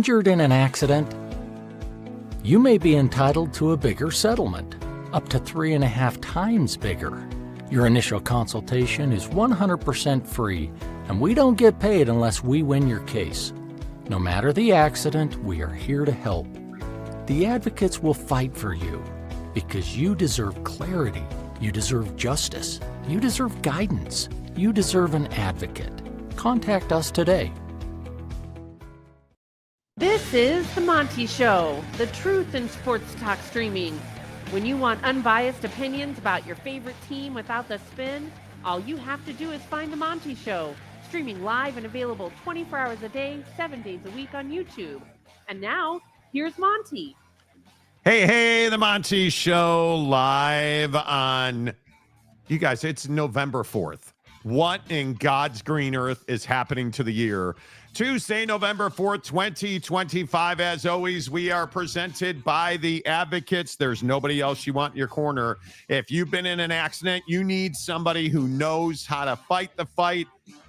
Injured in an accident? You may be entitled to a bigger settlement, up to 3.5 times bigger. Your initial consultation is 100% free, and we don't get paid unless we win your case. No matter the accident, we are here to help. The advocates will fight for you because you deserve clarity, you deserve justice, you deserve guidance, you deserve an advocate. Contact us today. This is The Monty Show, the truth in sports talk streaming. When you want unbiased opinions about your favorite team without the spin, all you have to do is find The Monty Show, streaming live and available 24 hours a day, 7 days a week on YouTube. And now, here's Monty. Hey, The Monty Show live on, you guys, it's November 4th. What in God's green earth is happening to the year? Tuesday, November 4th, 2025. As always, we are presented by the advocates. There's nobody else you want in your corner. If you've been in an accident, you need somebody who knows how to fight the fight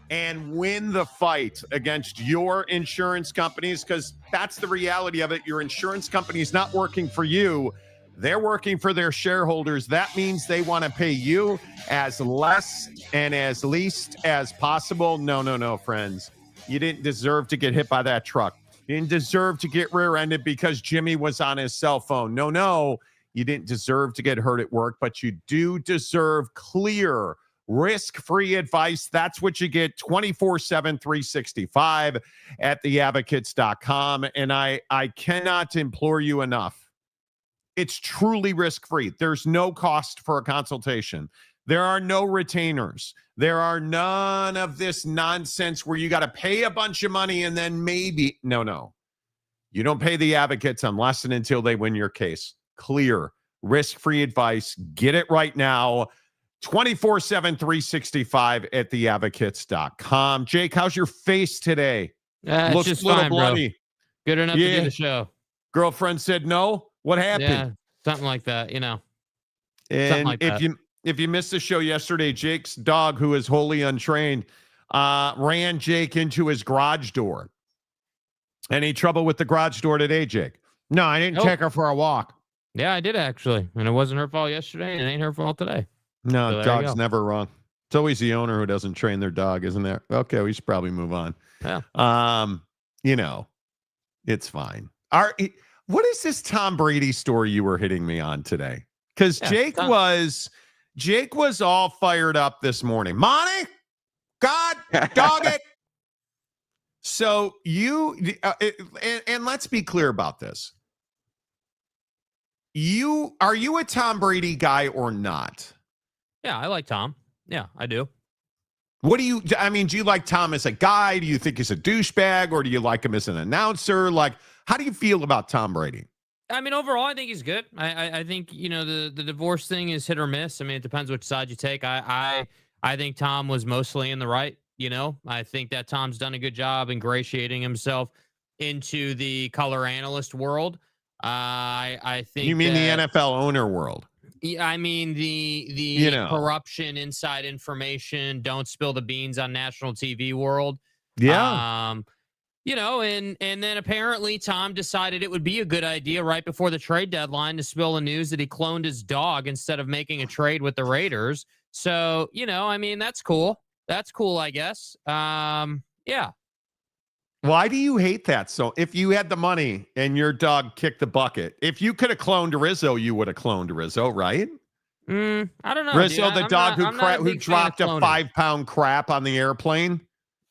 and win the fight against your insurance companies, because that's the reality of it. Your insurance company is not working for you. They're working for their shareholders. That means they want to pay you as less and as least as possible. No, friends. You didn't deserve to get hit by that truck. You didn't deserve to get rear-ended because Jimmy was on his cell phone. No. You didn't deserve to get hurt at work, but you do deserve clear, risk-free advice. That's what you get 24/7, 365 at theadvocates.com. And I cannot implore you enough. It's truly risk-free. There's no cost for a consultation. There are no retainers. There are none of this nonsense where you got to pay a bunch of money and then maybe. No. You don't pay the advocates unless and until they win your case. Clear, risk-free advice. Get it right now. 24/7, 365 at theadvocates.com. Jake, how's your face today? It's just fine, bloody. Bro. Good enough to do the show. Girlfriend said no? What happened? Yeah, something like that, And something like that. If you missed the show yesterday, Jake's dog, who is wholly untrained, ran Jake into his garage door. Any trouble with the garage door today, Jake? No, I didn't take her for a walk. Yeah, I did actually. And it wasn't her fault yesterday, and it ain't her fault today. No, so dog's never wrong. It's always the owner who doesn't train their dog, isn't there? Okay, we should probably move on. Yeah. It's fine. What is this Tom Brady story you were hitting me on today? Because Jake was all fired up this morning. Monty, God, dog it. So and let's be clear about this. Are you a Tom Brady guy or not? Yeah, I like Tom. Yeah, I do. Do you like Tom as a guy? Do you think he's a douchebag, or do you like him as an announcer? Like, how do you feel about Tom Brady? I mean, overall, I think he's good. I think, the divorce thing is hit or miss. I mean, it depends which side you take. I think Tom was mostly in the right, I think that Tom's done a good job ingratiating himself into the color analyst world. I think you mean the NFL owner world. I mean, the corruption, inside information, don't spill the beans on national TV world. Yeah. And then apparently Tom decided it would be a good idea right before the trade deadline to spill the news that he cloned his dog instead of making a trade with the Raiders. So, that's cool. That's cool, I guess. Yeah. Why do you hate that? So if you had the money and your dog kicked the bucket, if you could have cloned Rizzo, you would have cloned Rizzo, right? I don't know. Rizzo, the dog who dropped a 5-pound crap on the airplane.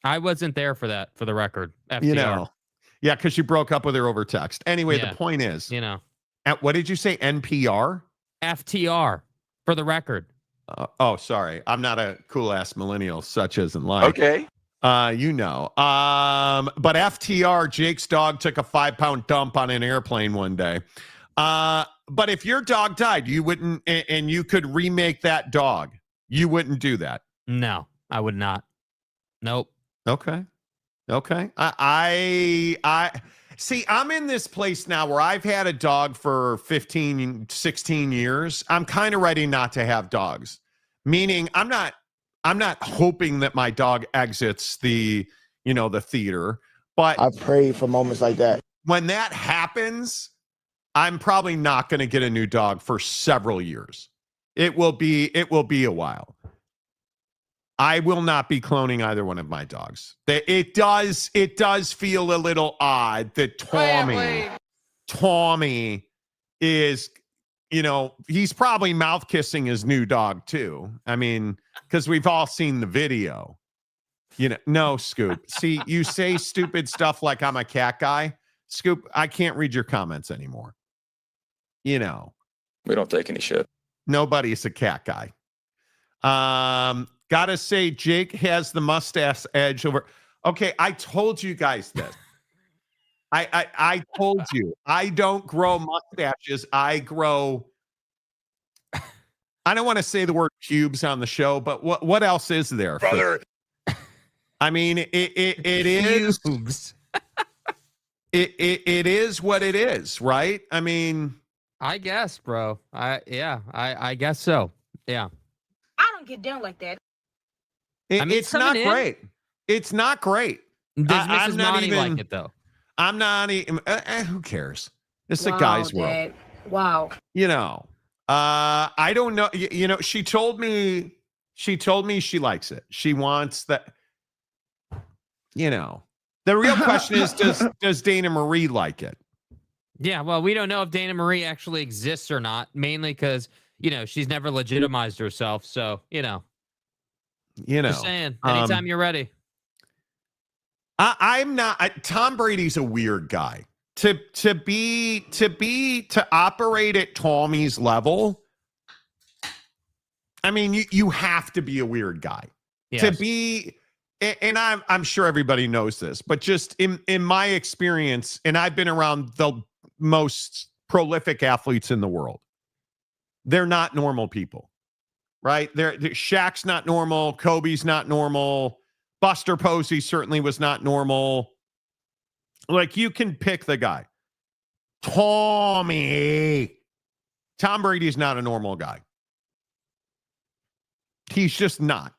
I wasn't there for that, for the record. FTR. Yeah, because you broke up with her over text. Anyway, the point is, what did you say? NPR? FTR, for the record. Sorry. I'm not a cool ass millennial, such as in life. Okay. But FTR, Jake's dog took a 5-pound dump on an airplane one day. But if your dog died, you wouldn't, and you could remake that dog, you wouldn't do that. No, I would not. Nope. Okay. I see, I'm in this place now where I've had a dog for 15, 16 years. I'm kind of ready not to have dogs, meaning I'm not hoping that my dog exits the theater, but I pray for moments like that. when that happens, I'm probably not going to get a new dog for several years. It will be a while. I will not be cloning either one of my dogs. It does feel a little odd that Tommy is, he's probably mouth kissing his new dog too. I mean, because we've all seen the video. No, Scoop. See, you say stupid stuff like I'm a cat guy. Scoop, I can't read your comments anymore. We don't take any shit. Nobody's a cat guy. Gotta say, Jake has the mustache edge over. Okay, I told you guys this. I told you. I don't grow mustaches. I grow. I don't want to say the word pubes on the show, but what else is there, brother? I mean, it is. It is what it is, right? I mean, I guess, bro. I guess so. Yeah. I don't get down like that. It's not great. It's not great. Does Mrs. Monty like it though? I'm not even. Who cares? It's a guy's world. Dad. Wow. I don't know. She told me she likes it. She wants that. The real question is, does Dana Marie like it? Yeah, well, we don't know if Dana Marie actually exists or not, mainly because, she's never legitimized herself. So, just saying, anytime you're ready. I'm not. Tom Brady's a weird guy. To operate at Tommy's level, I mean, you have to be a weird guy. Yes. To be. And I'm sure everybody knows this, but just in my experience, and I've been around the most prolific athletes in the world, they're not normal people, right? Shaq's not normal. Kobe's not normal. Buster Posey certainly was not normal. Like, you can pick the guy. Tom Brady's not a normal guy. He's just not.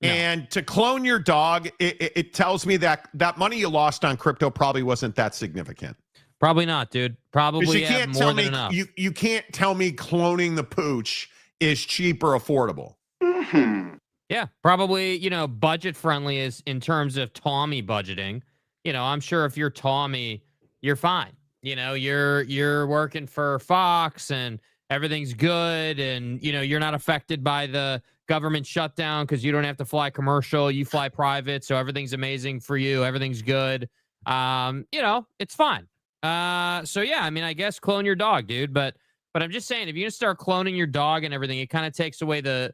No. And to clone your dog, it tells me that money you lost on crypto probably wasn't that significant. Probably not, dude. Probably you can't more than enough. You can't tell me cloning the pooch is cheap or affordable. Mm-hmm. Yeah, probably, budget friendly is in terms of Tommy budgeting. I'm sure if you're Tommy, you're fine. You're working for Fox and everything's good, and you're not affected by the government shutdown because you don't have to fly commercial, you fly private, so everything's amazing for you, everything's good. It's fine. So yeah, I mean, I guess clone your dog, dude, but I'm just saying, if you're gonna start cloning your dog and everything, it kind of takes away the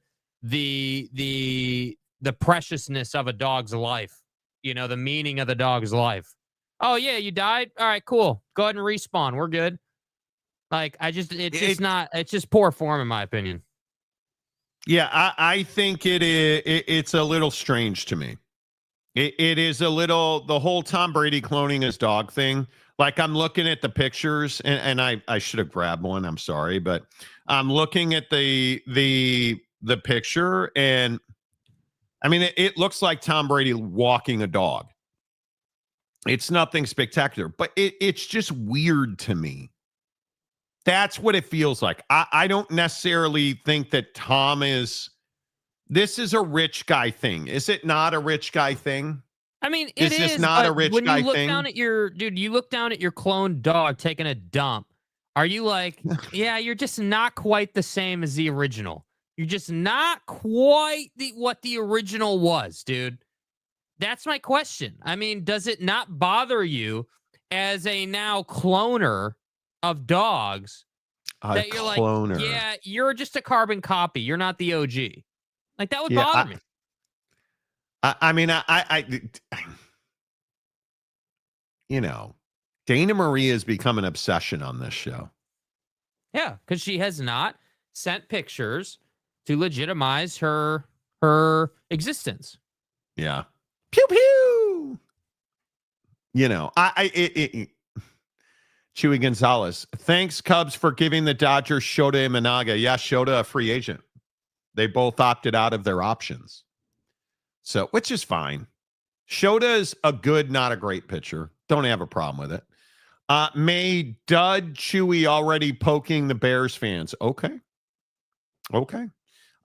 preciousness of a dog's life, the meaning of the dog's life. Oh yeah, you died, all right, cool, go ahead and respawn, we're good. Like, it's just poor form, in my opinion. Yeah, I think it's a little strange to me. It is a little, the whole Tom Brady cloning his dog thing. Like, I'm looking at the pictures, and I should have grabbed one. I'm sorry, but I'm looking at the picture, and I mean, it looks like Tom Brady walking a dog. It's nothing spectacular, but it's just weird to me. That's what it feels like. I don't necessarily think that Tom this is a rich guy thing. Is it not a rich guy thing? I mean, it is. This not a rich guy thing? When you look down at you look down at your cloned dog taking a dump. Are you like, yeah, you're just not quite the same as the original. You're just not quite what the original was, dude. That's my question. I mean, does it not bother you as a now cloner of dogs that you're cloner. Like, yeah, you're just a carbon copy. You're not the OG. Like, that would bother me. I mean, Dana Marie has become an obsession on this show. Yeah, because she has not sent pictures to legitimize her existence. Yeah. Pew pew. Chewy Gonzalez. Thanks, Cubs, for giving the Dodgers Shota Imanaga. Yeah, Shota, a free agent. They both opted out of their options. So, which is fine. Shota is a good, not a great pitcher. Don't have a problem with it. May Dud Chewy already poking the Bears fans. Okay.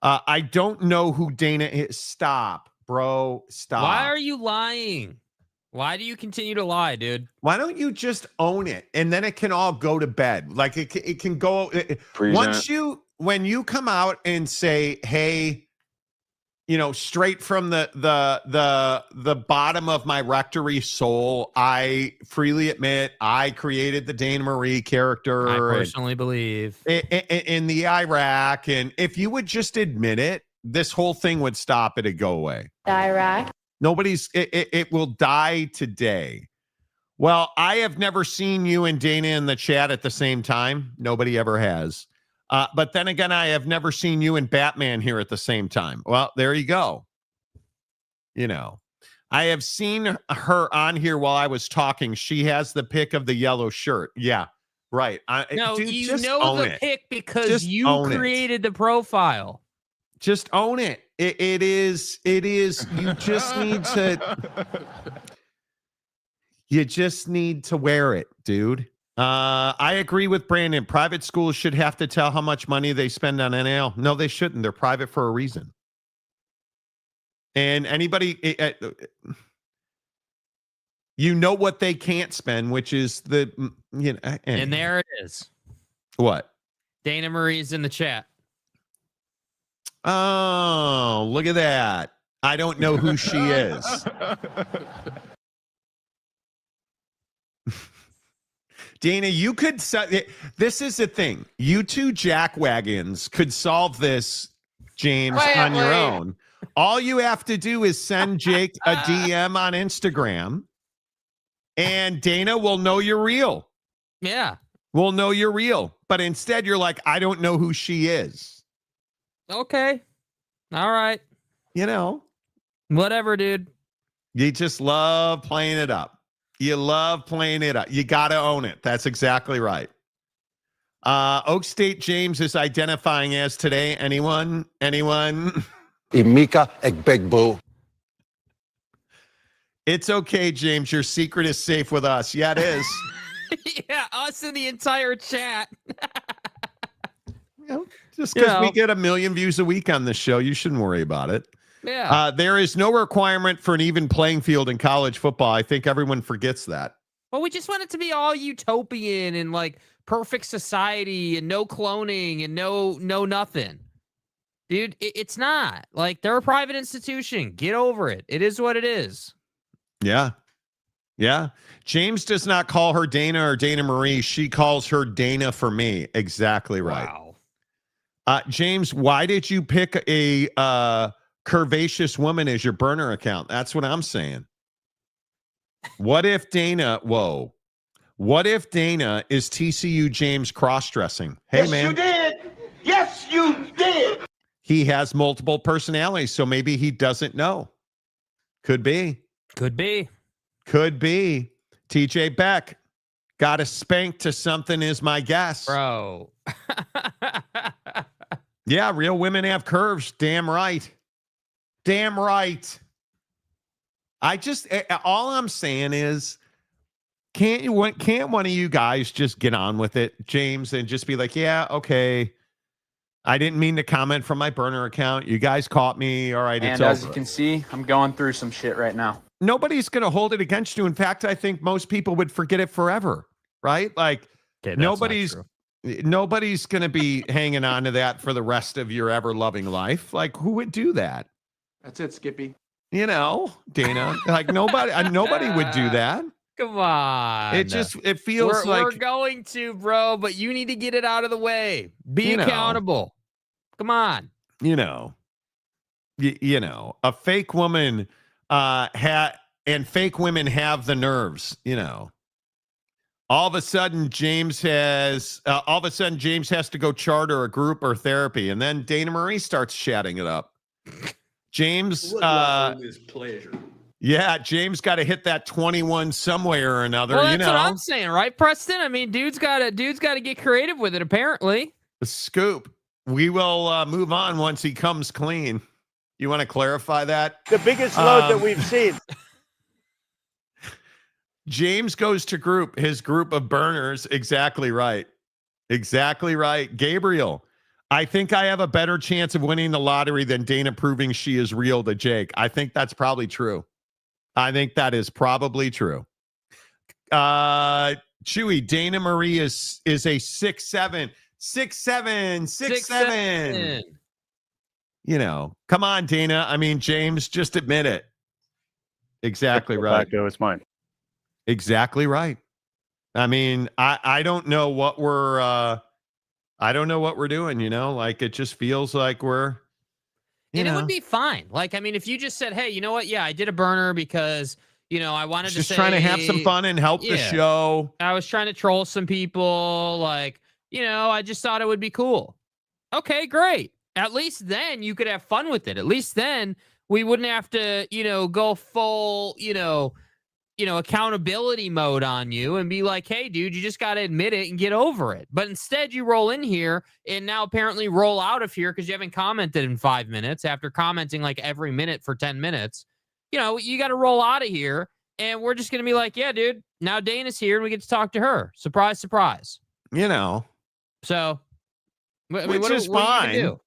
I don't know who Dana is. Stop, bro. Stop. Why are you lying? Why do you continue to lie, dude? Why don't you just own it and then it can all go to bed? Like it can go when you come out and say, hey, straight from the bottom of my rectory soul, I freely admit I created the Dana Marie character. I personally believe in the Iraq, and if you would just admit it, this whole thing would stop. It'd go away. Iraq. It will die today. Well, I have never seen you and Dana in the chat at the same time. Nobody ever has. But then again, I have never seen you and Batman here at the same time. Well, there you go. I have seen her on here while I was talking. She has the pic of the yellow shirt. Yeah, right. You know the pic because you created the profile. Just own it. It is. You just need to. You just need to wear it, dude. I agree with Brandon. Private schools should have to tell how much money they spend on NIL. No, they shouldn't. They're private for a reason. And anybody, what they can't spend, which is anyway. And there it is. What? Dana Marie's in the chat. Oh, look at that. I don't know who she is. Dana, you could. This is the thing. You two jackwagons could solve this, James, on your own. All you have to do is send Jake a DM on Instagram, and Dana will know you're real. Yeah. We'll know you're real. But instead, you're like, I don't know who she is. Okay. All right. Whatever, dude. You just love playing it up. You love playing it up. You got to own it. That's exactly right. Oak State James is identifying as today. Anyone? Imika Egbegbo. It's okay, James. Your secret is safe with us. Yeah, it is. Yeah, us in the entire chat. Just because we get 1 million views a week on this show, you shouldn't worry about it. Yeah. There is no requirement for an even playing field in college football. I think everyone forgets that. Well, we just want it to be all utopian and like perfect society and no cloning and no nothing. Dude, it's not. Like, they're a private institution. Get over it. It is what it is. Yeah. Yeah. James does not call her Dana or Dana Marie. She calls her Dana for me. Exactly right. Wow. James, why did you pick a curvaceous woman as your burner account? That's what I'm saying. What if Dana is TCU James cross-dressing? Hey, yes, man. You did. Yes, you did. He has multiple personalities, so maybe he doesn't know. Could be. TJ Beck got a spank to something is my guess. Bro. Yeah, real women have curves. Damn right. All I'm saying is, can't one of you guys just get on with it, James, and just be like, yeah, okay. I didn't mean to comment from my burner account. You guys caught me. All right. And as you can see, I'm going through some shit right now. Nobody's going to hold it against you. In fact, I think most people would forget it forever. Right? Like, nobody's going to be hanging on to that for the rest of your ever loving life. Like, who would do that? That's it, Skippy. Dana, like nobody would do that. Come on. It feels like we're going to, bro, but you need to get it out of the way. Be accountable. Come on. A fake woman and fake women have the nerves, All of a sudden, James has to go charter a group or therapy, and then Dana Marie starts chatting it up. James, his pleasure. Yeah, James got to hit that 21 somewhere or another. Well, that's what I'm saying, right, Preston? I mean, dude's got to get creative with it. Apparently, the scoop. We will move on once he comes clean. You want to clarify that? The biggest load that we've seen. James goes to his group of burners. Exactly right. Exactly right. Gabriel, I think I have a better chance of winning the lottery than Dana proving she is real to Jake. I think that's probably true. I think that is probably true. Chewy, Dana Marie is a 6'7", 6'7". You know, come on, Dana. I mean, James, just admit it. Exactly right. It's mine. Exactly right. I mean, I don't know what we're doing, you know, like it just feels like we're, it would be fine. Like, I mean, if you just said, hey, you know what? Yeah, I did a burner because, you know, I wanted to say, trying to have some fun and help the show. I was trying to troll some people. Like, you know, I just thought it would be cool. Okay, great. At least then you could have fun with it. At least then we wouldn't have to, you know, go full, you know, accountability mode on you and be like, hey, dude, you just got to admit it and get over it. But instead you roll in here and now apparently roll out of here because you haven't commented in 5 minutes after commenting like every minute for 10 minutes. You know, you got to roll out of here and we're just going to be like, yeah, dude, now Dana's here and we get to talk to her. Surprise, surprise. You know. So, I mean, which is fine. What are you gonna do?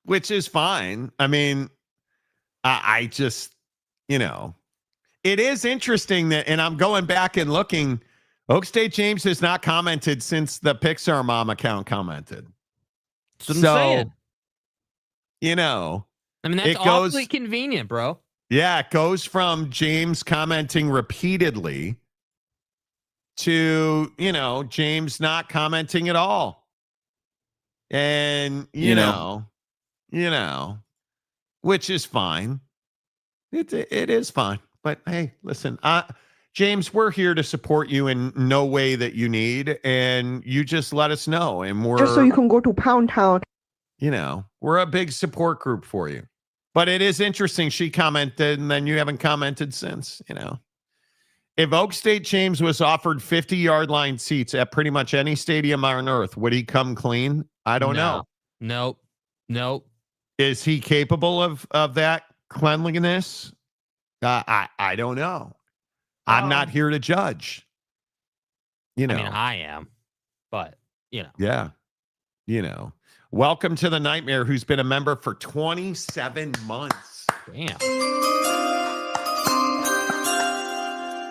Which is fine. I mean, I just, you know. It is interesting that, and I'm going back and looking, Oak State James has not commented since the Pixar Mom account commented. That's what I'm saying. You know. I mean, that's awfully convenient, bro. Yeah, it goes from James commenting repeatedly to, you know, James not commenting at all. And, you know, which is fine. It is fine. But hey, listen, James, we're here to support you in no way that you need, and you just let us know, and we're just so you can go to Pound Town. You know, we're a big support group for you. But it is interesting. She commented, and then you haven't commented since. You know, if Oak State James was offered 50-yard line seats at pretty much any stadium on earth, would he come clean? I don't know. Nope. Is he capable of that cleanliness? I don't know. I'm not here to judge. You know, I mean, I am, but you know, yeah, you know, welcome to the nightmare. Who's been a member for 27 months? Damn.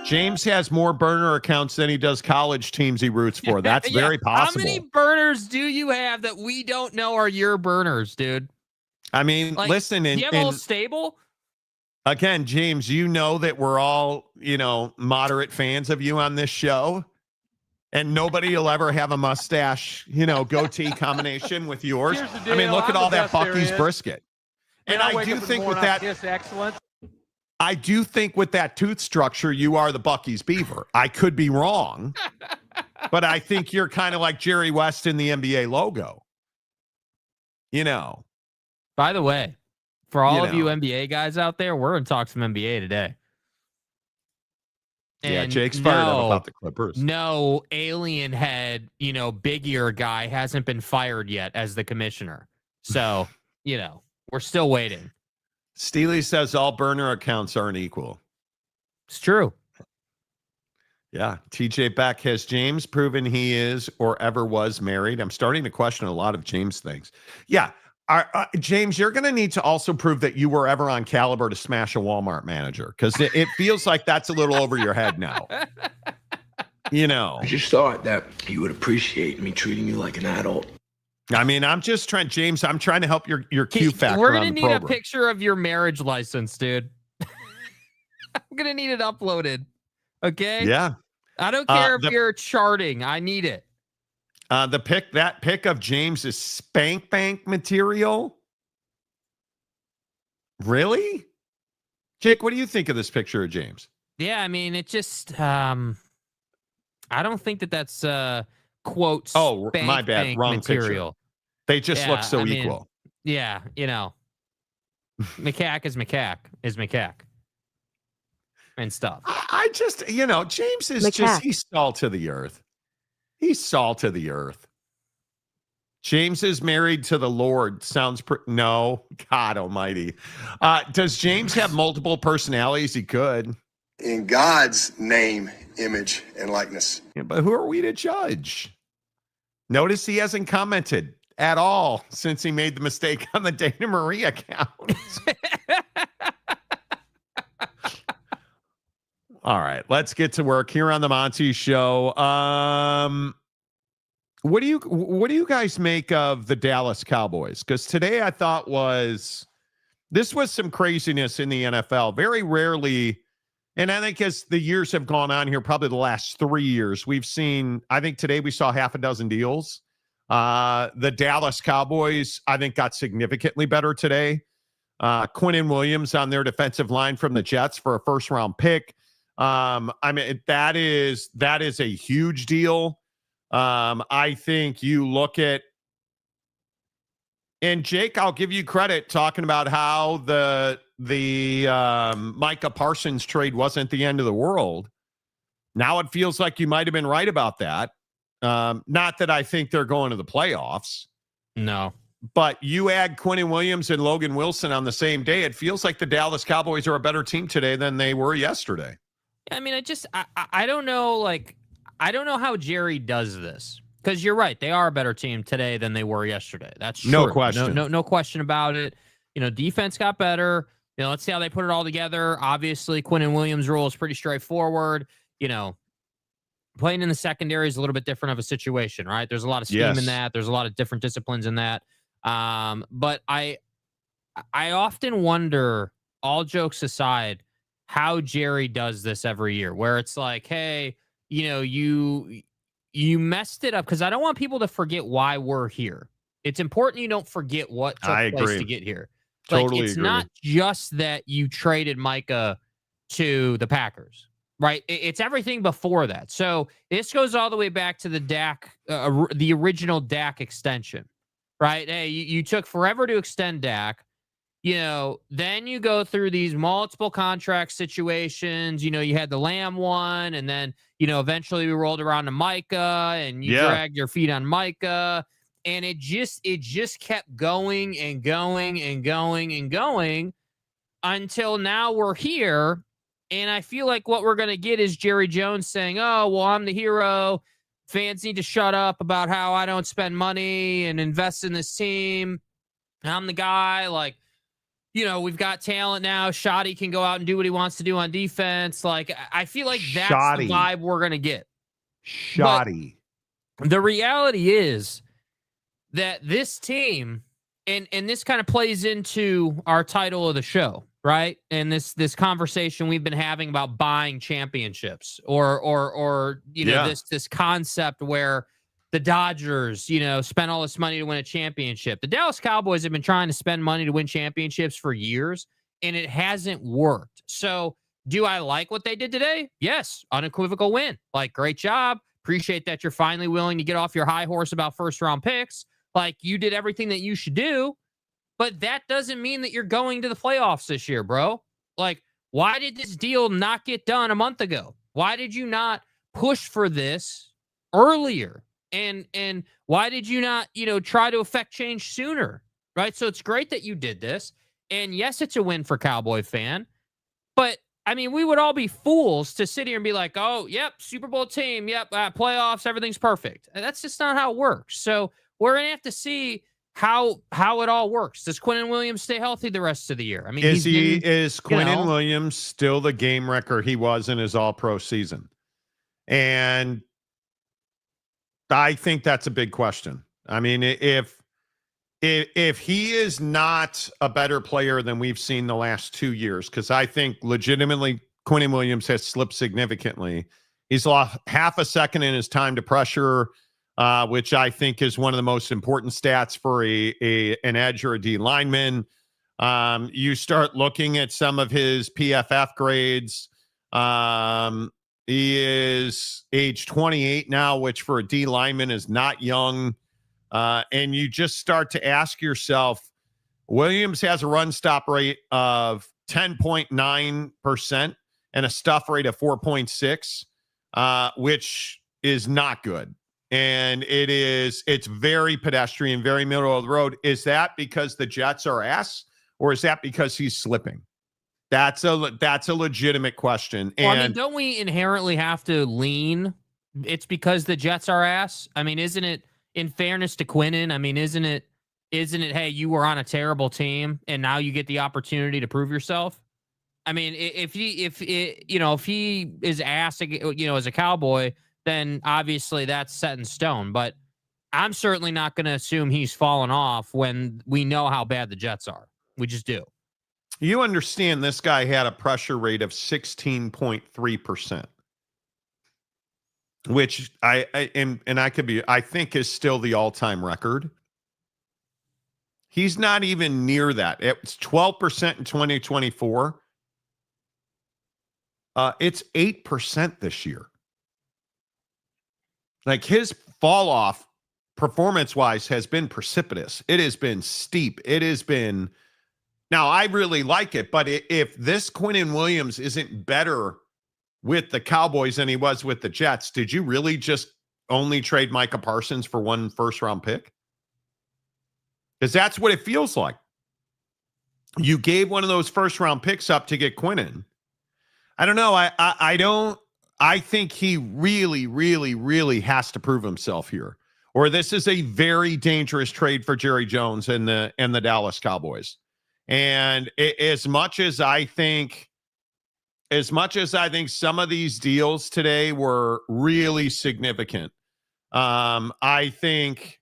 James has more burner accounts than he does college teams he roots for. That's very possible. How many burners do you have that we don't know are your burners, dude? I mean, like, listen, do you have a whole stable? Again, James, you know that we're all, you know, moderate fans of you on this show, and nobody will ever have a mustache, you know, goatee combination with yours. I mean, look at all that Bucky's brisket. And I do think with that, I do think with that tooth structure, you are the Bucky's Beaver. I could be wrong, but I think you're kind of like Jerry West in the NBA logo. You know. By the way, for all of you NBA guys out there, we're going to talk some NBA today. And yeah, Jake's fired up about the Clippers. No alien head, you know, big ear guy hasn't been fired yet as the commissioner. So, you know, we're still waiting. Steely says all burner accounts aren't equal. It's true. Yeah. TJ Beck, has James proven he is or ever was married? I'm starting to question a lot of James things. Yeah. James, you're going to need to also prove that you were ever on caliber to smash a Walmart manager, because it feels like that's a little over your head now. You know, I just thought that you would appreciate me treating you like an adult. I mean, I'm just trying, James, I'm trying to help your Q factor. We're going to need a picture of your marriage license, dude. I'm going to need it uploaded. Okay. Yeah. I don't care if you're charting. I need it. That pic of James is spank bank material. Really? Jake, what do you think of this picture of James? Yeah, I mean, it just, I don't think that's, quote, oh, my bad. Wrong material. Picture. They just look so equal. Yeah, you know, macaque is macaque and stuff. I just, you know, James is he's salt to the earth. He's salt to the earth. James is married to the Lord. Sounds no, God almighty. Does James have multiple personalities? He could. In God's name, image, and likeness. Yeah, but who are we to judge? Notice he hasn't commented at all since he made the mistake on the Dana Marie account. All right, let's get to work here on the Monty Show. What do you guys make of the Dallas Cowboys? Because today I thought this was some craziness in the NFL. Very rarely, and I think as the years have gone on here, probably the last 3 years, we've seen, I think today we saw half a dozen deals. The Dallas Cowboys, I think, got significantly better today. Quinnen Williams on their defensive line from the Jets for a first-round pick. I mean, that is a huge deal. I think you look at, and Jake, I'll give you credit talking about how the Micah Parsons trade wasn't the end of the world. Now it feels like you might have been right about that. Not that I think they're going to the playoffs. No. But you add Quinnen Williams and Logan Wilson on the same day, it feels like the Dallas Cowboys are a better team today than they were yesterday. I mean, I don't know, like, I don't know how Jerry does this, because you're right. They are a better team today than they were yesterday. That's true. No question. No question about it. You know, defense got better. You know, let's see how they put it all together. Obviously, Quinnen Williams' role is pretty straightforward. You know, playing in the secondary is a little bit different of a situation, right? There's a lot of scheme in that. There's a lot of different disciplines in that. But I often wonder, all jokes aside, how Jerry does this every year, where it's like, hey, you know, you messed it up, because I don't want people to forget why we're here. It's important you don't forget what took place to get here. Totally it's agree. not just that you traded Micah to the Packers, right? It's everything before that. So this goes all the way back to the Dak, the original Dak extension, right? Hey, you took forever to extend Dak. You know, then you go through these multiple contract situations. You know, you had the Lamb one, and then, you know, eventually we rolled around to Micah, and you dragged your feet on Micah, and it just kept going and going and going and going until now we're here. And I feel like what we're going to get is Jerry Jones saying, oh, well, I'm the hero. Fans need to shut up about how I don't spend money and invest in this team. I'm the guy, like, you know, we've got talent now. Shoddy can go out and do what he wants to do on defense. Like, I feel like that's the vibe we're going to get. Shoddy. But the reality is that this team, and this kind of plays into our title of the show, right? And this conversation we've been having about buying championships, or you know, this concept where the Dodgers, you know, spent all this money to win a championship. The Dallas Cowboys have been trying to spend money to win championships for years, and it hasn't worked. So do I like what they did today? Yes. Unequivocal win. Like, great job. Appreciate that you're finally willing to get off your high horse about first-round picks. Like, you did everything that you should do, but that doesn't mean that you're going to the playoffs this year, bro. Like, why did this deal not get done a month ago? Why did you not push for this earlier? And why did you not, you know, try to affect change sooner, right? So it's great that you did this. And yes, it's a win for Cowboy fan. But, I mean, we would all be fools to sit here and be like, oh, yep, Super Bowl team, yep, playoffs, everyth's perfect. And that's just not how it works. So we're going to have to see how it all works. Does Quinnen Williams stay healthy the rest of the year? I mean, is Quinnen Williams still the game wrecker he was in his all-pro season? And I think that's a big question. I mean, if he is not a better player than we've seen the last 2 years, because I think legitimately Quinnen Williams has slipped significantly. He's lost half a second in his time to pressure, which I think is one of the most important stats for an edge or a D lineman. You start looking at some of his PFF grades. He is age 28 now, which for a D lineman is not young. And you just start to ask yourself, Williams has a run stop rate of 10.9% and a stuff rate of 4.6, which is not good. And it's very pedestrian, very middle of the road. Is that because the Jets are ass, or is that because he's slipping? That's a legitimate question. And well, I mean, don't we inherently have to lean? It's because the Jets are ass. I mean, isn't it, in fairness to Quinnen? I mean, isn't it? Hey, you were on a terrible team, and now you get the opportunity to prove yourself. I mean, if he is ass, as a Cowboy, then obviously that's set in stone. But I'm certainly not going to assume he's fallen off when we know how bad the Jets are. We just do. You understand this guy had a pressure rate of 16.3%, which I think is still the all-time record. He's not even near that. It's 12% in 2024. It's 8% this year. Like, his fall off performance-wise has been precipitous. It has been steep. It has been. Now, I really like it, but if this Quinnen Williams isn't better with the Cowboys than he was with the Jets, did you really just only trade Micah Parsons for one first-round pick? Because that's what it feels like. You gave one of those first-round picks up to get Quinnen. I don't know. I think he really, really, really has to prove himself here, or this is a very dangerous trade for Jerry Jones and the Dallas Cowboys. And as much as I think some of these deals today were really significant, I think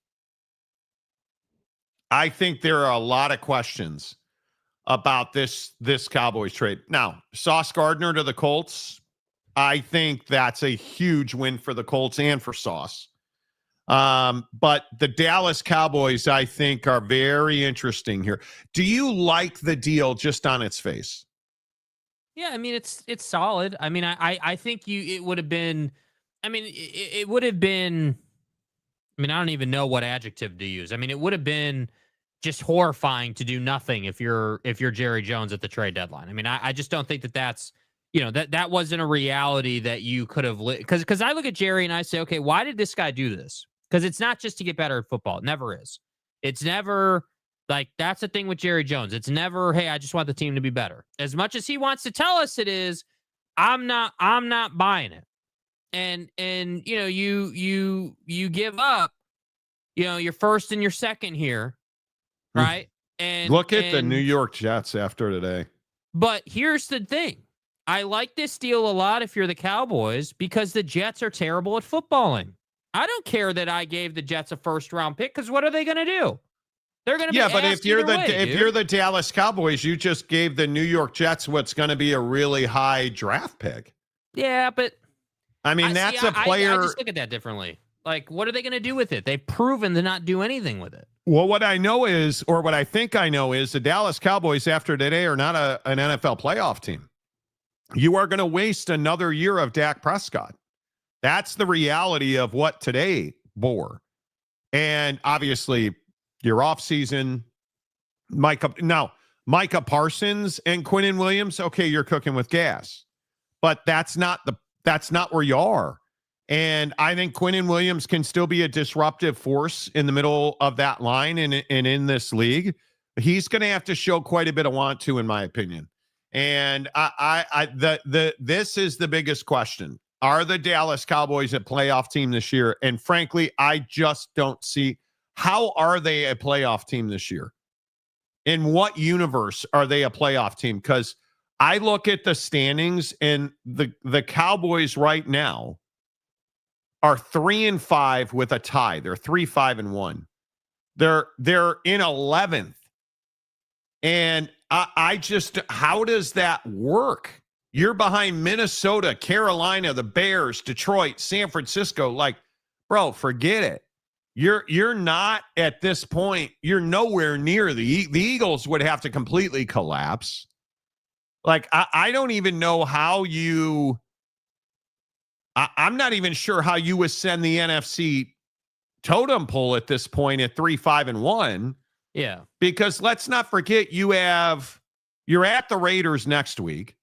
there are a lot of questions about this Cowboys trade. Now, Sauce Gardner to the Colts, I think that's a huge win for the Colts and for Sauce. But the Dallas Cowboys, I think, are very interesting here. Do you like the deal just on its face? Yeah, I mean, it's solid. I mean, I think it would have been. I mean, it would have been. I mean, I don't even know what adjective to use. I mean, it would have been just horrifying to do nothing if you're Jerry Jones at the trade deadline. I mean, I just don't think that's, that wasn't a reality that you could have because I look at Jerry and I say, okay, why did this guy do this? Because it's not just to get better at football. It never is. It's never like, that's the thing with Jerry Jones. It's never, hey, I just want the team to be better. As much as he wants to tell us it is, I'm not buying it. And you give up, your first and your second here, right? And look at the New York Jets after today. But here's the thing. I like this deal a lot if you're the Cowboys because the Jets are terrible at footballing. I don't care that I gave the Jets a first-round pick because what are they going to do? They're going to be but if you're the Dallas Cowboys, you just gave the New York Jets what's going to be a really high draft pick. Yeah, but I mean, that's a player. I just look at that differently. Like, what are they going to do with it? They've proven to not do anything with it. Well, what I know is, or what I think I know is, the Dallas Cowboys after today are not an NFL playoff team. You are going to waste another year of Dak Prescott. That's the reality of what today bore. And obviously, your offseason, Micah Parsons and Quinnen Williams, okay, you're cooking with gas. But that's not where you are. And I think Quinnen Williams can still be a disruptive force in the middle of that line and in this league. He's going to have to show quite a bit of want to, in my opinion. And this is the biggest question. Are the Dallas Cowboys a playoff team this year? And frankly, I just don't see how are they a playoff team this year? In what universe are they a playoff team? Because I look at the standings and the Cowboys right now are 3-5 with a tie. They're 3-5-1. They're in 11th. And I just, how does that work? You're behind Minnesota, Carolina, the Bears, Detroit, San Francisco. Like, bro, forget it. You're not at this point. You're nowhere near the Eagles would have to completely collapse. Like, I don't even know how you. I'm not even sure how you ascend the NFC totem pole at this point at 3-5-1. Yeah, because let's not forget you're at the Raiders next week.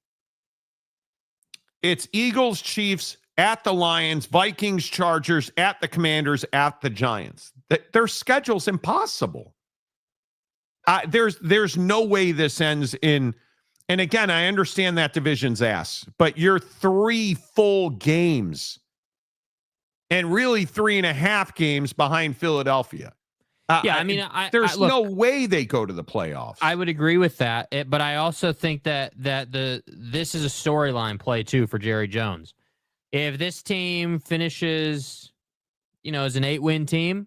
It's Eagles, Chiefs, at the Lions, Vikings, Chargers, at the Commanders, at the Giants. Their schedule's impossible. There's no way this ends in And again, I understand that division's ass, but you're 3 full games and really 3.5 games behind Philadelphia. There's no way they go to the playoffs. I would agree with that, but I also think that this is a storyline play too for Jerry Jones. If this team finishes, as an 8-win team,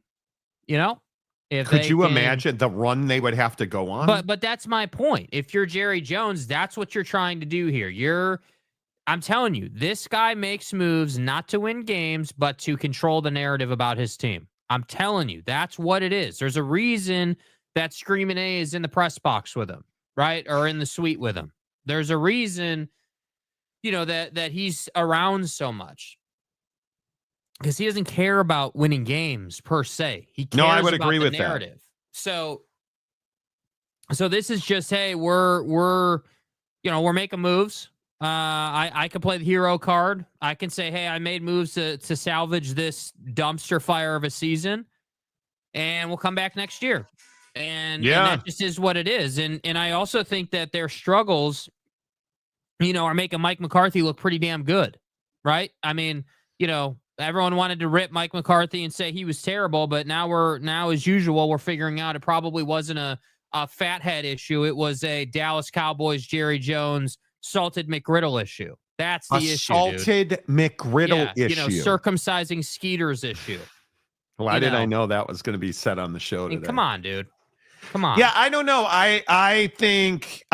could you imagine the run they would have to go on? But that's my point. If you're Jerry Jones, that's what you're trying to do here. I'm telling you, this guy makes moves not to win games, but to control the narrative about his team. I'm telling you, that's what it is. There's a reason that Screaming A is in the press box with him, right? Or in the suite with him. There's a reason, that he's around so much. Because he doesn't care about winning games per se. He cares I would about agree the with narrative. So this is just, hey, we're making moves. I can play the hero card. I can say, hey, I made moves to salvage this dumpster fire of a season, and we'll come back next year. And that just is what it is. And I also think that their struggles, are making Mike McCarthy look pretty damn good, right? I mean, everyone wanted to rip Mike McCarthy and say he was terrible, but now as usual, we're figuring out it probably wasn't a fathead issue. It was a Dallas Cowboys, Jerry Jones, salted McGriddle issue. That's the issue. Salted McGriddle issue. Circumcising Skeeters issue. Why did I know that was going to be said on the show today? Come on, dude. Come on. Yeah, I don't know. I think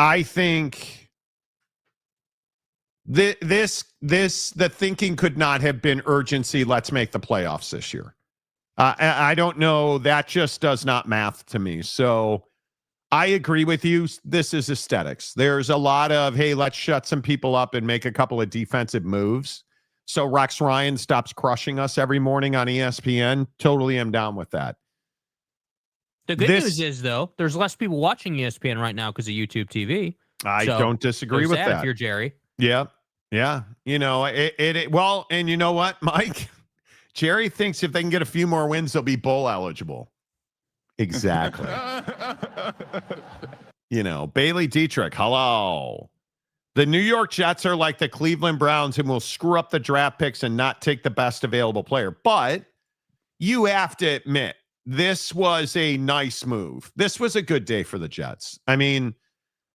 the thinking could not have been urgency. Let's make the playoffs this year. I don't know. That just does not math to me. So I agree with you. This is aesthetics. There's a lot of, hey, let's shut some people up and make a couple of defensive moves. So Rex Ryan stops crushing us every morning on ESPN. Totally am down with that. The good news is, though, there's less people watching ESPN right now because of YouTube TV. I don't disagree with that. If you're Jerry. Yeah. Yeah. Well, and you know what, Mike? Jerry thinks if they can get a few more wins, they'll be bowl eligible. Exactly. Bailey Dietrich, hello. The New York Jets are like the Cleveland Browns and will screw up the draft picks and not take the best available player. But you have to admit, this was a nice move. This was a good day for the Jets. I mean,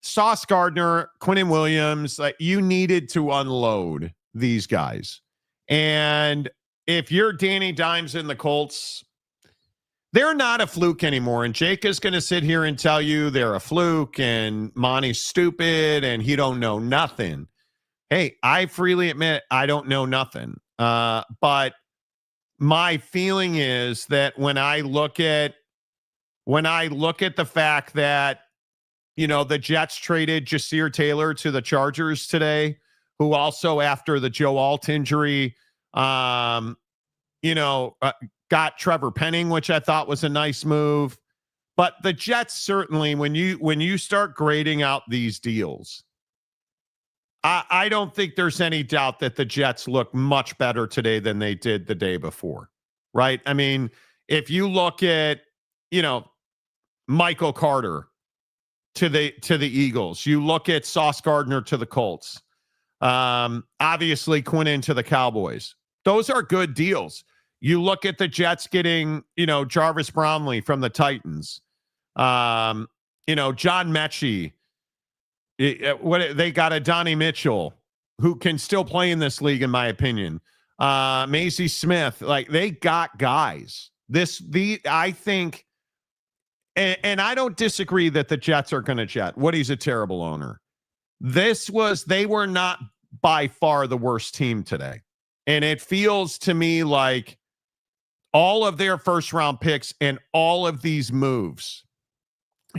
Sauce Gardner, Quinnen Williams, you needed to unload these guys. And if you're Danny Dimes and the Colts, they're not a fluke anymore. And Jake is going to sit here and tell you they're a fluke and Monty's stupid and he don't know nothing. Hey, I freely admit I don't know nothing. But my feeling is that when I look at the fact that, the Jets traded Jasir Taylor to the Chargers today, who also after the Joe Alt injury, got Trevor Penning, which I thought was a nice move. But the Jets certainly, when you start grading out these deals, I don't think there's any doubt that the Jets look much better today than they did the day before, right? I mean, if you look at, Michael Carter to the Eagles, you look at Sauce Gardner to the Colts, obviously Quinnen to the Cowboys. Those are good deals. You look at the Jets getting, Jarvis Bromley from the Titans, John Mechie. They got a Donnie Mitchell who can still play in this league, in my opinion. Macy Smith, they got guys. I think, and I don't disagree that the Jets are going to jet. Woody's a terrible owner. They were not by far the worst team today. And it feels to me like all of their first round picks and all of these moves,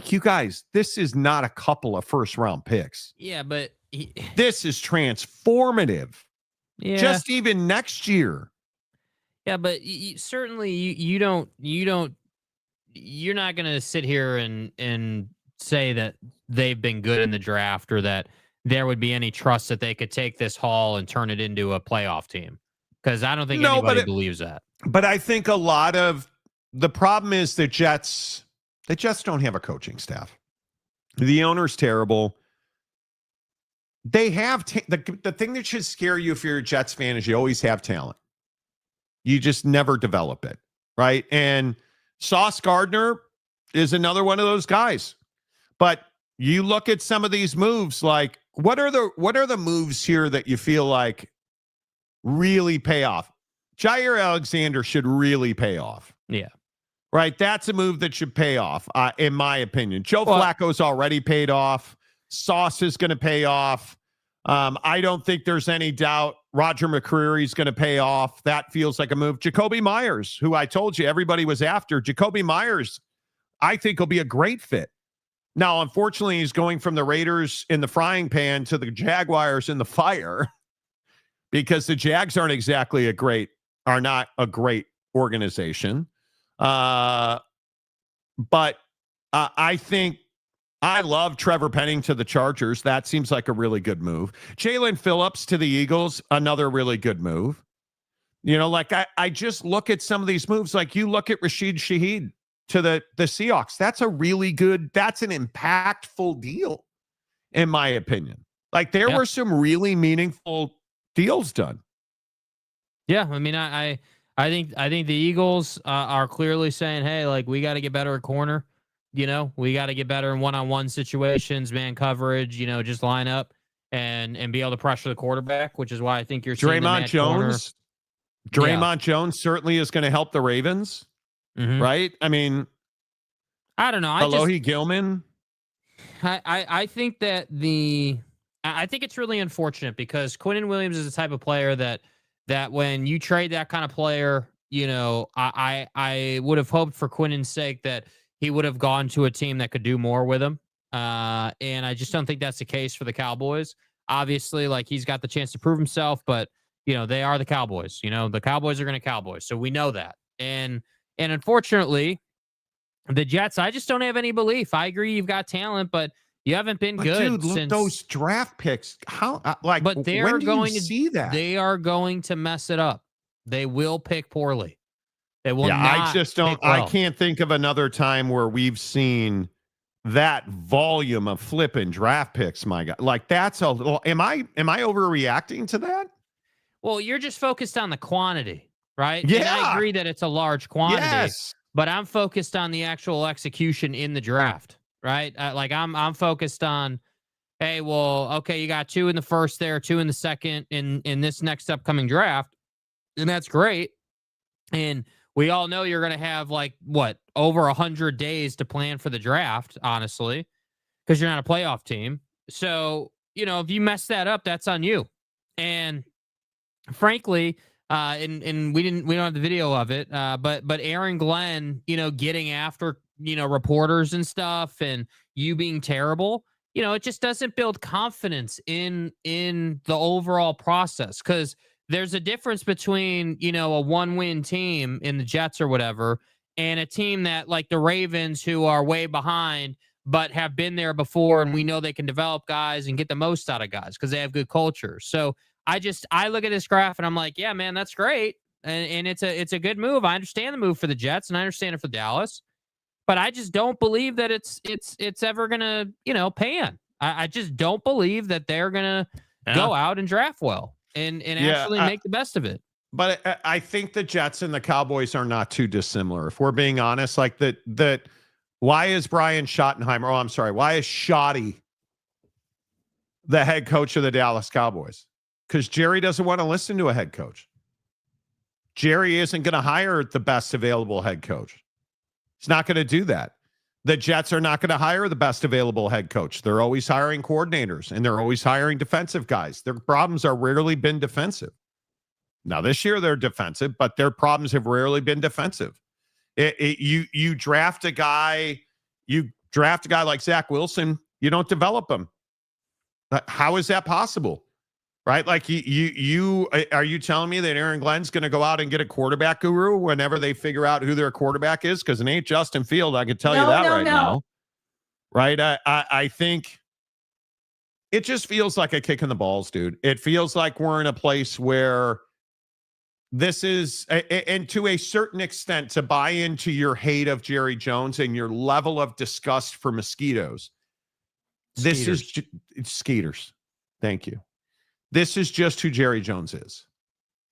you guys, this is not a couple of first round picks. Yeah, but this is transformative. Yeah. Just even next year. Yeah, but certainly you're not going to sit here and say that they've been good in the draft or that there would be any trust that they could take this haul and turn it into a playoff team. Because I don't think anybody believes that. But I think a lot of the problem is the Jets don't have a coaching staff. The owner's terrible. They have the thing that should scare you if you're a Jets fan is you always have talent. You just never develop it, right? And Sauce Gardner is another one of those guys. But you look at some of these moves, like what are the moves here that you feel like really pay off? Jair Alexander should really pay off. Yeah. Right? That's a move that should pay off, in my opinion. Joe Flacco's already paid off. Sauce is going to pay off. I don't think there's any doubt Roger McCreary's going to pay off. That feels like a move. Jacoby Myers, who I told you everybody was after. Jacoby Myers, I think, will be a great fit. Now, unfortunately, he's going from the Raiders in the frying pan to the Jaguars in the fire because the Jags are not a great organization. But I think I love Trevor Penning to the Chargers. That seems like a really good move. Jalen Phillips to the Eagles, another really good move. You know, like I just look at some of these moves. Like you look at Rashid Shaheed to the Seahawks. That's an impactful deal, in my opinion. Like there were some really meaningful deals done. Yeah, I mean, I think the Eagles are clearly saying, hey, like we got to get better at corner. You know, we got to get better in one-on-one situations, man coverage, you know, just line up and be able to pressure the quarterback, which is why I think you're seeing Draymond Jones. Draymond Jones certainly is going to help the Ravens, right? I mean, I don't know. Alohi Gilman. I think that I think it's really unfortunate because Quinnen Williams is the type of player that when you trade that kind of player, you know, I would have hoped for Quinnen's sake that he would have gone to a team that could do more with him. And I just don't think that's the case for the Cowboys. Obviously, like he's got the chance to prove himself, but you know, they are the Cowboys. You know, the Cowboys are going to Cowboys. So we know that. And unfortunately, the Jets, I just don't have any belief. I agree you've got talent, but you haven't been good. Dude, look, those draft picks. How but they are going to see that? They are going to mess it up. They will pick poorly. They will not. I just don't. Well. I can't think of another time where we've seen that volume of flipping draft picks. My God, like that's a little. Am I overreacting to that? Well, you're just focused on the quantity, right? Yeah, and I agree that it's a large quantity. Yes, but I'm focused on the actual execution in the draft, right? Like I'm focused on. Hey, well, okay, you got 2 in the first there, 2 in the second in this next upcoming draft, and that's great. And we all know you're going to have over 100 days to plan for the draft, honestly, because you're not a playoff team. So, you know, if you mess that up, that's on you. And frankly, and we don't have the video of it, but Aaron Glenn, you know, getting after, you know, reporters and stuff and you being terrible, you know, it just doesn't build confidence in the overall process because there's a difference between, you know, a 1-win team in the Jets or whatever and a team that like the Ravens who are way behind but have been there before and we know they can develop guys and get the most out of guys because they have good culture. So I look at this graph and I'm like, yeah, man, that's great. And it's a good move. I understand the move for the Jets and I understand it for Dallas, but I just don't believe that it's ever going to, you know, pan. I just don't believe that they're going to go out and draft well. And actually make the best of it. But I think the Jets and the Cowboys are not too dissimilar. If we're being honest, like that why is Brian Schottenheimer? Oh, I'm sorry. Why is Schotty the head coach of the Dallas Cowboys? Because Jerry doesn't want to listen to a head coach. Jerry isn't going to hire the best available head coach. He's not going to do that. The Jets are not going to hire the best available head coach. They're always hiring coordinators, and they're always hiring defensive guys. Their problems are rarely been defensive. Now, this year they're defensive, but their problems have rarely been defensive. You draft a guy like Zach Wilson, you don't develop him. How is that possible? Right? Like are you telling me that Aaron Glenn's going to go out and get a quarterback guru whenever they figure out who their quarterback is? Because it ain't Justin Field. I can tell you that now. Right? I think it just feels like a kick in the balls, dude. It feels like we're in a place where this is, and to a certain extent, to buy into your hate of Jerry Jones and your level of disgust for mosquitoes. This is Skeeters. Thank you. This is just who Jerry Jones is.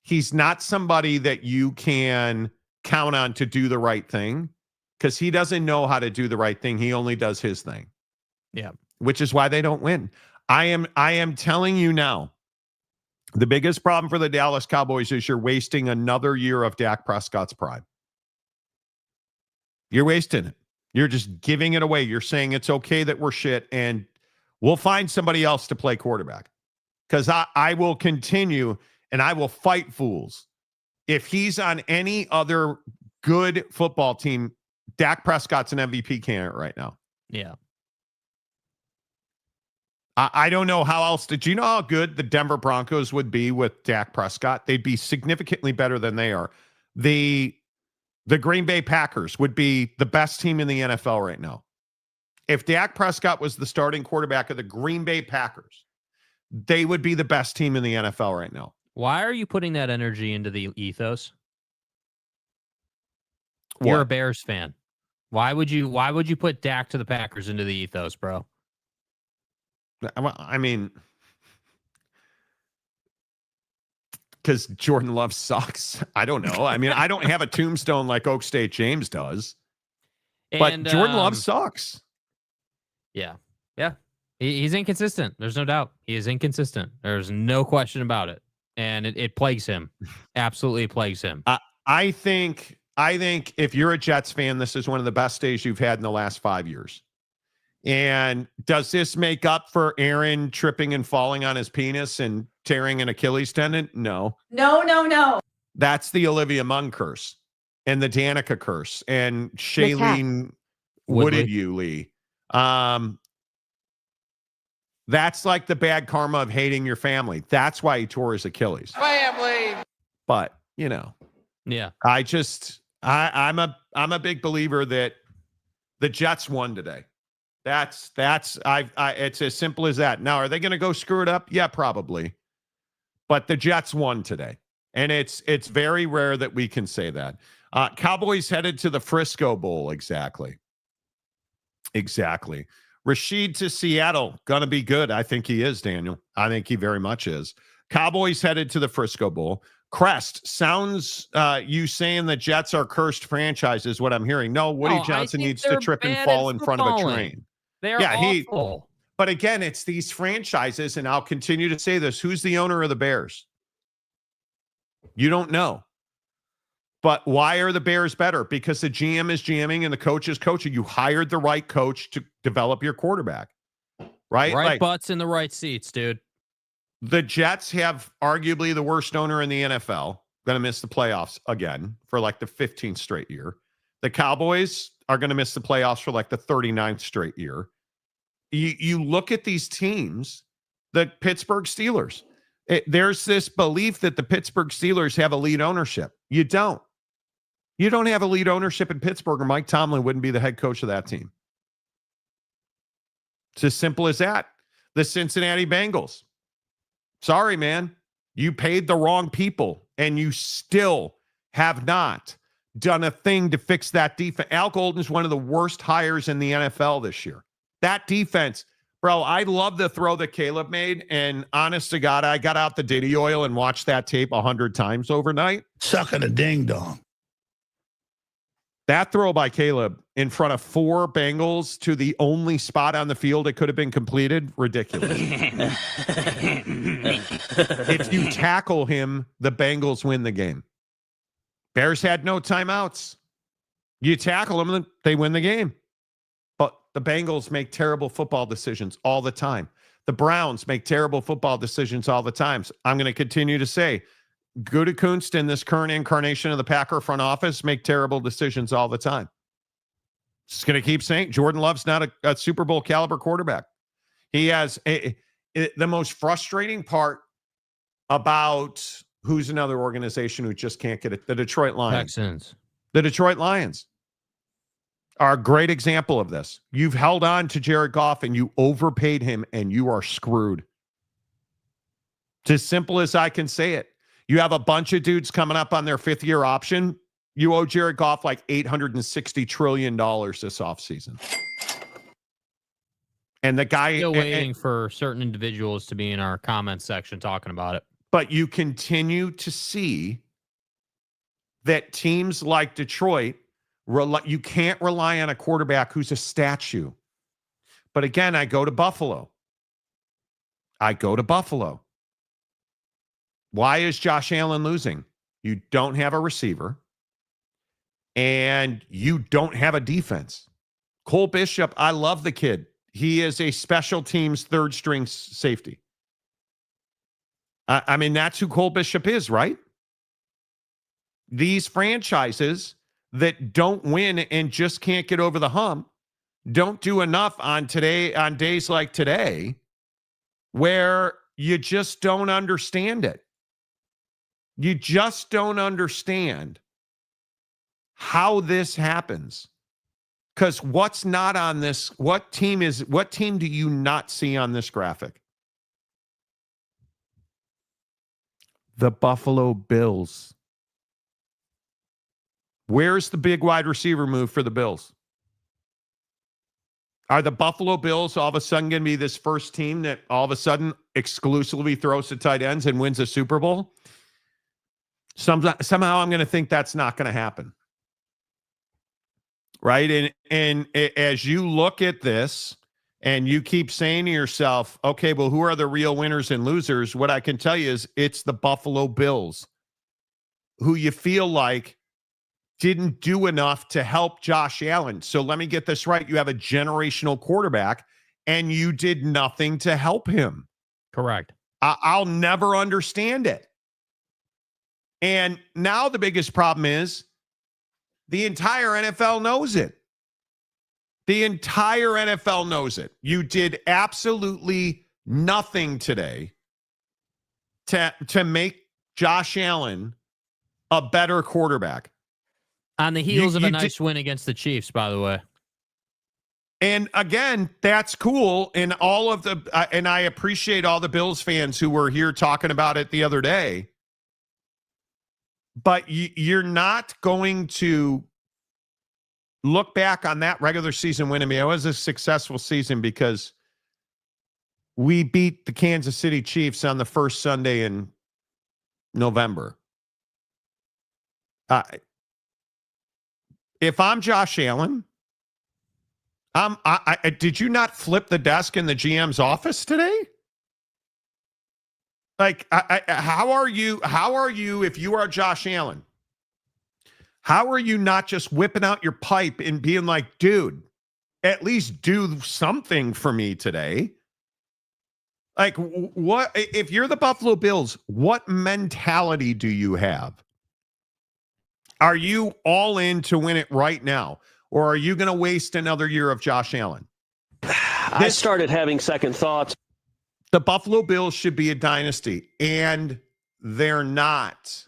He's not somebody that you can count on to do the right thing because he doesn't know how to do the right thing. He only does his thing. Yeah. Which is why they don't win. I am telling you now, the biggest problem for the Dallas Cowboys is you're wasting another year of Dak Prescott's prime. You're wasting it. You're just giving it away. You're saying it's okay that we're shit and we'll find somebody else to play quarterback. Because I will continue and I will fight fools. If he's on any other good football team, Dak Prescott's an MVP candidate right now. Yeah. I don't know how else. Did you know how good the Denver Broncos would be with Dak Prescott? They'd be significantly better than they are. The Green Bay Packers would be the best team in the NFL right now. If Dak Prescott was the starting quarterback of the Green Bay Packers, they would be the best team in the NFL right now. Why are you putting that energy into the ethos? What? You're a Bears fan. Why would you put Dak to the Packers into the ethos, bro? I mean, because Jordan Love sucks. I don't know. I mean, I don't have a tombstone like Oak State James does. But Jordan Love sucks. Yeah. Yeah. He's inconsistent. There's no doubt. He is inconsistent. There's no question about it. And it plagues him. Absolutely plagues him. I think if you're a Jets fan, this is one of the best days you've had in the last 5 years. And does this make up for Aaron tripping and falling on his penis and tearing an Achilles tendon? No. No. That's the Olivia Munn curse and the Danica curse and Shailene Woodley. That's like the bad karma of hating your family. That's why he tore his Achilles. Family. But, yeah. I'm a big believer that the Jets won today. It's as simple as that. Now, are they going to go screw it up? Yeah, probably. But the Jets won today. And it's very rare that we can say that. Cowboys headed to the Frisco Bowl. Exactly. Rashid to Seattle. Going to be good. I think he is, Daniel. I think he very much is. Cowboys headed to the Frisco Bowl. Crest, sounds you saying the Jets are cursed franchises, what I'm hearing. No, Woody Johnson needs to trip and fall in front of a train. They're awful. But again, it's these franchises, and I'll continue to say this. Who's the owner of the Bears? You don't know. But why are the Bears better? Because the GM is GMing and the coach is coaching. You hired the right coach to develop your quarterback. Right? Right butts in the right seats, dude. The Jets have arguably the worst owner in the NFL. Going to miss the playoffs again for like the 15th straight year. The Cowboys are going to miss the playoffs for like the 39th straight year. You look at these teams, the Pittsburgh Steelers. There's this belief that the Pittsburgh Steelers have elite ownership. You don't. You don't have elite ownership in Pittsburgh, or Mike Tomlin wouldn't be the head coach of that team. It's as simple as that. The Cincinnati Bengals. Sorry, man. You paid the wrong people, and you still have not done a thing to fix that defense. Al Golden's one of the worst hires in the NFL this year. That defense, bro, I love the throw that Caleb made, and honest to God, I got out the Diddy oil and watched that tape 100 times overnight. Sucking a ding-dong. That throw by Caleb in front of 4 Bengals to the only spot on the field it could have been completed, ridiculous. If you tackle him, the Bengals win the game. Bears had no timeouts. You tackle them, they win the game. But the Bengals make terrible football decisions all the time. The Browns make terrible football decisions all the time. So I'm going to continue to say, Gutekunst and this current incarnation of the Packer front office make terrible decisions all the time. Just going to keep saying Jordan Love's not a Super Bowl caliber quarterback. He has the most frustrating part about who's another organization who just can't get it. The Detroit Lions. Texans. The Detroit Lions are a great example of this. You've held on to Jared Goff and you overpaid him and you are screwed. It's as simple as I can say it. You have a bunch of dudes coming up on their 5th-year option. You owe Jared Goff like $860 trillion this offseason. And the guy still waiting for certain individuals to be in our comment section talking about it. But you continue to see that teams like Detroit, you can't rely on a quarterback who's a statue. But again, I go to Buffalo. Why is Josh Allen losing? You don't have a receiver, and you don't have a defense. Cole Bishop, I love the kid. He is a special teams third-string safety. I mean, that's who Cole Bishop is, right? These franchises that don't win and just can't get over the hump don't do enough on days like today where you just don't understand it. You just don't understand how this happens. Because what's not on this? What team do you not see on this graphic? The Buffalo Bills. Where's the big wide receiver move for the Bills? Are the Buffalo Bills all of a sudden going to be this first team that all of a sudden exclusively throws to tight ends and wins a Super Bowl? Somehow I'm going to think that's not going to happen. Right? And as you look at this and you keep saying to yourself, okay, well, who are the real winners and losers? What I can tell you is it's the Buffalo Bills, who you feel like didn't do enough to help Josh Allen. So let me get this right. You have a generational quarterback and you did nothing to help him. Correct. I'll never understand it. And now the biggest problem is the entire NFL knows it. The entire NFL knows it. You did absolutely nothing today to make Josh Allen a better quarterback. On the heels of a nice win against the Chiefs, by the way. And again, that's cool. And and I appreciate all the Bills fans who were here talking about it the other day. But you're not going to look back on that regular season win. I mean, it was a successful season because we beat the Kansas City Chiefs on the first Sunday in November. If I'm Josh Allen, did you not flip the desk in the GM's office today? Like, how are you, if you are Josh Allen, how are you not just whipping out your pipe and being like, dude, at least do something for me today? Like, what, if you're the Buffalo Bills, what mentality do you have? Are you all in to win it right now? Or are you going to waste another year of Josh Allen? I started having second thoughts. The Buffalo Bills should be a dynasty, and they're not.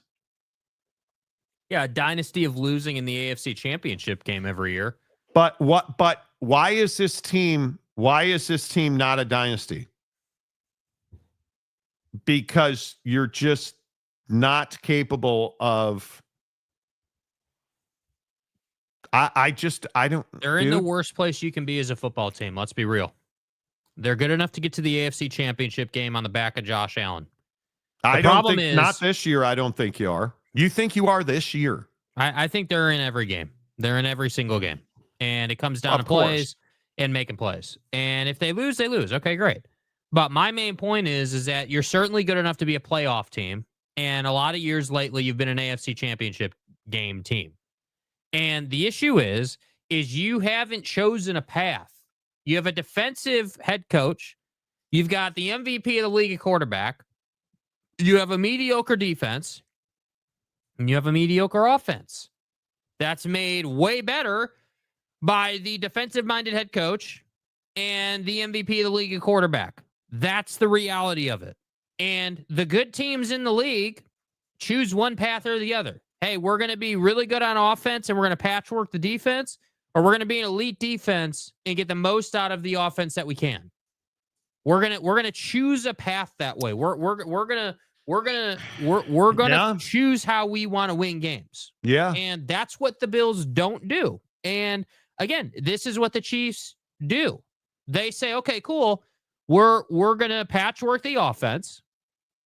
Yeah, a dynasty of losing in the AFC Championship game every year. But why is this team not a dynasty? Because you're just not capable of. I don't. They're in the worst place you can be as a football team. Let's be real. They're good enough to get to the AFC Championship game on the back of Josh Allen. I don't think, not this year. I don't think you are. You think you are this year? I think they're in every game. They're in every single game. And it comes down to plays and making plays. And if they lose, they lose. Okay, great. But my main point is that you're certainly good enough to be a playoff team. And a lot of years lately, you've been an AFC Championship game team. And the issue is you haven't chosen a path. You have a defensive head coach. You've got the MVP of the league at quarterback. You have a mediocre defense. And you have a mediocre offense. That's made way better by the defensive-minded head coach and the MVP of the league at quarterback. That's the reality of it. And the good teams in the league choose one path or the other. Hey, we're going to be really good on offense and we're going to patchwork the defense, or we're going to be an elite defense and get the most out of the offense that we can. We're going to choose a path that way. We're going to choose how we want to win games. Yeah. And that's what the Bills don't do. And again, this is what the Chiefs do. They say, okay, cool. We're going to patchwork the offense.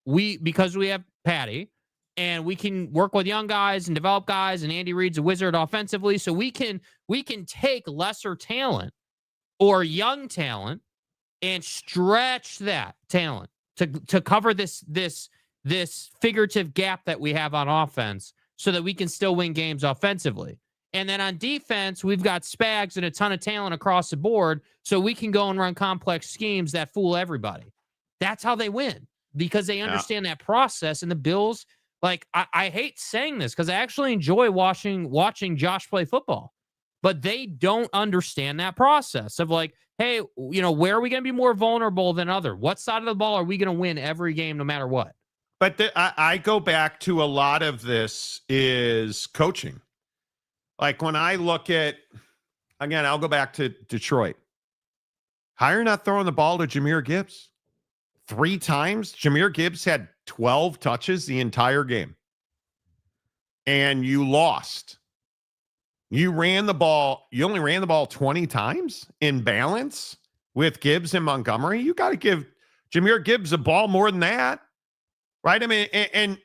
Because we have Patty, and we can work with young guys and develop guys, and Andy Reid's a wizard offensively, so we can take lesser talent or young talent and stretch that talent to cover this figurative gap that we have on offense so that we can still win games offensively. And then on defense, we've got Spags and a ton of talent across the board, so we can go and run complex schemes that fool everybody. That's how they win, because they understand that process. And the Bills, like, I hate saying this because I actually enjoy watching Josh play football, but they don't understand that process of like, hey, where are we going to be more vulnerable than other? What side of the ball are we going to win every game no matter what? But I go back to a lot of this is coaching. Like when I look at, again, I'll go back to Detroit. How are you not throwing the ball to Jahmyr Gibbs? 3 times? Jahmyr Gibbs had 12 touches the entire game. And you lost. You ran the ball. You only ran the ball 20 times in balance with Gibbs and Montgomery. You got to give Jahmyr Gibbs a ball more than that. Right? I mean,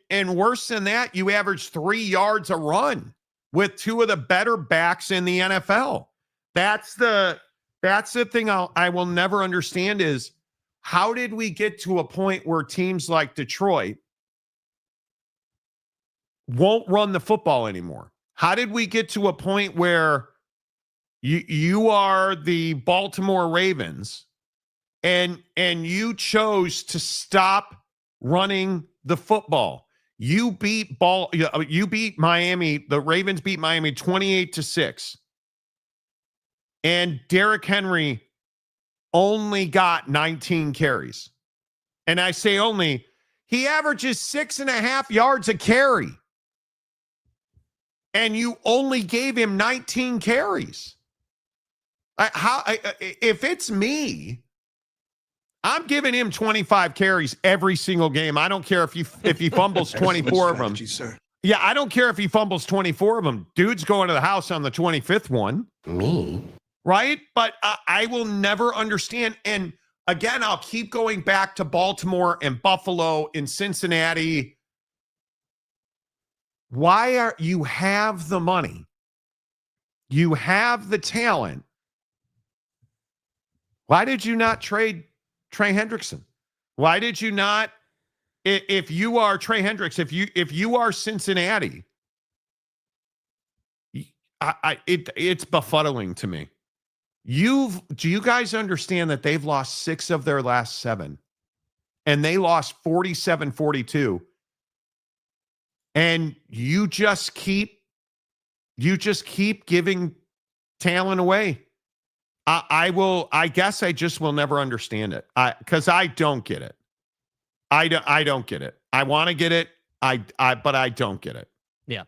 and worse than that, you averaged 3 yards a run with 2 of the better backs in the NFL. That's the thing I will never understand is, how did we get to a point where teams like Detroit won't run the football anymore? How did we get to a point where you are the Baltimore Ravens and you chose to stop running the football? You beat Miami. The Ravens beat Miami 28-6. And Derrick Henry only got 19 carries. And I say only, he averages 6.5 yards a carry. And you only gave him 19 carries. If it's me, I'm giving him 25 carries every single game. I don't care if he fumbles 24 of them. Sir. Yeah, I don't care if he fumbles 24 of them. Dude's going to the house on the 25th one. Me? Right? But I will never understand. And again, I'll keep going back to Baltimore and Buffalo and Cincinnati. Why you have the money? You have the talent. Why did you not trade Trey Hendrickson? Why did you not? If you are Trey Hendricks, if you are Cincinnati, it's befuddling to me. Do you guys understand that they've lost 6 of their last 7, and they lost 47-42, and you just keep giving talent away? I guess I just will never understand it. Because I don't get it. I don't get it. I want to get it. But I don't get it. Yeah.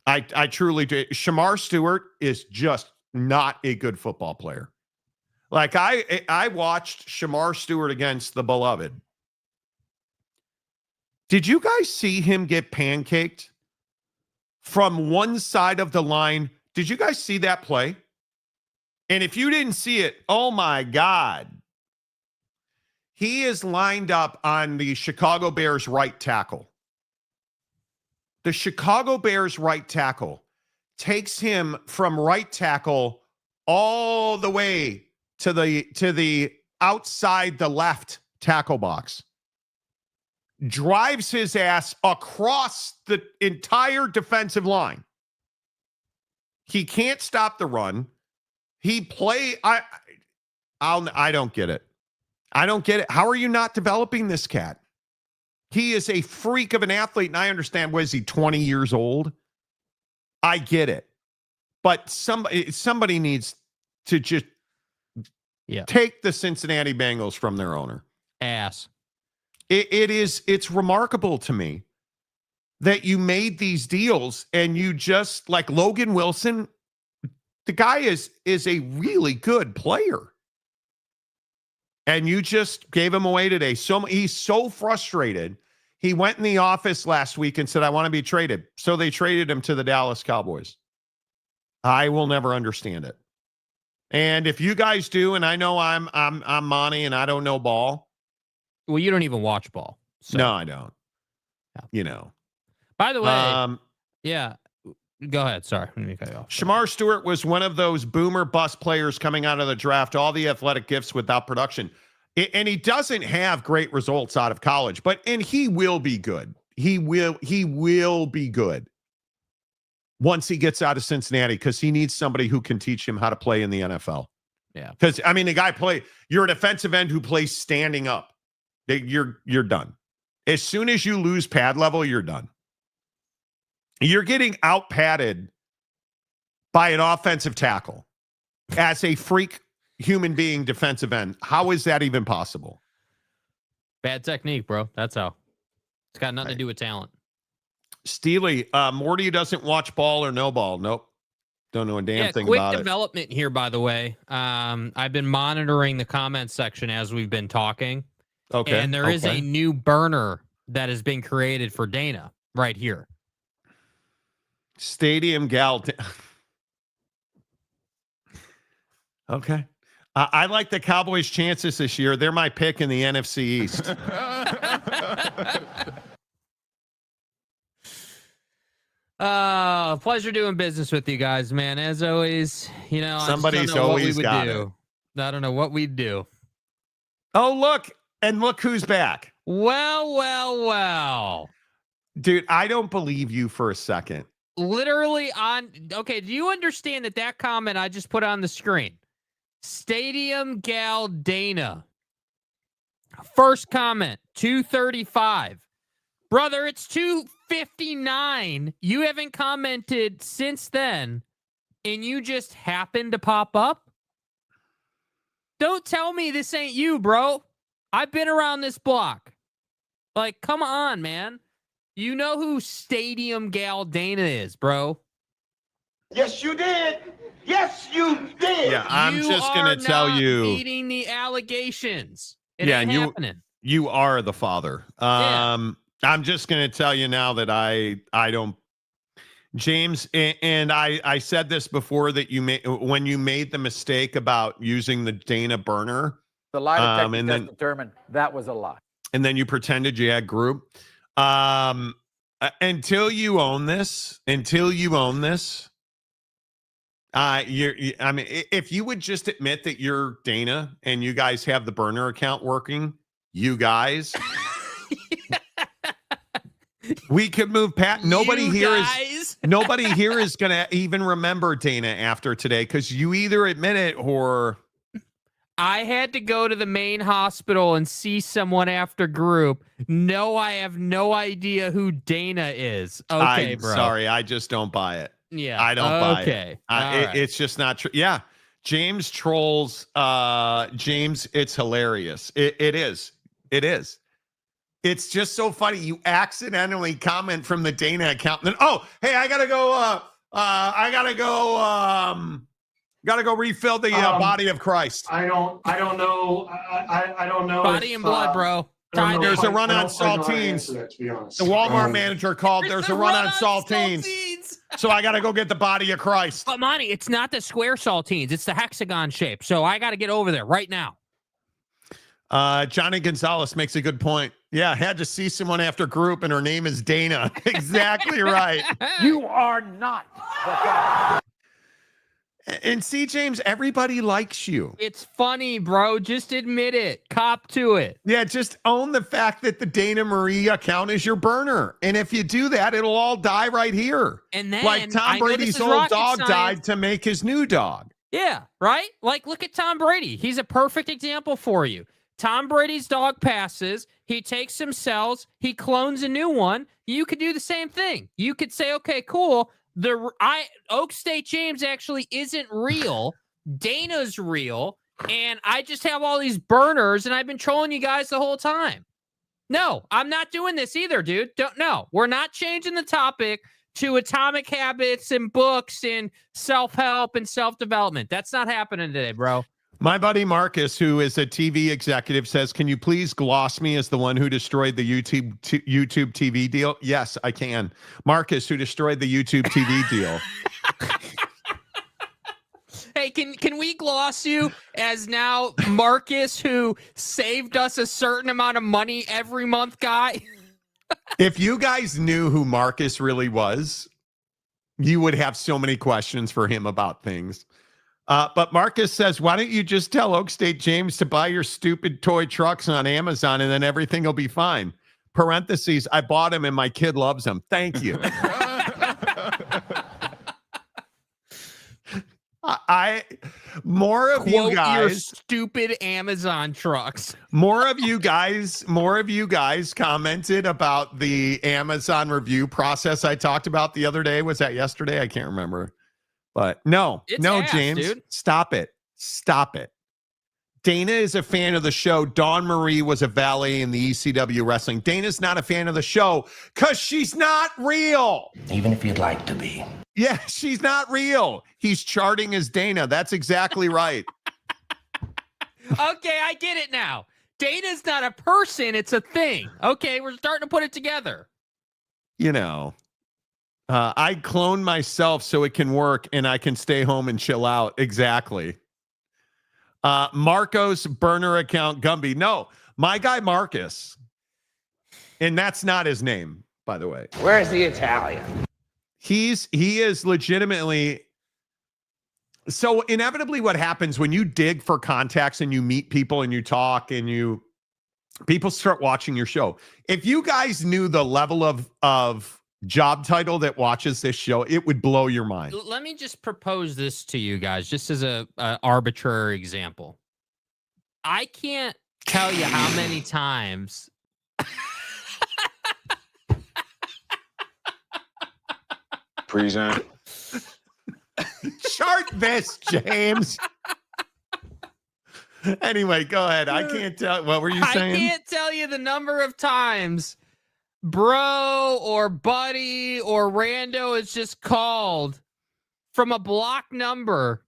I truly do. Shamar Stewart is just not a good football player. Like I watched Shamar Stewart against the Beloved. Did you guys see him get pancaked from one side of the line? Did you guys see that play? And if you didn't see it, oh my God. He is lined up on the Chicago Bears right tackle. The Chicago Bears right tackle takes him from right tackle all the way to the outside the left tackle box. Drives his ass across the entire defensive line. He can't stop the run. I don't get it. I don't get it. How are you not developing this cat? He is a freak of an athlete, and I understand. What is he, 20 years old? I get it. But somebody needs to just take the Cincinnati Bengals from their owner. Ass. It's remarkable to me that you made these deals and you just, like Logan Wilson, the guy is a really good player. And you just gave him away today. He's so frustrated. He went in the office last week and said, I want to be traded. So they traded him to the Dallas Cowboys. I will never understand it. And if you guys do, and I know I'm Monty and I don't know ball. Well, you don't even watch ball. So. No, I don't. Yeah. You know. By the way, yeah. Go ahead. Sorry. Let me cut you off. Shamar Stewart was one of those boomer bust players coming out of the draft, all the athletic gifts without production. And he doesn't have great results out of college, and he will be good. He will be good once he gets out of Cincinnati, because he needs somebody who can teach him how to play in the NFL. Yeah. Because, I mean, you're a defensive end who plays standing up. You're done. As soon as you lose pad level, you're done. You're getting out padded by an offensive tackle as a freak human being defensive end. How is that even possible? Bad technique, bro. That's how. It's got nothing to do with talent. Steely, Morty doesn't watch ball or no ball. Nope. Don't know a damn thing about it. Quick development here, by the way. I've been monitoring the comment section as we've been talking. Okay. And there is a new burner that has been created for Dana right here. Stadium Gal. Okay. I like the Cowboys' chances this year. They're my pick in the NFC East. Pleasure doing business with you guys, man. As always, somebody's always got it. I don't know what we'd do. Oh, look who's back. Well. Dude, I don't believe you for a second. Literally okay, do you understand that comment I just put on the screen? Stadium Gal Dana. First comment, 235. Brother, it's 2:59. You haven't commented since then, and you just happened to pop up? Don't tell me this ain't you, bro. I've been around this block. Like, come on, man. You know who Stadium Gal Dana is, bro. Yes, you did. Yes, you did. Yeah, I'm just going to tell you. Meeting the allegations. It yeah, ain't and happening. You are the father. I'm just going to tell you now that I don't. James, and I said this before, that when you made the mistake about using the Dana burner. The lie detector test determined that was a lie. And then you pretended you had group. Until you own this, I mean, if you would just admit that you're Dana and you guys have the burner account working, you guys, we could move past. Nobody here is going to even remember Dana after today, because you either admit it or. I had to go to the main hospital and see someone after group. No, I have no idea who Dana is. Okay, I'm bro. Sorry, I just don't buy it. Yeah, I don't buy it. Okay, it's just not true. Yeah, James trolls. James, it's hilarious. It is. It's just so funny. You accidentally comment from the Dana account, and then, oh, hey, I gotta go. Gotta go refill the body of Christ. I don't know. I don't know. Body and blood, bro. There's a run on saltines. The Walmart manager called. There's a run on saltines. So I got to go get the body of Christ. But Monty, it's not the square saltines. It's the hexagon shape. So I got to get over there right now. Johnny Gonzalez makes a good point. Yeah, I had to see someone after group, and her name is Dana. Exactly right. You are not the guy. And see, James, everybody likes you. It's funny, bro. Just admit it. Cop to it. Yeah, just own the fact that the Dana Marie account is your burner. And if you do that, it'll all die right here. And then, like Tom Brady's old dog died to make his new dog. Yeah, right? Like, look at Tom Brady. He's a perfect example for you. Tom Brady's dog passes. He takes some cells. He clones a new one. You could do the same thing. You could say, okay, cool. Oak State James actually isn't real. Dana's real, and I just have all these burners, and I've been trolling you guys the whole time. No, I'm not doing this either, dude. No, we're not changing the topic to atomic habits and books and self-help and self-development. That's not happening today, bro. My buddy Marcus, who is a TV executive, says, can you please gloss me as the one who destroyed the YouTube TV deal? Yes, I can. Marcus, who destroyed the YouTube TV deal. Hey, can we gloss you as now Marcus, who saved us a certain amount of money every month, guy? If you guys knew who Marcus really was, you would have so many questions for him about things. But Marcus says, why don't you just tell Oak State James to buy your stupid toy trucks on Amazon and then everything will be fine? Parentheses, I bought him and my kid loves him. Thank you. More of Quote you guys, your stupid Amazon trucks. more of you guys commented about the Amazon review process I talked about the other day. Was that yesterday? I can't remember. But no, It's ass, James, dude. Stop it. Dana is a fan of the show. Dawn Marie was a valet in the ECW wrestling. Dana's not a fan of the show because she's not real. Even if you'd like to be. Yeah, she's not real. He's charting as Dana. That's exactly right. Okay, I get it now. Dana's not a person, it's a thing. Okay, we're starting to put it together. You know, I clone myself so it can work and I can stay home and chill out. Exactly. Marco's burner account Gumby. No, my guy Marcus. And that's not his name, by the way. Where's the Italian? He is legitimately. So inevitably what happens when you dig for contacts and you meet people and you talk and people start watching your show. If you guys knew the level of job title that watches this show, it would blow your mind. Let me just propose this to you guys, just as a arbitrary example. I can't tell you how many times Present. Chart this, James. Anyway, go ahead. I can't tell. What were you saying? I can't tell you the number of times bro or buddy or rando is just called from a block number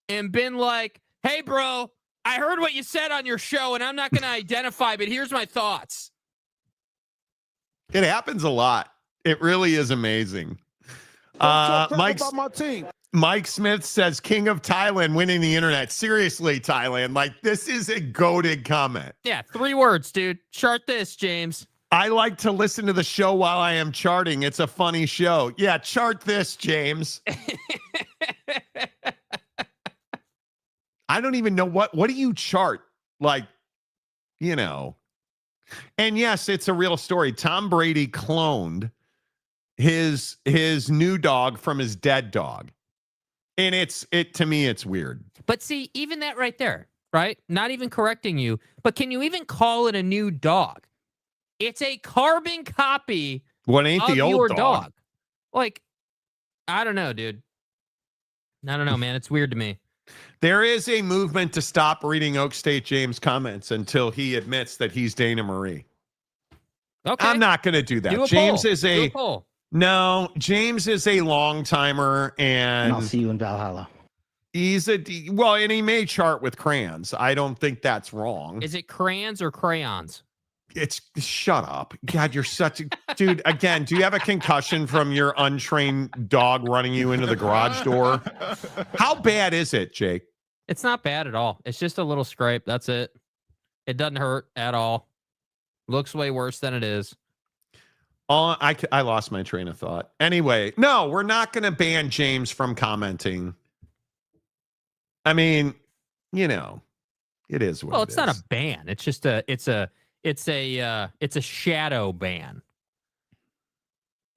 and been like, hey, bro, I heard what you said on your show and I'm not going to identify, but here's my thoughts. It happens a lot. It really is amazing. Mike Smith says, King of Thailand winning the internet. Seriously, Thailand. Like, this is a goated comment. Yeah, 3 words, dude. Chart this, James. I like to listen to the show while I am charting. It's a funny show. Yeah, chart this, James. I don't even know what do you chart? Like, you know. And yes, it's a real story. Tom Brady cloned his new dog from his dead dog. And to me, it's weird. But see, even that right there, right? Not even correcting you, but can you even call it a new dog? It's a carbon copy What ain't of the old your dog? dog. Like, I don't know, dude. I don't know, man. It's weird to me. There is a movement to stop reading Oak State James comments until he admits that he's Dana Marie. Okay. I'm not going to do that. Do a James poll. is Do a a poll. no. James is a long timer, and I'll see you in Valhalla. he's and he may chart with crayons. I don't think that's wrong. Is it crayons or crayons? It's shut up. God, you're such a dude. Again, do you have a concussion from your untrained dog running you into the garage door? How bad is it, Jake? It's not bad at all. It's just a little scrape. That's it. It doesn't hurt at all. Looks way worse than it is. I lost my train of thought. Anyway, no, we're not going to ban James from commenting. I mean, you know, it is what Well, it it's not is. a ban. It's just it's a shadow ban.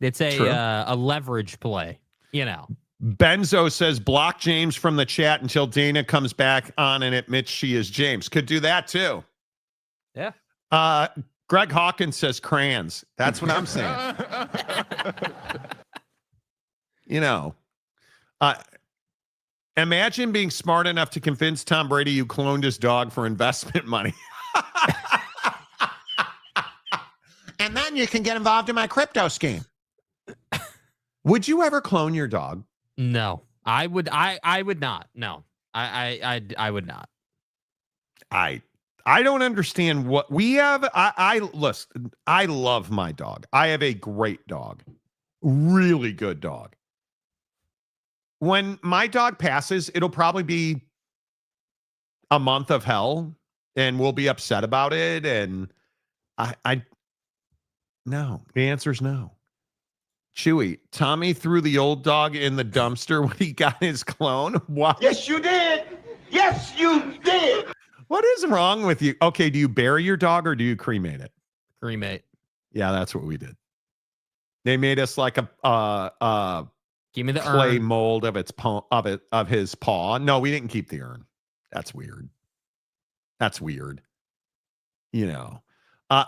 It's True. a leverage play, you know. Benzo says block James from the chat until Dana comes back on and admits she is James. Could do that too. Yeah. Greg Hawkins says crayons. That's what I'm saying. You know, imagine being smart enough to convince Tom Brady you cloned his dog for investment money. And then you can get involved in my crypto scheme. Would you ever clone your dog? No, I would not. No, I would not. I don't understand what we have. Listen, I love my dog. I have a great dog, really good dog. when my dog passes, it'll probably be a month of hell, and we'll be upset about it. And no, the answer is no. Chewy, Tommy threw the old dog in the dumpster when he got his clone. What? Yes, you did. Yes, you did. What is wrong with you? Okay, do you bury your dog or do you cremate it? Cremate. Yeah, that's what we did. They made us like a give me the clay urn. mold of his paw. No, we didn't keep the urn. That's weird. You know.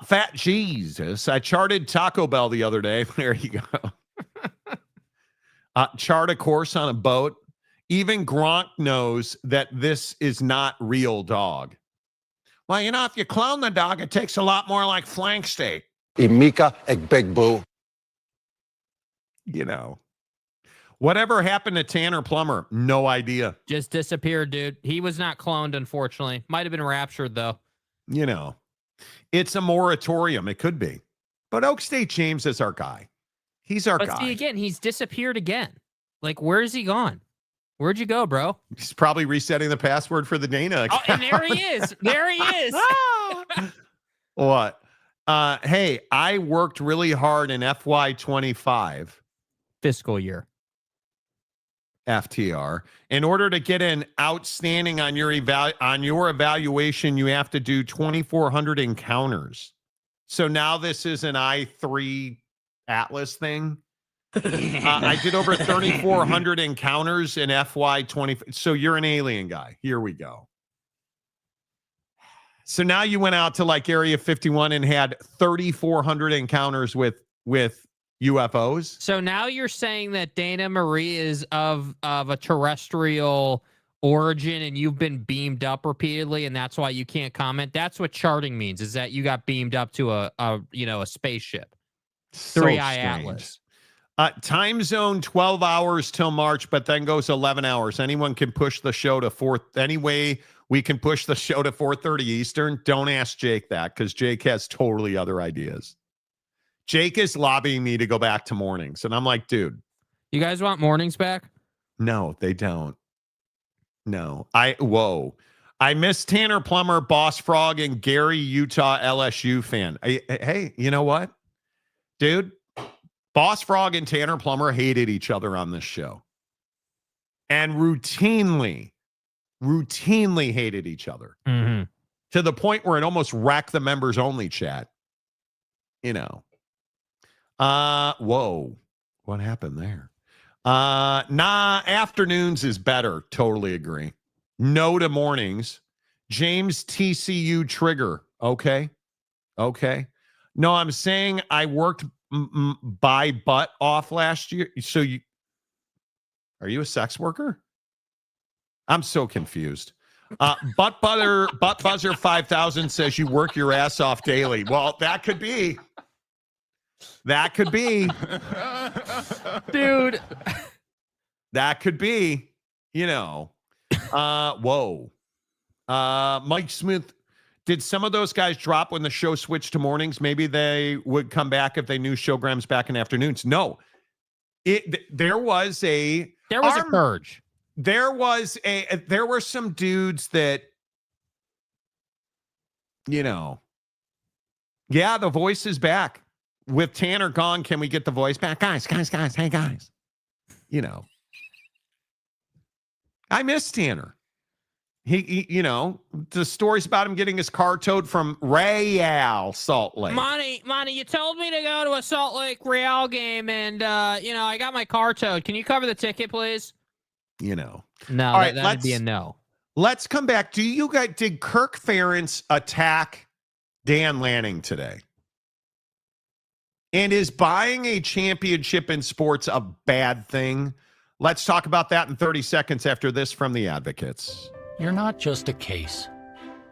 Fat Jesus. I charted Taco Bell the other day. There you go. Chart a course on a boat. Even Gronk knows that this is not real dog. Well, you know, if you clone the dog, it takes a lot more like flank steak. Imika Egbegbo. You know. Whatever happened to Tanner Plummer? No idea. Just disappeared, dude. He was not cloned, unfortunately. Might have been raptured, though. You know. It's a moratorium. It could be. But Oak State James is our guy. He's our guy. But see, again, he's disappeared again. Like, where's he gone? Where'd you go, bro? He's probably resetting the password for the Dana account. Oh, and there he is. There he is. What? Hey, I worked really hard in FY25. Fiscal year. FTR. In order to get an outstanding on your evaluation, you have to do 2,400 encounters. So now this is an I3 Atlas thing. I did over 3,400 encounters in FY20. So you're an alien guy. Here we go. So now you went out to like Area 51 and had 3,400 encounters with UFOs. So now you're saying that Dana Marie is of a terrestrial origin and you've been beamed up repeatedly and that's why you can't comment. That's what charting means, is that you got beamed up to a spaceship. So 3i Atlas. Time zone 12 hours till March, but then goes 11 hours. Anyone can push the show to 4. Anyway, we can push the show to 4:30 Eastern. Don't ask Jake that because Jake has totally other ideas. Jake is lobbying me to go back to mornings. And I'm like, dude. You guys want mornings back? No, they don't. No. I miss Tanner Plummer, Boss Frog, and Gary, Utah LSU fan. Hey, you know what? Dude, Boss Frog and Tanner Plummer hated each other on this show. And routinely hated each other. Mm-hmm. To the point where it almost wrecked the members only chat. You know. Whoa. What happened there? Afternoons is better. Totally agree. No to mornings. James TCU trigger. Okay. No, I'm saying I worked by butt off last year. So are you a sex worker? I'm so confused. Butt Buzzer 5000 says you work your ass off daily. Well, that could be. Dude. That could be, you know. Whoa. Mike Smith, did some of those guys drop when the show switched to mornings? Maybe they would come back if they knew showgrams back in afternoons. No. There was a purge. There were some dudes that, you know. Yeah, the voice is back. With Tanner gone, can we get the voice back? Guys, hey, guys. You know. I miss Tanner. He you know, the stories about him getting his car towed from Real Salt Lake. Monty, you told me to go to a Salt Lake Real game and, I got my car towed. Can you cover the ticket, please? You know. No, all right, that'd be a no. Let's come back. Did Kirk Ferentz attack Dan Lanning today? And is buying a championship in sports a bad thing? Let's talk about that in 30 seconds after this from the Advocates. You're not just a case.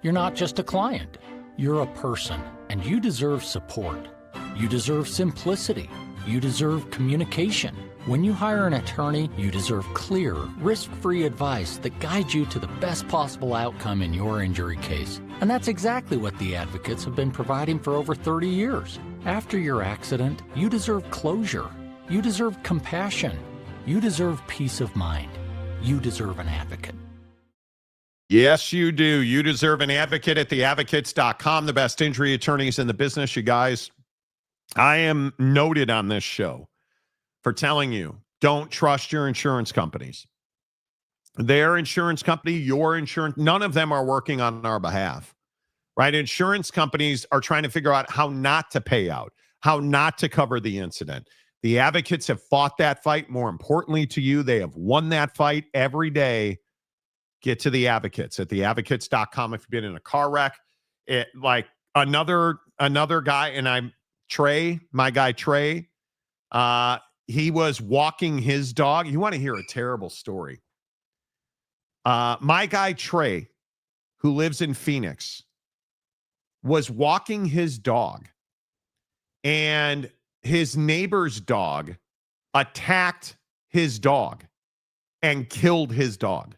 You're not just a client. You're a person, and you deserve support. You deserve simplicity. You deserve communication. When you hire an attorney, you deserve clear, risk-free advice that guides you to the best possible outcome in your injury case. And that's exactly what the Advocates have been providing for over 30 years. After your accident, you deserve closure. You deserve compassion. You deserve peace of mind. You deserve an advocate. Yes, you do. You deserve an advocate at theadvocates.com, the best injury attorneys in the business, you guys. I am noted on this show for telling you, don't trust your insurance companies. Their insurance company, your insurance, none of them are working on our behalf, right? Insurance companies are trying to figure out how not to pay out, how not to cover the incident. The advocates have fought that fight. More importantly to you, they have won that fight every day. Get to the advocates at theadvocates.com. If you've been in a car wreck, like another guy, and my guy Trey, he was walking his dog. You want to hear a terrible story? My guy Trey, who lives in Phoenix, was walking his dog, and his neighbor's dog attacked his dog and killed his dog.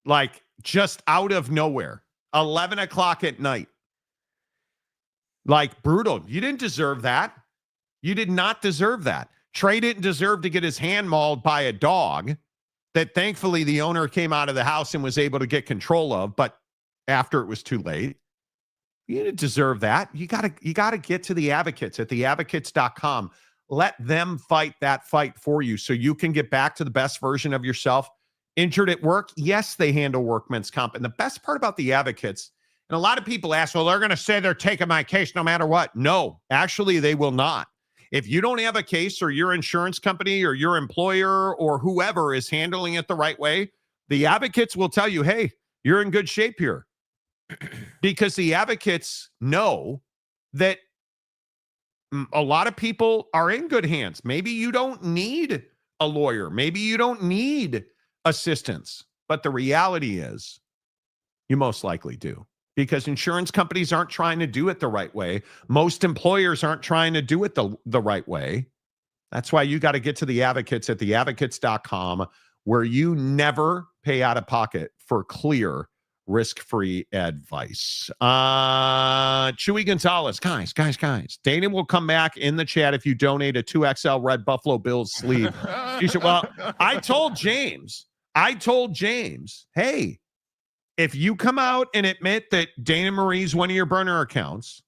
Like, just out of nowhere, 11 o'clock at night. Like, brutal. You didn't deserve that. You did not deserve that. Trey didn't deserve to get his hand mauled by a dog that thankfully the owner came out of the house and was able to get control of, but after it was too late. You didn't deserve that. You gotta get to the advocates at theadvocates.com. Let them fight that fight for you so you can get back to the best version of yourself. Injured at work? Yes, they handle workman's comp. And the best part about the advocates, and a lot of people ask, well, they're going to say they're taking my case no matter what. No, actually, they will not. If you don't have a case, or your insurance company or your employer or whoever is handling it the right way, the advocates will tell you, hey, you're in good shape here. Because the advocates know that a lot of people are in good hands. Maybe you don't need a lawyer. Maybe you don't need assistance. But the reality is you most likely do, because insurance companies aren't trying to do it the right way. Most employers aren't trying to do it the right way. That's why you got to get to the advocates at theadvocates.com, where you never pay out of pocket for clear, risk-free advice. Chewy Gonzalez, guys. Dana will come back in the chat if you donate a 2XL red Buffalo Bills sleeve. You should, well, I told James, hey, if you come out and admit that Dana Marie's one of your burner accounts,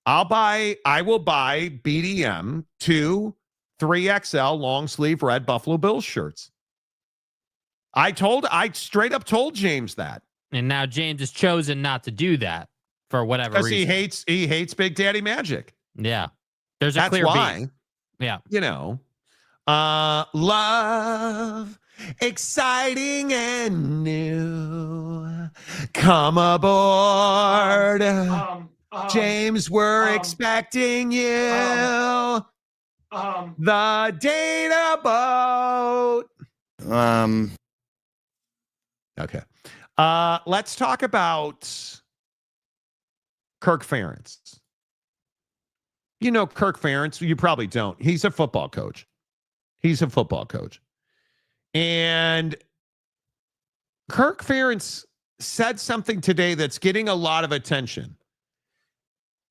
I will buy BDM 2 3XL long sleeve red Buffalo Bills shirts. I straight up told James that. And now James has chosen not to do that for whatever reason. Because he hates Big Daddy Magic. Yeah. That's clear why. beat. Yeah. You know. Love, exciting and new. Come aboard. James, we're expecting you. The Dana boat. Okay. Let's talk about Kirk Ferentz. You know Kirk Ferentz? You probably don't. He's a football coach. And Kirk Ferentz said something today that's getting a lot of attention.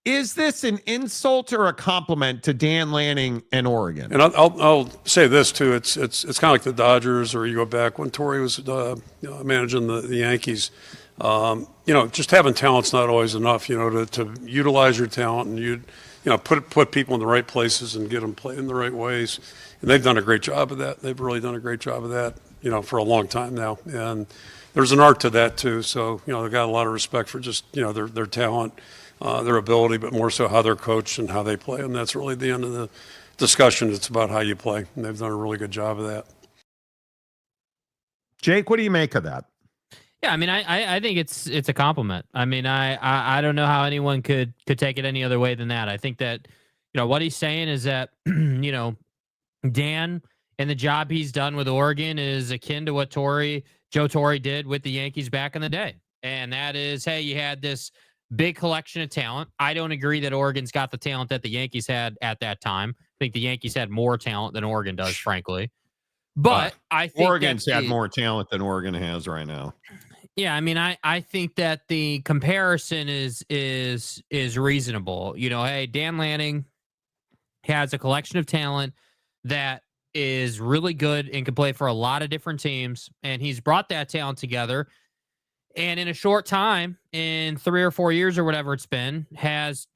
Is this an insult or a compliment to Dan Lanning and Oregon? And I'll say this too. It's kind of like the Dodgers, or you go back when Torrey was managing the Yankees. Just having talent's not always enough. To utilize your talent and put people in the right places and get them playing in the right ways. And they've done a great job of that. They've really done a great job of that. For a long time now. And there's an art to that too. So they've got a lot of respect for just their talent. Their ability, but more so how they're coached and how they play. And that's really the end of the discussion. It's about how you play. And they've done a really good job of that. Jake, what do you make of that? Yeah, I mean, I think it's a compliment. I mean, I don't know how anyone could take it any other way than that. I think that, what he's saying is that, Dan and the job he's done with Oregon is akin to what Joe Torre did with the Yankees back in the day. And that is, hey, you had this big collection of talent. I don't agree that Oregon's got the talent that the Yankees had at that time. I think the Yankees had more talent than Oregon does, frankly. But I think Oregon's had more talent than Oregon has right now. Yeah, I mean, I think that the comparison is reasonable. Hey, Dan Lanning has a collection of talent that is really good and can play for a lot of different teams. And he's brought that talent together. And in a short time, in 3 or 4 years or whatever it's been, has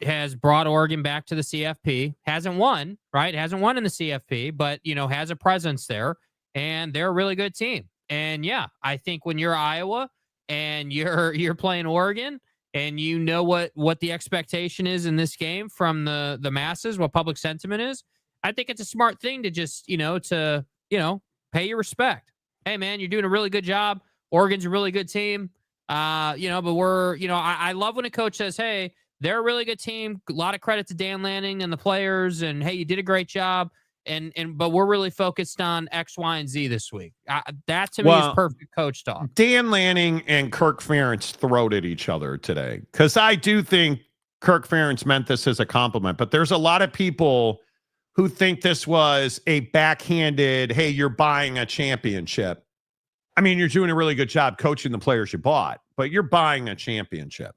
brought Oregon back to the CFP. Hasn't won, right? Hasn't won in the CFP, but, has a presence there. And they're a really good team. And yeah, I think when you're Iowa and you're playing Oregon and you know what the expectation is in this game from the masses, what public sentiment is, I think it's a smart thing to just, pay your respect. Hey man, you're doing a really good job. Oregon's a really good team. But I love when a coach says, hey, they're a really good team. A lot of credit to Dan Lanning and the players. And hey, you did a great job. But we're really focused on X, Y, and Z this week. That to me is perfect coach talk. Dan Lanning and Kirk Ferentz throwed at each other today, because I do think Kirk Ferentz meant this as a compliment. But there's a lot of people who think this was a backhanded, hey, you're buying a championship. I mean, you're doing a really good job coaching the players you bought, but you're buying a championship.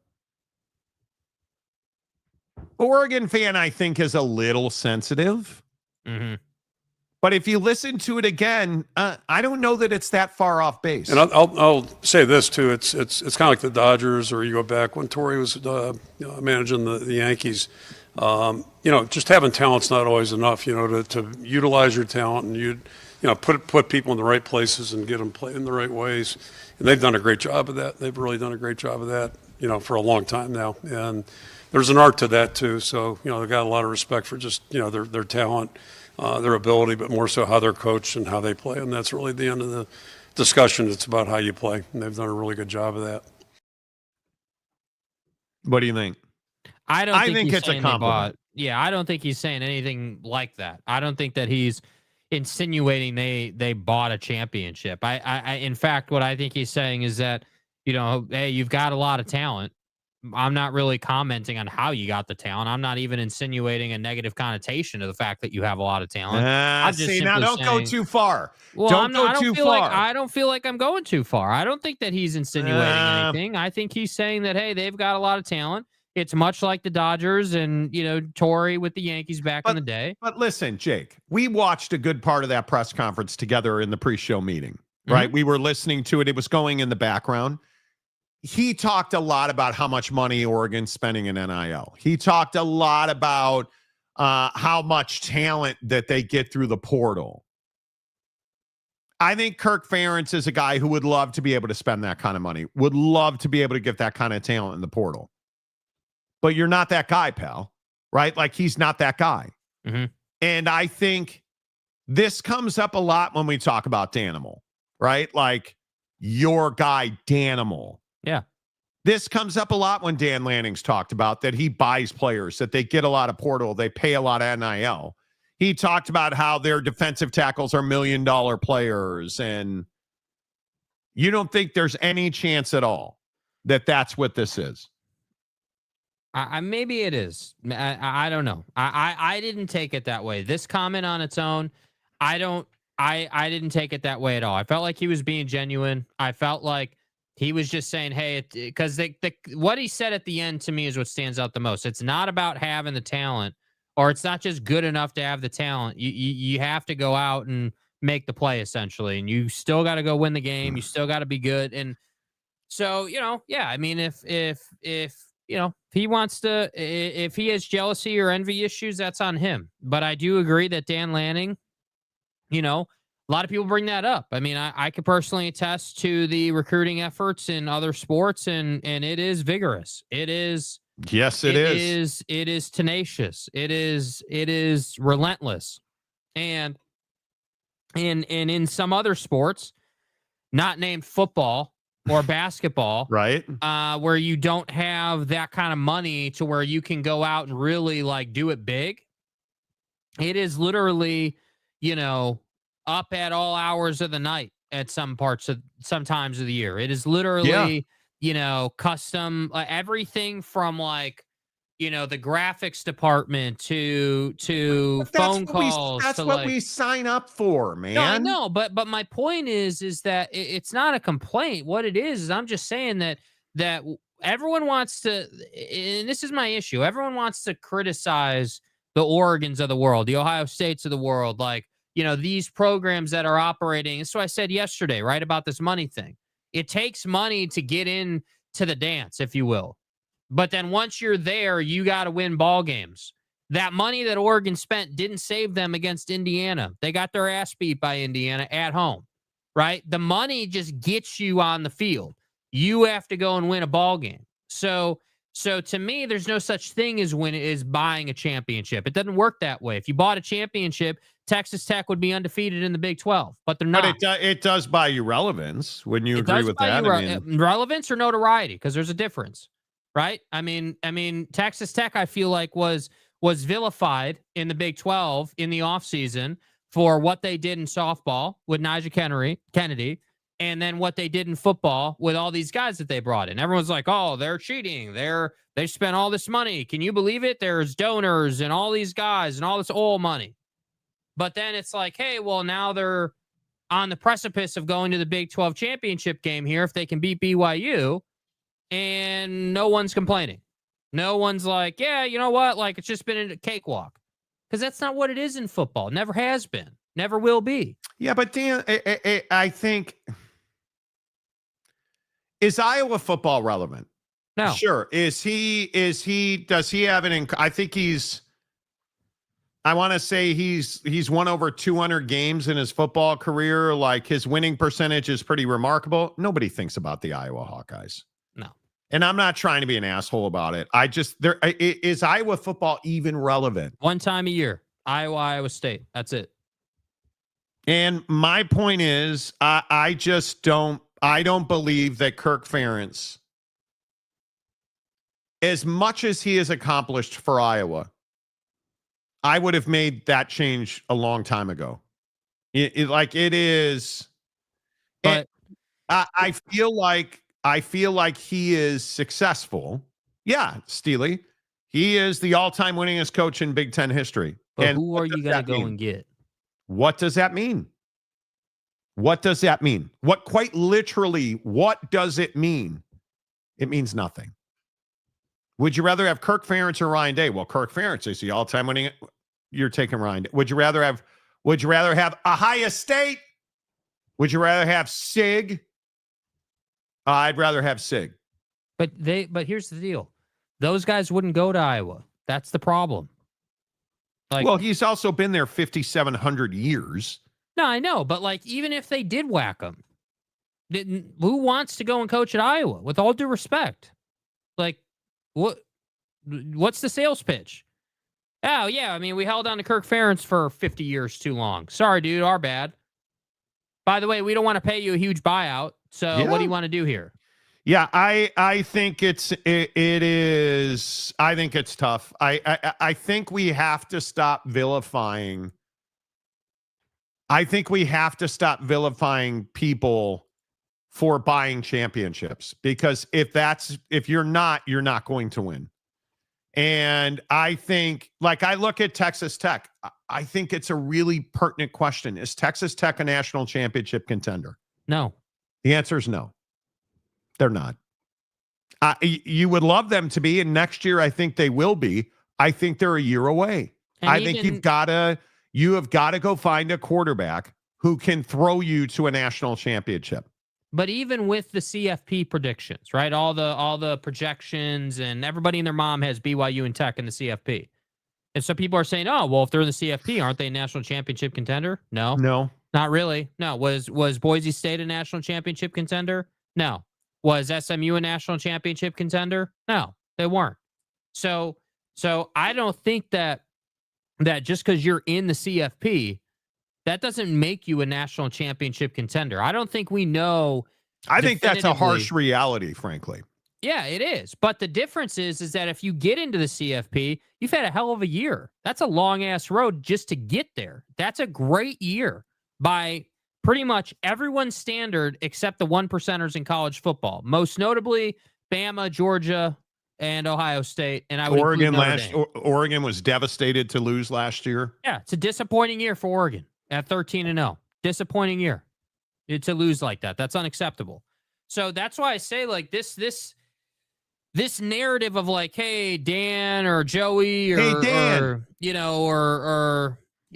Oregon fan, I think, is a little sensitive. Mm-hmm. But if you listen to it again, I don't know that it's that far off base. And I'll say this too: it's kind of like the Dodgers, or you go back when Torrey was managing the Yankees. Just having talent's not always enough. To utilize your talent and put people in the right places and get them playing in the right ways. And they've done a great job of that. They've really done a great job of that. For a long time now. And there's an art to that too. So they've got a lot of respect for just their talent. Their ability, but more so how they're coached and how they play. And that's really the end of the discussion. It's about how you play. And they've done a really good job of that. What do you think? I think it's a compliment. I don't think he's saying anything like that. I don't think that he's insinuating they bought a championship. I in fact, what I think he's saying is that, hey, you've got a lot of talent. I'm not really commenting on how you got the talent. I'm not even insinuating a negative connotation to the fact that you have a lot of talent. Now don't go too far. Well, don't go too far. I don't feel like I'm going too far. I don't think that he's insinuating anything. I think he's saying that, hey, they've got a lot of talent. It's much like the Dodgers and, Torrey with the Yankees back in the day. But listen, Jake, we watched a good part of that press conference together in the pre-show meeting, right? Mm-hmm. We were listening to it. It was going in the background. He talked a lot about how much money Oregon's spending in NIL. He talked a lot about how much talent that they get through the portal. I think Kirk Ferentz is a guy who would love to be able to spend that kind of money, would love to be able to get that kind of talent in the portal. But you're not that guy, pal, right? Like, he's not that guy. Mm-hmm. And I think this comes up a lot when we talk about Danimal, right? Like, your guy, Danimal. Yeah. This comes up a lot when Dan Lanning's talked about that he buys players, that they get a lot of portal, they pay a lot of NIL. He talked about how their defensive tackles are $1 million players, and you don't think there's any chance at all that that's what this is? Maybe it is. I don't know. I didn't take it that way. This comment on its own, I didn't take it that way at all. I felt like he was being genuine. I felt like he was just saying, hey, because what he said at the end to me is what stands out the most. It's not about having the talent, or it's not just good enough to have the talent. You have to go out and make the play, essentially, and you still got to go win the game. You still got to be good. And so, yeah, I mean, if he wants to, if he has jealousy or envy issues, that's on him. But I do agree that Dan Lanning, a lot of people bring that up. I mean, I could personally attest to the recruiting efforts in other sports, and it is vigorous. It is. Yes, it is. It is tenacious. It is relentless. And in some other sports, not named football or basketball, right? Where you don't have that kind of money to where you can go out and really do it big. It is literally, up at all hours of the night at sometimes of the year. It is literally, custom, everything from the graphics department to phone calls. That's what we sign up for, man. No, I know, but my point is that it's not a complaint. What it is I'm just saying that everyone wants to, and this is my issue. Everyone wants to criticize the Oregons of the world, the Ohio States of the world, these programs that are operating. So I said yesterday, right, about this money thing. It takes money to get in to the dance, if you will. But then once you're there, you got to win ball games. That money that Oregon spent didn't save them against Indiana. They got their ass beat by Indiana at home, right? The money just gets you on the field. You have to go and win a ball game. So to me, there's no such thing as buying a championship. It doesn't work that way. If you bought a championship, Texas Tech would be undefeated in the Big 12, but they're not. But it does buy you relevance. Wouldn't you agree with that? Relevance or notoriety, because there's a difference, right? I mean, Texas Tech, I feel like was vilified in the Big 12 in the offseason for what they did in softball with Nigel Kennedy, and then what they did in football with all these guys that they brought in. Everyone's like, oh, they're cheating. They spent all this money. Can you believe it? There's donors and all these guys and all this oil money. But then it's like, hey, well, now they're on the precipice of going to the Big 12 championship game here if they can beat BYU, and no one's complaining. No one's like, yeah, you know what? Like, it's just been a cakewalk. Because that's not what it is in football. Never has been. Never will be. Yeah, but Dan, I think... Is Iowa football relevant? No. Sure. Does he have I think I want to say he's won over 200 games in his football career. Like, his winning percentage is pretty remarkable. Nobody thinks about the Iowa Hawkeyes. No. And I'm not trying to be an asshole about it. Is Iowa football even relevant? One time a year, Iowa State. That's it. And my point is, I don't believe that Kirk Ferentz, as much as he has accomplished for Iowa, I would have made that change a long time ago. It is. But I feel like he is successful. Yeah, Steely. He is the all-time winningest coach in Big Ten history. But who are you going to go and get? What does that mean? What does that mean? Quite literally, what does it mean? It means nothing. Would you rather have Kirk Ferentz or Ryan Day? Well, Kirk Ferentz is the all-time winning. You're taking Ryan Day. Would you rather have Ohio State? Would you rather have Sig? I'd rather have Sig. But here's the deal. Those guys wouldn't go to Iowa. That's the problem. Well, he's also been there 5,700 years. No, I know, but even if they did whack him, who wants to go and coach at Iowa? With all due respect, what's the sales pitch? Oh yeah, I mean, we held on to Kirk Ferentz for 50 years too long. Sorry, dude, our bad. By the way, we don't want to pay you a huge buyout. So what do you want to do here? Yeah, I think it is. I think it's tough. I think we have to stop vilifying. I think we have to stop vilifying people for buying championships, because if you're not going to win. And I think, I look at Texas Tech, I think it's a really pertinent question. Is Texas Tech a national championship contender? No. The answer is no. They're not. You would love them to be, and next year I think they will be. I think they're a year away. I think you have got to go find a quarterback who can throw you to a national championship. But even with the CFP predictions, right? All the projections, and everybody and their mom has BYU and Tech in the CFP. And so people are saying, oh, well, if they're in the CFP, aren't they a national championship contender? No. Not really. No. Was Boise State a national championship contender? No. Was SMU a national championship contender? No, they weren't. So I don't think that just because you're in the CFP, that doesn't make you a national championship contender. I don't think we know. I think that's a harsh reality, frankly. Yeah, it is. But the difference is that if you get into the CFP, you've had a hell of a year. That's a long-ass road just to get there. That's a great year by pretty much everyone's standard except the 1%ers in college football. Most notably, Bama, Georgia, and Ohio State. And Oregon was devastated to lose last year. Yeah, it's a disappointing year for Oregon at 13-0. Disappointing year to lose like that. That's unacceptable. So that's why I say this narrative of hey, Dan or Joey or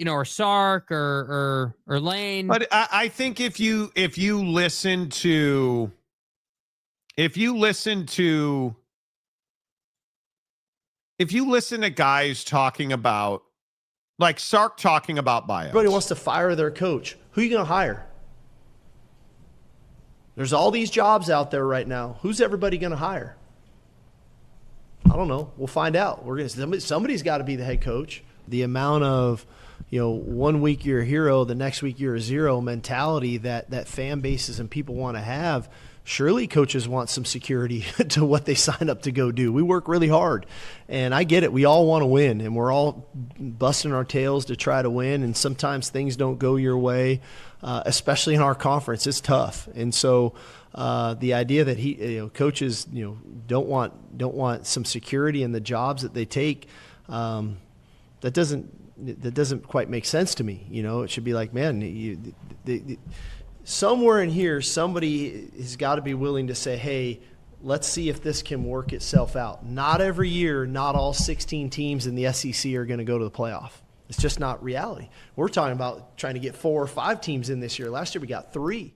or Sark or Lane. But I think if you listen to guys talking about, like Sark talking about buyouts. Everybody wants to fire their coach. Who are you going to hire? There's all these jobs out there right now. Who's everybody going to hire? I don't know. We'll find out. Somebody's got to be the head coach. The amount of, 1 week you're a hero, the next week you're a zero mentality that fan bases and people want to have. Surely coaches want some security to what they sign up to go do. We work really hard, and I get it. We all want to win, and we're all busting our tails to try to win, and sometimes things don't go your way, especially in our conference. It's tough. And so the idea that coaches don't want some security in the jobs that they take, that doesn't quite make sense to me. It should be like, man, somewhere in here, somebody has got to be willing to say, hey, let's see if this can work itself out. Not every year, not all 16 teams in the SEC are going to go to the playoff. It's just not reality. We're talking about trying to get 4 or 5 teams in this year. Last year we got 3.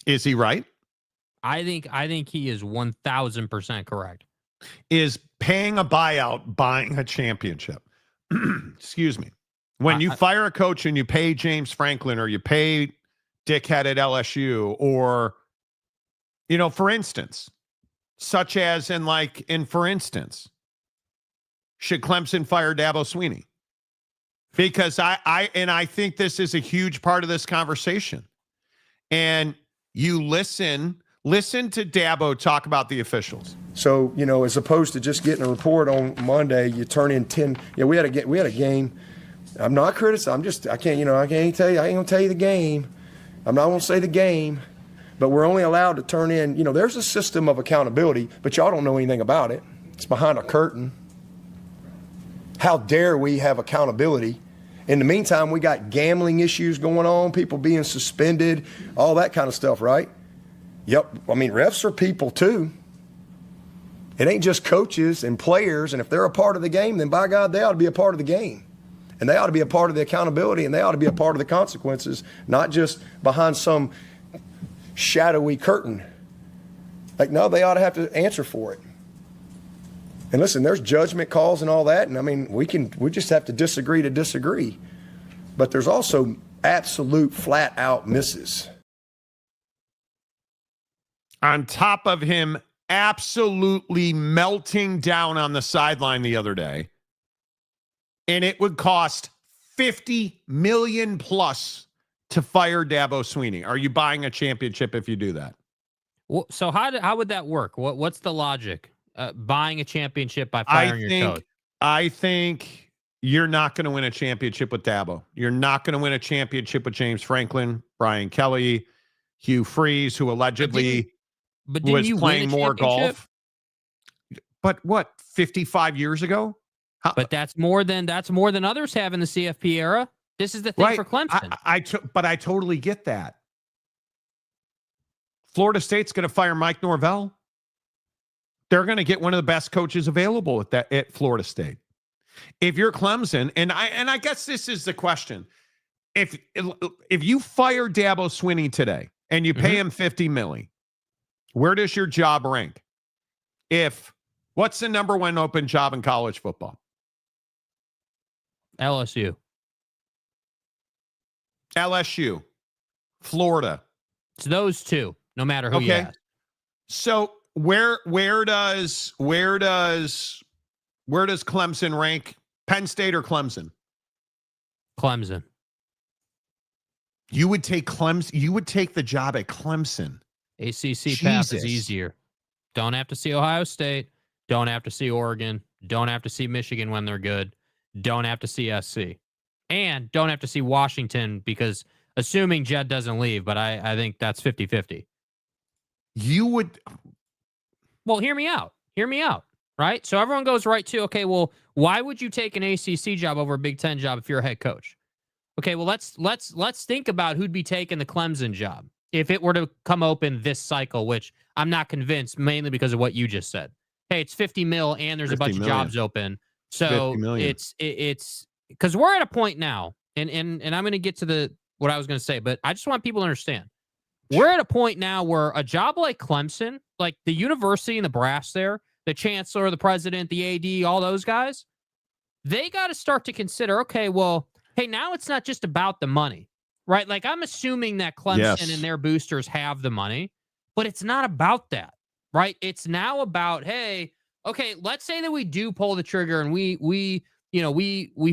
Is he right? I think he is 1,000% correct. Is paying a buyout buying a championship? Excuse me. When you fire a coach and you pay James Franklin, or you pay Dickhead at LSU, or, for instance, such as for instance, should Clemson fire Dabo Swinney? Because I think this is a huge part of this conversation. And you listen to Dabo talk about the officials. So, as opposed to just getting a report on Monday, you turn in 10. We had a game. I'm not criticizing. I can't tell you. I ain't gonna tell you the game. I'm not gonna say the game, but we're only allowed to turn in. There's a system of accountability, but y'all don't know anything about it. It's behind a curtain. How dare we have accountability? In the meantime, we got gambling issues going on, people being suspended, all that kind of stuff, right? Yep. Refs are people too. It ain't just coaches and players, and if they're a part of the game, then by God, they ought to be a part of the game. And they ought to be a part of the accountability, and they ought to be a part of the consequences, not just behind some shadowy curtain. No, they ought to have to answer for it. And listen, there's judgment calls and all that, and we just have to disagree. But there's also absolute flat-out misses. On top of him absolutely melting down on the sideline the other day, and it would cost $50 million plus to fire Dabo Swinney. Are you buying a championship if you do that? Well, so how would that work? What's the logic? Buying a championship by firing your coach? I think you're not going to win a championship with Dabo. You're not going to win a championship with James Franklin, Brian Kelly, Hugh Freeze, who allegedly was playing more golf. But what, 55 years ago? But that's more than others have in the CFP era. This is the thing for Clemson. But I totally get that. Florida State's going to fire Mike Norvell. They're going to get one of the best coaches available at Florida State. If you're Clemson, and I guess this is the question: if you fire Dabo Swinney today and you pay him $50 million, where does your job rank? What's the number one open job in college football? LSU, Florida. It's those two, no matter who you ask. So where does Clemson rank? Penn State or Clemson? Clemson. You would take Clemson. You would take the job at Clemson. ACC path is easier. Don't have to see Ohio State. Don't have to see Oregon. Don't have to see Michigan when they're good. Don't have to see SC. And don't have to see Washington, because assuming Jed doesn't leave, but I think that's 50-50. You would... Well, hear me out, right? So everyone goes right to, okay, well, why would you take an ACC job over a Big Ten job if you're a head coach? Okay, well, let's think about who'd be taking the Clemson job if it were to come open this cycle, which I'm not convinced, mainly because of what you just said. Hey, it's $50 million and there's a bunch of jobs open. So it's because we're at a point now, and I'm going to get to what I was going to say, but I just want people to understand. We're at a point now where a job like Clemson, like the university and the brass there, the chancellor, the president, the AD, all those guys, they got to start to consider, okay, well, hey, now it's not just about the money, right? Like I'm assuming that Clemson and their boosters have the money, but it's not about that, right? It's now about, hey, okay, let's say that we do pull the trigger and we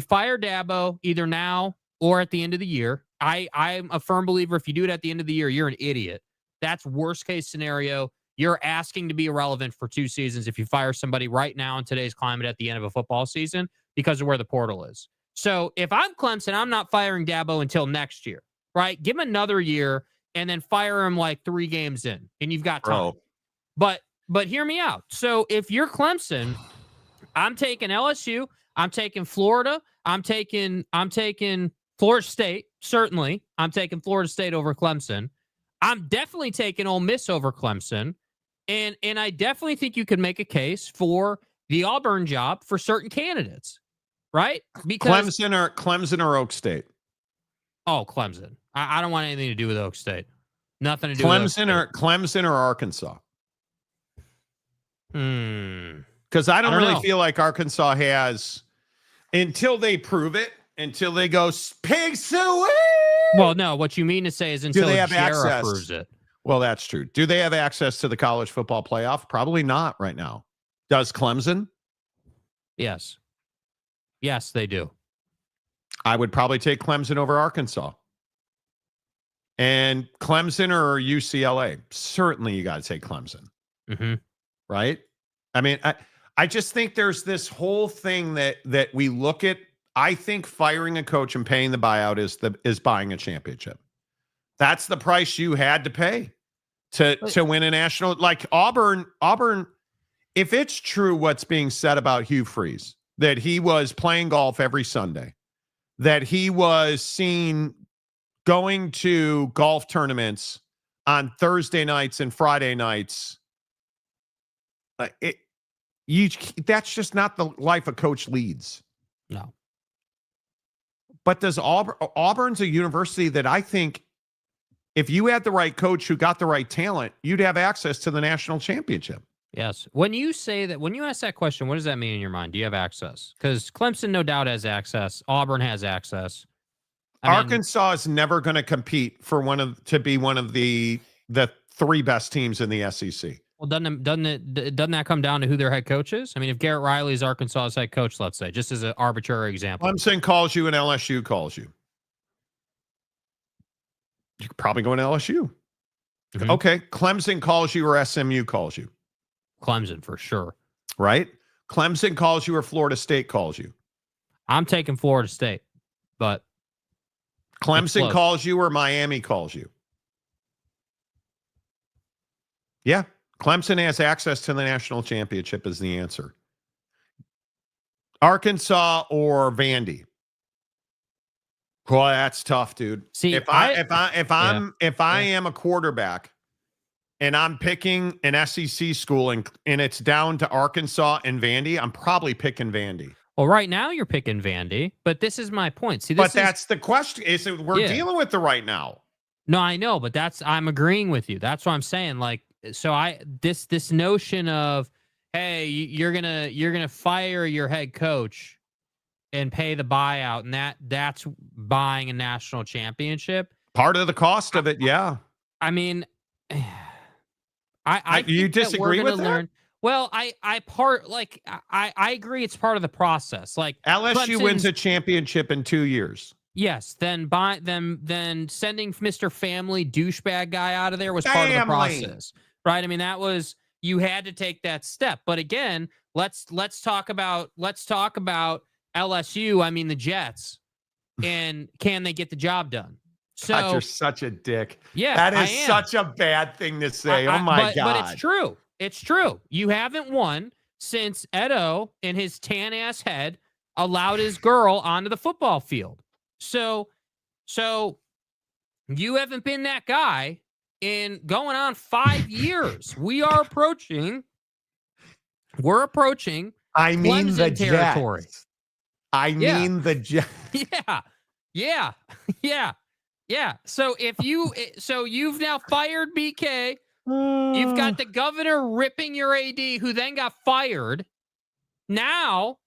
fire Dabo either now or at the end of the year. I'm a firm believer if you do it at the end of the year, you're an idiot. That's worst case scenario. You're asking to be irrelevant for 2 seasons if you fire somebody right now in today's climate at the end of a football season because of where the portal is. So if I'm Clemson, I'm not firing Dabo until next year, right? Give him another year and then fire him like 3 games in, and you've got time. But hear me out. So if you're Clemson, I'm taking LSU, I'm taking Florida, I'm taking Florida State, certainly. I'm taking Florida State over Clemson. I'm definitely taking Ole Miss over Clemson. And I definitely think you could make a case for the Auburn job for certain candidates, right? Because Clemson or Oak State? Oh, Clemson. I don't want anything to do with Oak State. Nothing to do with Clemson or Arkansas? Because I don't really feel like Arkansas has, until they prove it, until they go pig suey. Well, no, what you mean to say is until Jarrah proves it. Well, that's true. Do they have access to the college football playoff? Probably not right now. Does Clemson? Yes. Yes, they do. I would probably take Clemson over Arkansas. And Clemson or UCLA? Certainly you got to take Clemson. Mm-hmm. Right? I mean, I just think there's this whole thing that we look at. I think firing a coach and paying the buyout is buying a championship. That's the price you had to pay to win a national. Like Auburn, if it's true what's being said about Hugh Freeze, that he was playing golf every Sunday, that he was seen going to golf tournaments on Thursday nights and Friday nights, that's just not the life a coach leads. No. But does Auburn's a university that I think if you had the right coach who got the right talent, you'd have access to the national championship. Yes. When you say that, when you ask that question, what does that mean in your mind? Do you have access? Because Clemson no doubt has access. Auburn has access. Arkansas is never going to compete for to be one of the 3 best teams in the SEC. Well, doesn't that come down to who their head coach is? I mean, if Garrett Riley is Arkansas's head coach, let's say, just as an arbitrary example. Clemson calls you and LSU calls you. You could probably go in LSU. Mm-hmm. Okay. Clemson calls you or SMU calls you. Clemson for sure. Right? Clemson calls you or Florida State calls you. I'm taking Florida State, but Clemson calls you or Miami calls you. Yeah. Clemson has access to the national championship is the answer. Arkansas or Vandy. Boy, that's tough, dude. See, if I am a quarterback and I'm picking an SEC school and it's down to Arkansas and Vandy, I'm probably picking Vandy. Well, right now you're picking Vandy, but this is my point. See, that's the question. We're dealing with the right now. No, I know, but I'm agreeing with you. That's what I'm saying. Like, so this notion of, hey, you're gonna fire your head coach and pay the buyout, and that's buying a national championship. Part of the cost of it, yeah. I mean, I you disagree with that? Well, I agree. It's part of the process. Like LSU wins a championship in 2 years. Yes, then sending Mr. Family douchebag guy out of there was part of the process, right? I mean, that was, you had to take that step. But again, let's talk about LSU. I mean, the Jets, and can they get the job done? So God, you're such a dick. Yeah, that is such a bad thing to say. Oh my God! But it's true. It's true. You haven't won since Edo in his tan ass head allowed his girl onto the football field. So you haven't been that guy in going on 5 years. We're approaching I mean, Clemson territory. Jets. I mean the Yeah. So you've now fired BK. You've got the governor ripping your AD, who then got fired. Now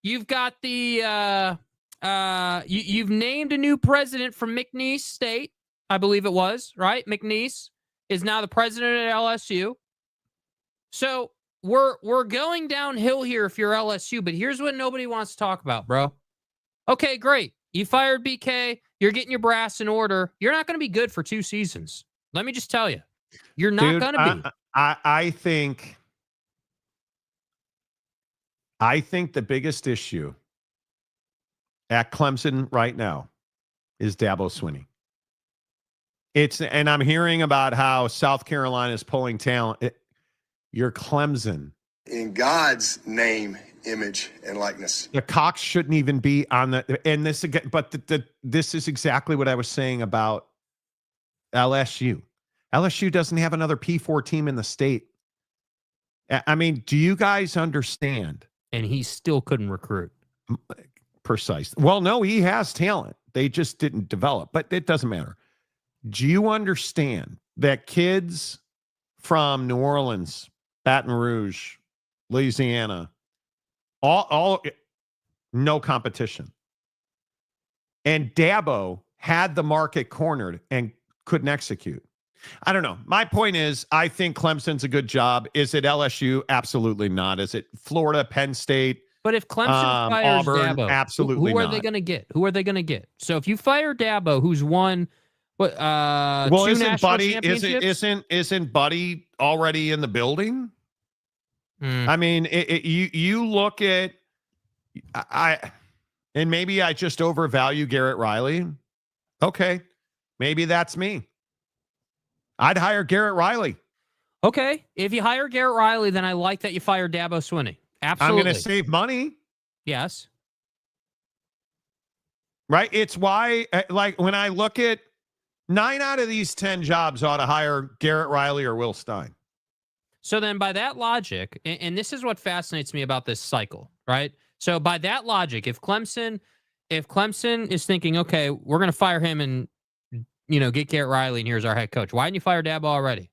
you've got the you've named a new president from McNeese State, I believe it was, right? McNeese is now the president at LSU. So we're going downhill here if you're LSU, but here's what nobody wants to talk about, bro. Okay, great. You fired BK. You're getting your brass in order. You're not going to be good for 2 seasons. Let me just tell you. You're not going to be. I think the biggest issue at Clemson right now is Dabo Swinney. And I'm hearing about how South Carolina is pulling talent. You're Clemson. In God's name, image, and likeness. The Cox shouldn't even be on the. And this again, but this is exactly what I was saying about LSU. LSU doesn't have another P4 team in the state. I mean, do you guys understand? And he still couldn't recruit. Precise. Well, no, he has talent. They just didn't develop, but it doesn't matter. Do you understand that kids from New Orleans, Baton Rouge, Louisiana, all no competition. And Dabo had the market cornered and couldn't execute. I don't know. My point is, I think Clemson's a good job. Is it LSU? Absolutely not. Is it Florida, Penn State? But if Clemson fires Auburn, Dabo, absolutely who are not. they going to get? Who are they going to get? So if you fire Dabo, who's won what? Well, 2 isn't national Buddy championships? isn't Buddy already in the building? I mean, you look at and maybe I just overvalue Garrett Riley. Okay, maybe that's me. I'd hire Garrett Riley. Okay, if you hire Garrett Riley, then I like that you fired Dabo Swinney. Absolutely. I'm going to save money. Yes. Right? It's why, like, when I look at 9 out of these 10 jobs ought to hire Garrett Riley or Will Stein. So then by that logic, and this is what fascinates me about this cycle, right? So by that logic, if Clemson is thinking, okay, we're going to fire him and, get Garrett Riley and here's our head coach. Why didn't you fire Dabo already?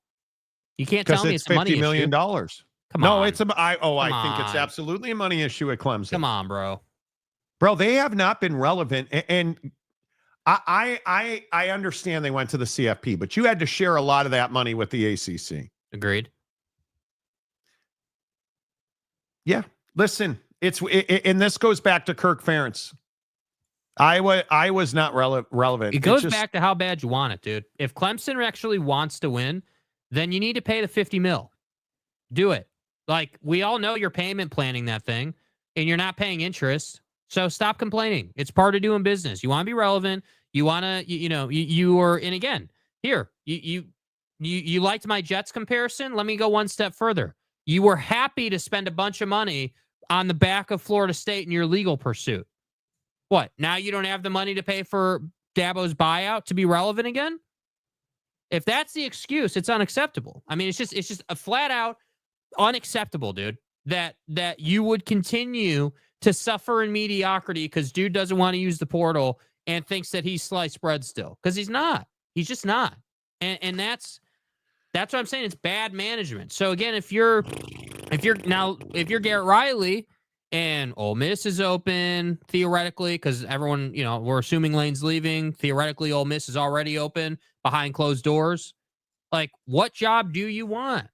You can't tell me it's a money $50 million. issue. Come no, on. it's I think it's absolutely a money issue at Clemson. Come on, bro. Bro, they have not been relevant. And I understand they went to the CFP, but you had to share a lot of that money with the ACC. Agreed. Yeah. Listen, and this goes back to Kirk Ferentz. I was not relevant. It goes back to how bad you want it, dude. If Clemson actually wants to win, then you need to pay the $50 million. Do it. Like, we all know you're payment planning that thing, and you're not paying interest. So stop complaining. It's part of doing business. You want to be relevant. You want to, you are, and again, here, you liked my Jets comparison. Let me go one step further. You were happy to spend a bunch of money on the back of Florida State in your legal pursuit. What? Now you don't have the money to pay for Dabo's buyout to be relevant again? If that's the excuse, it's unacceptable. I mean, it's just a flat out unacceptable, dude, that you would continue to suffer in mediocrity because dude doesn't want to use the portal and thinks that he's sliced bread still, because he's not. He's just not. And that's what I'm saying. It's bad management. So again, if you're Garrett Riley and Ole Miss is open theoretically, because everyone, we're assuming Lane's leaving. Theoretically, Ole Miss is already open behind closed doors. Like, what job do you want?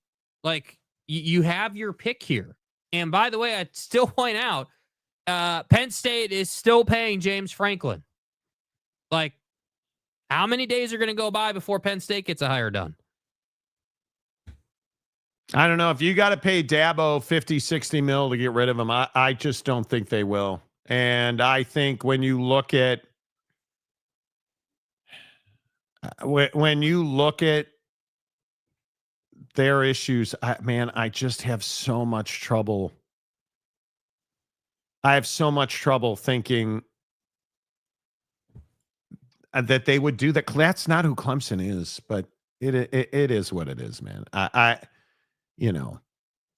Like, you have your pick here. And by the way, I'd still point out, Penn State is still paying James Franklin. Like, how many days are going to go by before Penn State gets a hire done? I don't know. If you got to pay Dabo $50-60 million to get rid of him, I just don't think they will. And I think when you look at their issues, I just have so much trouble. I have so much trouble thinking that they would do that. That's not who Clemson is, but it is what it is, man.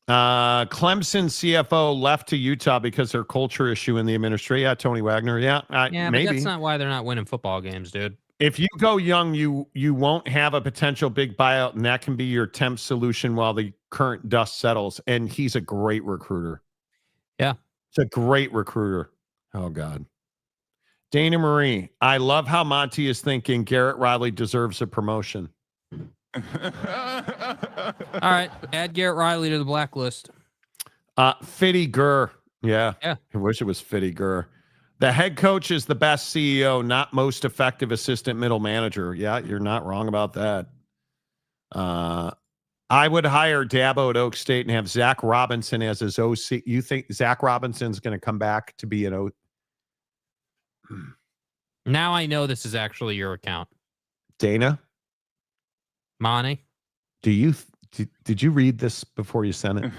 Clemson CFO left to Utah because their culture issue in the administration. Yeah, Tony Wagner. Yeah, maybe. But that's not why they're not winning football games, dude. If you go young, you won't have a potential big buyout, and that can be your temp solution while the current dust settles. And he's a great recruiter. Yeah. It's a great recruiter. Oh, God. Dana Marie, I love how Monty is thinking Garrett Riley deserves a promotion. All right. Add Garrett Riley to the blacklist. Fitty Gurr. Yeah. Yeah. I wish it was Fitty Gurr. The head coach is the best CEO, not most effective assistant middle manager. Yeah, you're not wrong about that. I would hire Dabo at Oak State and have Zach Robinson as his OC. You think Zach Robinson's going to come back to be an OC? Now I know this is actually your account. Dana? Monty? Did you read this before you sent it?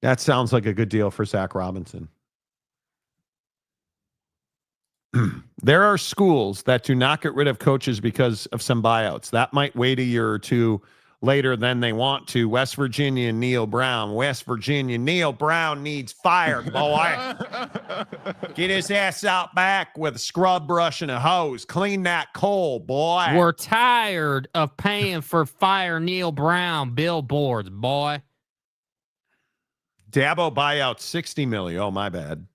That sounds like a good deal for Zach Robinson. There are schools that do not get rid of coaches because of some buyouts. That might wait a year or two later than they want to. West Virginia, Neil Brown. West Virginia, Neil Brown needs fired, boy. Get his ass out back with a scrub brush and a hose. Clean that coal, boy. We're tired of paying for fire Neil Brown billboards, boy. Dabo buyout, $60 million. Oh, my bad.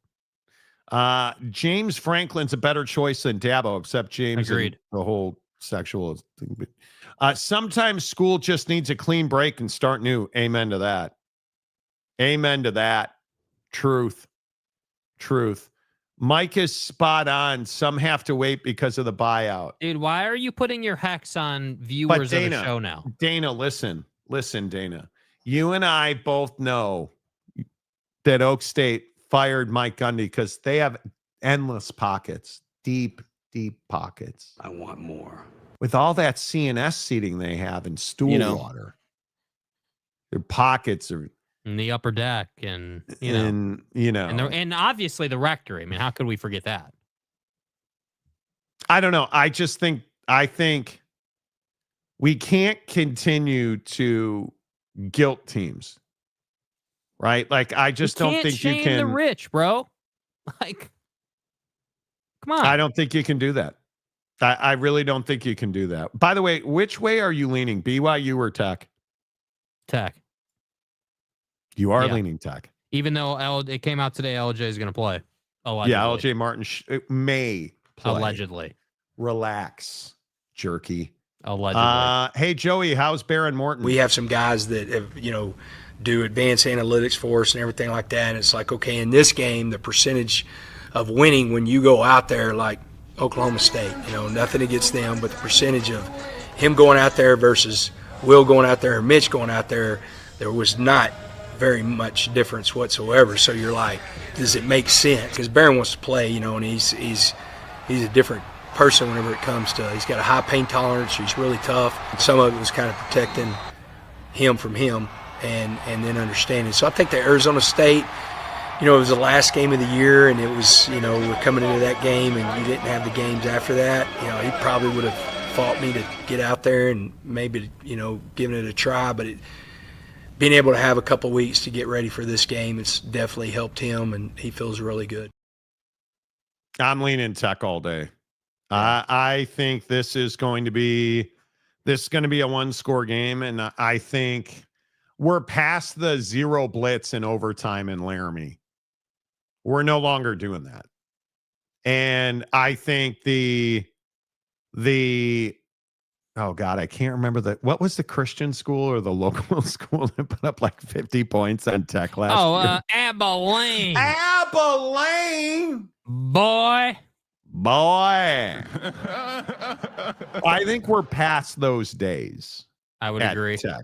James Franklin's a better choice than Dabo, except James. Agreed. The whole sexual thing. Sometimes school just needs a clean break and start new. Amen to that. Amen to that. Truth. Mike is spot on. Some have to wait because of the buyout. Dude, why are you putting your hex on viewers of the show now? Dana, listen, Dana. You and I both know that Oak State fired Mike Gundy because they have endless pockets, deep pockets. I want more. With all that CNS seating they have in stool water, their pockets are in the upper deck, and and obviously the rectory. I mean, how could we forget that? I don't know. I think we can't continue to guilt teams. Right? Like, I just don't think you can. The rich, bro. Like, come on. I don't think you can do that. I really don't think you can do that. By the way, which way are you leaning? BYU or Tech? Tech. You are leaning Tech. Even though it came out today, LJ is going to play. Allegedly. Yeah, LJ Martin may play. Allegedly. Relax, jerky. Allegedly. Hey, Joey, how's Baron Morton? We have some guys that have, do advanced analytics for us and everything like that. And it's like, okay, in this game, the percentage of winning when you go out there like Oklahoma State, nothing against them, but the percentage of him going out there versus Will going out there or Mitch going out there, there was not very much difference whatsoever. So you're like, does it make sense? Because Baron wants to play, and he's a different person whenever it comes to, he's got a high pain tolerance, he's really tough. Some of it was kind of protecting him from him. And then understanding. So I think that Arizona State, it was the last game of the year, and it was, we're coming into that game, and you didn't have the games after that. He probably would have fought me to get out there and maybe, giving it a try. But being able to have a couple weeks to get ready for this game, it's definitely helped him, and he feels really good. I'm leaning Tech all day. I think this is going to be a one-score game, and I think we're past the zero blitz in overtime in Laramie. We're no longer doing that. And I think oh God, I can't remember what was the Christian school or the local school that put up like 50 points on Tech last year? Abilene. Abilene. Boy. I think we're past those days. I would agree. Tech.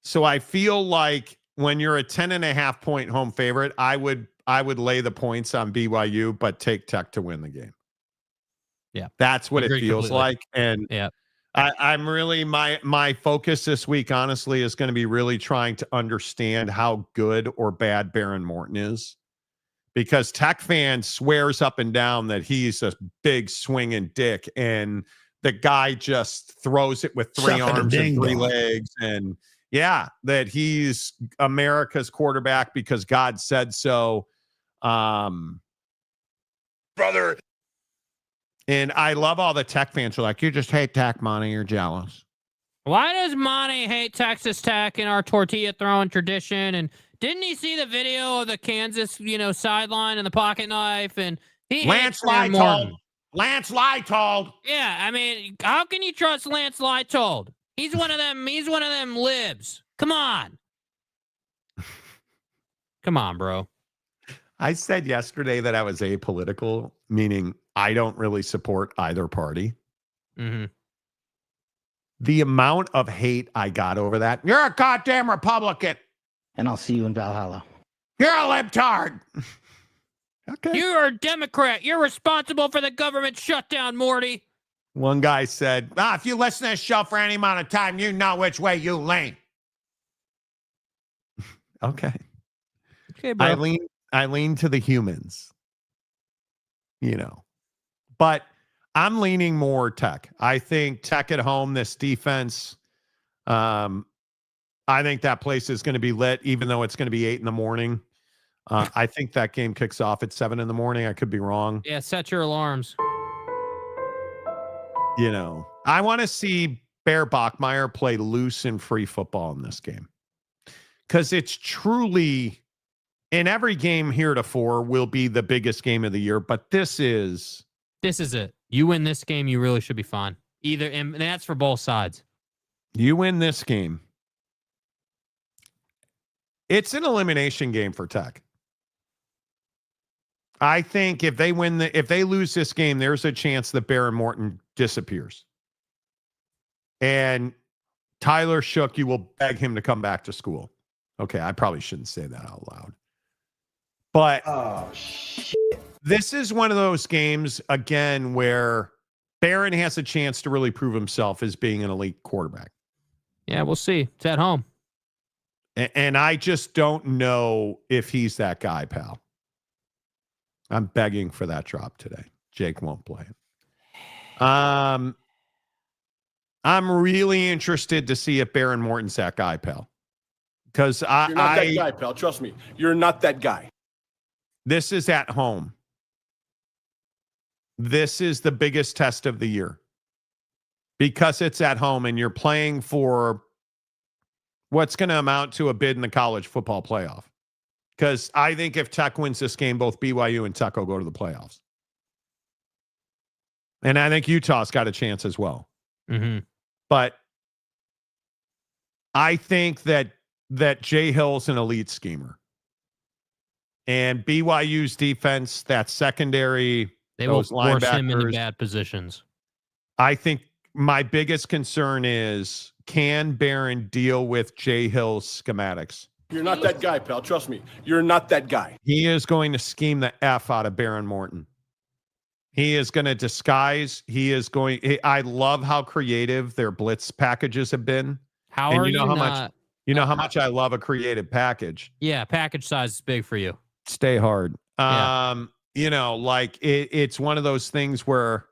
So I feel like when you're a 10.5 point home favorite, I would lay the points on BYU, but take Tech to win the game. Yeah. That's what it feels completely. like. And yeah, I'm really, my focus this week, honestly, is going to be really trying to understand how good or bad Baron Morton is. Because Tech fan swears up and down that he's a big swinging dick. And the guy just throws it with three arms and three legs. And yeah, that he's America's quarterback because God said so. Brother. And I love all the Tech fans who are like, you just hate Tech, Monty. You're jealous. Why does Monty hate Texas Tech and our tortilla throwing tradition? And didn't he see the video of the Kansas, sideline and the pocket knife? And he Lance hates Morton. Lance Leitold. Yeah, I mean, how can you trust Lance Leitold? He's one of them. He's one of them libs. Come on. Come on, bro. I said yesterday that I was apolitical, meaning I don't really support either party. Mm-hmm. The amount of hate I got over that. You're a goddamn Republican. And I'll see you in Valhalla. You're a libtard. Okay. You're a Democrat. You're responsible for the government shutdown, Morty. One guy said, if you listen to this show for any amount of time, you know which way you lean. Okay. Okay, bro. I lean to the humans. But I'm leaning more Tech. I think Tech at home, this defense, I think that place is going to be lit, even though it's going to be 8 a.m. I think that game kicks off at 7 a.m. I could be wrong. Yeah, set your alarms. I want to see Bear Bachmeier play loose and free football in this game. Because it's truly, in every game heretofore, will be the biggest game of the year. But this is it. You win this game, you really should be fine. And that's for both sides. You win this game. It's an elimination game for Tech. I think if they lose this game, there's a chance that Baron Morton disappears. And Tyler Shook, you will beg him to come back to school. Okay, I probably shouldn't say that out loud. But this is one of those games, again, where Barron has a chance to really prove himself as being an elite quarterback. Yeah, we'll see. It's at home. And I just don't know if he's that guy, pal. I'm begging for that drop today. Jake won't play it. I'm really interested to see if Baron Morton's that guy, pal. Because You're not that guy, pal. Trust me. You're not that guy. This is at home. This is the biggest test of the year. Because it's at home and you're playing for what's going to amount to a bid in the college football playoff. Because I think if Tech wins this game, both BYU and Tech will go to the playoffs. And I think Utah's got a chance as well. Mm-hmm. But I think that Jay Hill's an elite schemer. And BYU's defense, that secondary, they will those force him into linebackers, bad positions. I think my biggest concern is, can Barron deal with Jay Hill's schematics? You're not that guy, pal. Trust me. You're not that guy. He is going to scheme the F out of Baron Morton. He is going to disguise. I love how creative their blitz packages have been. How much I love a creative package. Yeah, package size is big for you. Stay hard. Yeah. It's one of those things where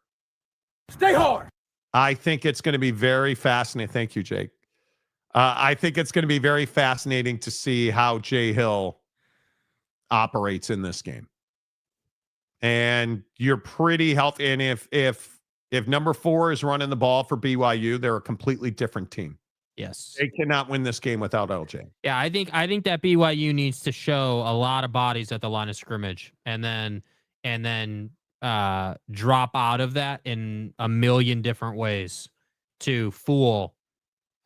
stay hard. I think it's going to be very fascinating. Thank you, Jake. I think it's going to be very fascinating to see how Jay Hill operates in this game. And you're pretty healthy. And if number 4 is running the ball for BYU, they're a completely different team. Yes. They cannot win this game without LJ. Yeah, I think that BYU needs to show a lot of bodies at the line of scrimmage and then drop out of that in a million different ways to fool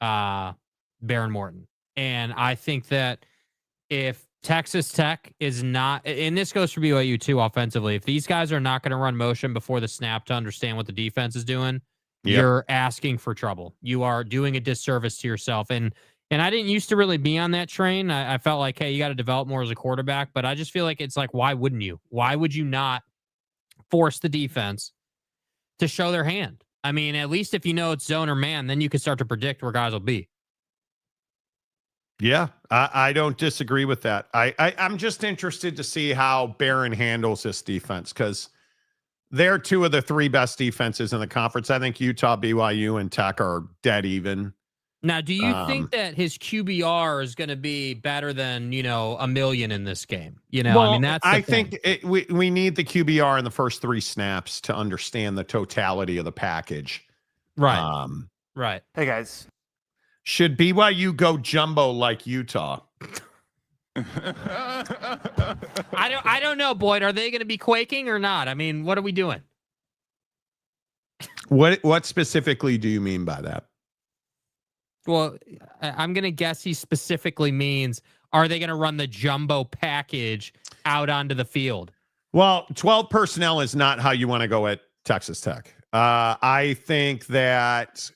Baron Morton. And I think that if Texas Tech is not, and this goes for BYU too offensively, if these guys are not going to run motion before the snap to understand what the defense is doing, you're asking for trouble. You are doing a disservice to yourself. And I didn't used to really be on that train. I felt like, hey, you got to develop more as a quarterback. But I just feel like it's like, why wouldn't you? Why would you not force the defense to show their hand? I mean, at least if you know it's zone or man, then you can start to predict where guys will be. Yeah, I don't disagree with that. I'm just interested to see how Barron handles this defense, because they're two of the three best defenses in the conference. I think Utah, BYU, and Tech are dead even. Now, do you think that his QBR is going to be better than, a million in this game? Well, that's I think we need the QBR in the first 3 snaps to understand the totality of the package. Right. Right. Hey, guys. Should BYU go jumbo like Utah? I don't know, Boyd. Are they going to be quaking or not? I mean, what are we doing? What specifically do you mean by that? Well, I'm going to guess he specifically means, are they going to run the jumbo package out onto the field? Well, 12 personnel is not how you want to go at Texas Tech. I think that,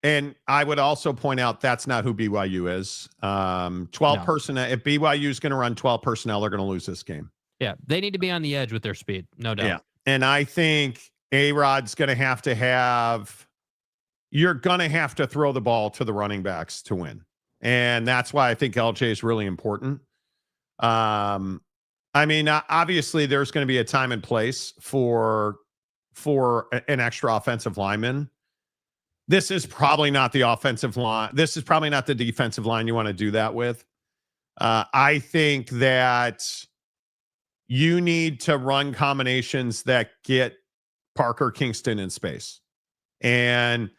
and I would also point out that's not who BYU is. 12 personnel. If BYU is going to run 12 personnel, they're going to lose this game. Yeah, they need to be on the edge with their speed, no doubt. Yeah, and I think A-Rod's going to have. You're going to have to throw the ball to the running backs to win. And that's why I think LJ is really important. I mean, obviously there's going to be a time and place for an extra offensive lineman. This is probably not the offensive line. This is probably not the defensive line you want to do that with. I think that you need to run combinations that get Parker Kingston in space. And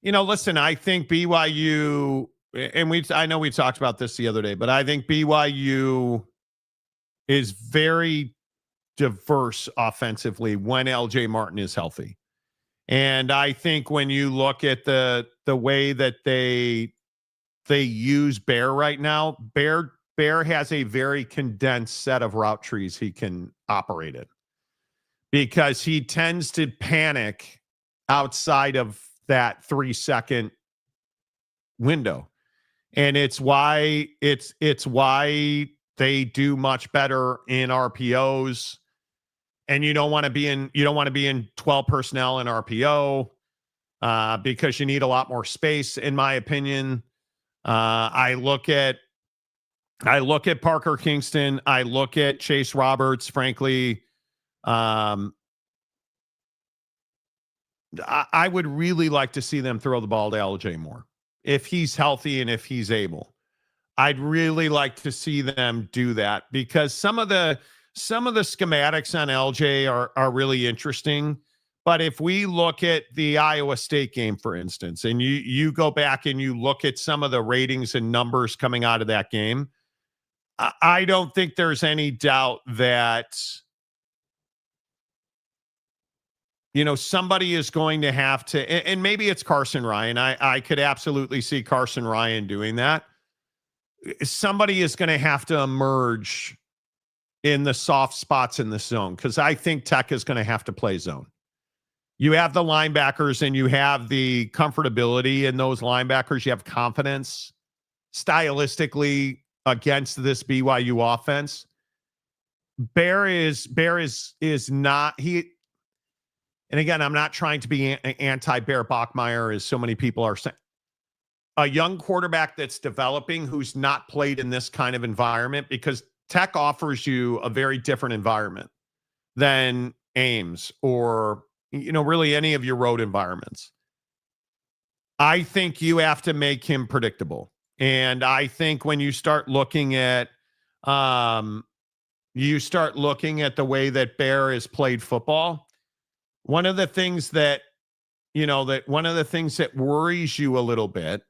listen, I think BYU, and I know we talked about this the other day, but I think BYU is very diverse offensively when LJ Martin is healthy. And I think when you look at the way that they use Bear right now, Bear has a very condensed set of route trees he can operate in, because he tends to panic outside of that 3-second window. And it's why they do much better in RPOs. And you don't want to be in 12 personnel in RPO because you need a lot more space, in my opinion. I look at Parker Kingston. I look at Chase Roberts, frankly. I would really like to see them throw the ball to LJ more if he's healthy and if he's able. I'd really like to see them do that, because some of the schematics on LJ are really interesting. But if we look at the Iowa State game, for instance, and you go back and you look at some of the ratings and numbers coming out of that game, I don't think there's any doubt that somebody is going to have to, and maybe it's Carson Ryan. I could absolutely see Carson Ryan doing that. Somebody is going to have to emerge in the soft spots in the zone, because I think Tech is going to have to play zone. You have the linebackers and you have the comfortability in those linebackers. You have confidence stylistically against this BYU offense. Bear is not, and again, I'm not trying to be anti-Bear Bachmeier, as so many people are saying. A young quarterback that's developing who's not played in this kind of environment, because Tech offers you a very different environment than Ames or, really any of your road environments. I think you have to make him predictable. And I think when you start looking at, the way that Bear has played football, one of the things that worries you a little bit,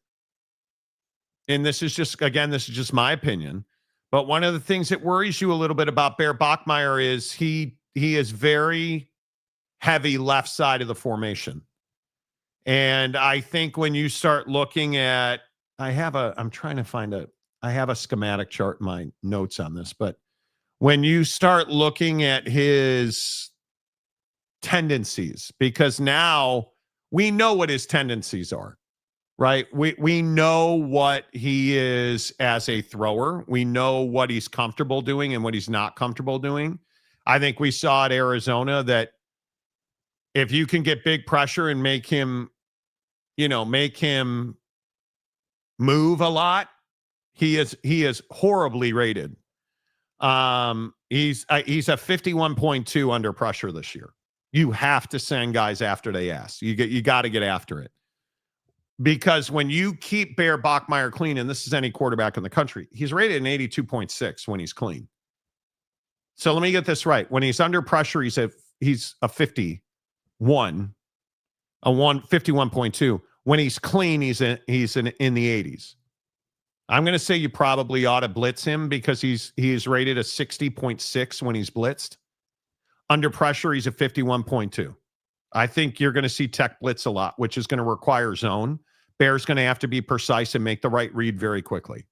and this is just my opinion, but one of the things that worries you a little bit about Bear Bachmeier is he is very heavy left side of the formation. And I think when you start looking at, I have a schematic chart in my notes on this, but when you start looking at his tendencies, because now we know what his tendencies are, right? We know what he is as a thrower. We know what he's comfortable doing and what he's not comfortable doing. I think we saw at Arizona that if you can get big pressure and make him move a lot, he is horribly rated. He's a 51.2 under pressure this year. You have to send guys after they ask. You got to get after it. Because when you keep Bear Bachmeier clean, and this is any quarterback in the country, he's rated an 82.6 when he's clean. So let me get this right. When he's under pressure, he's a 51, 51.2. When he's clean, he's in the 80s. I'm going to say you probably ought to blitz him because he's rated a 60.6 when he's blitzed. Under pressure, he's a 51.2. I think you're going to see Tech blitz a lot, which is going to require zone. Bear's going to have to be precise and make the right read very quickly.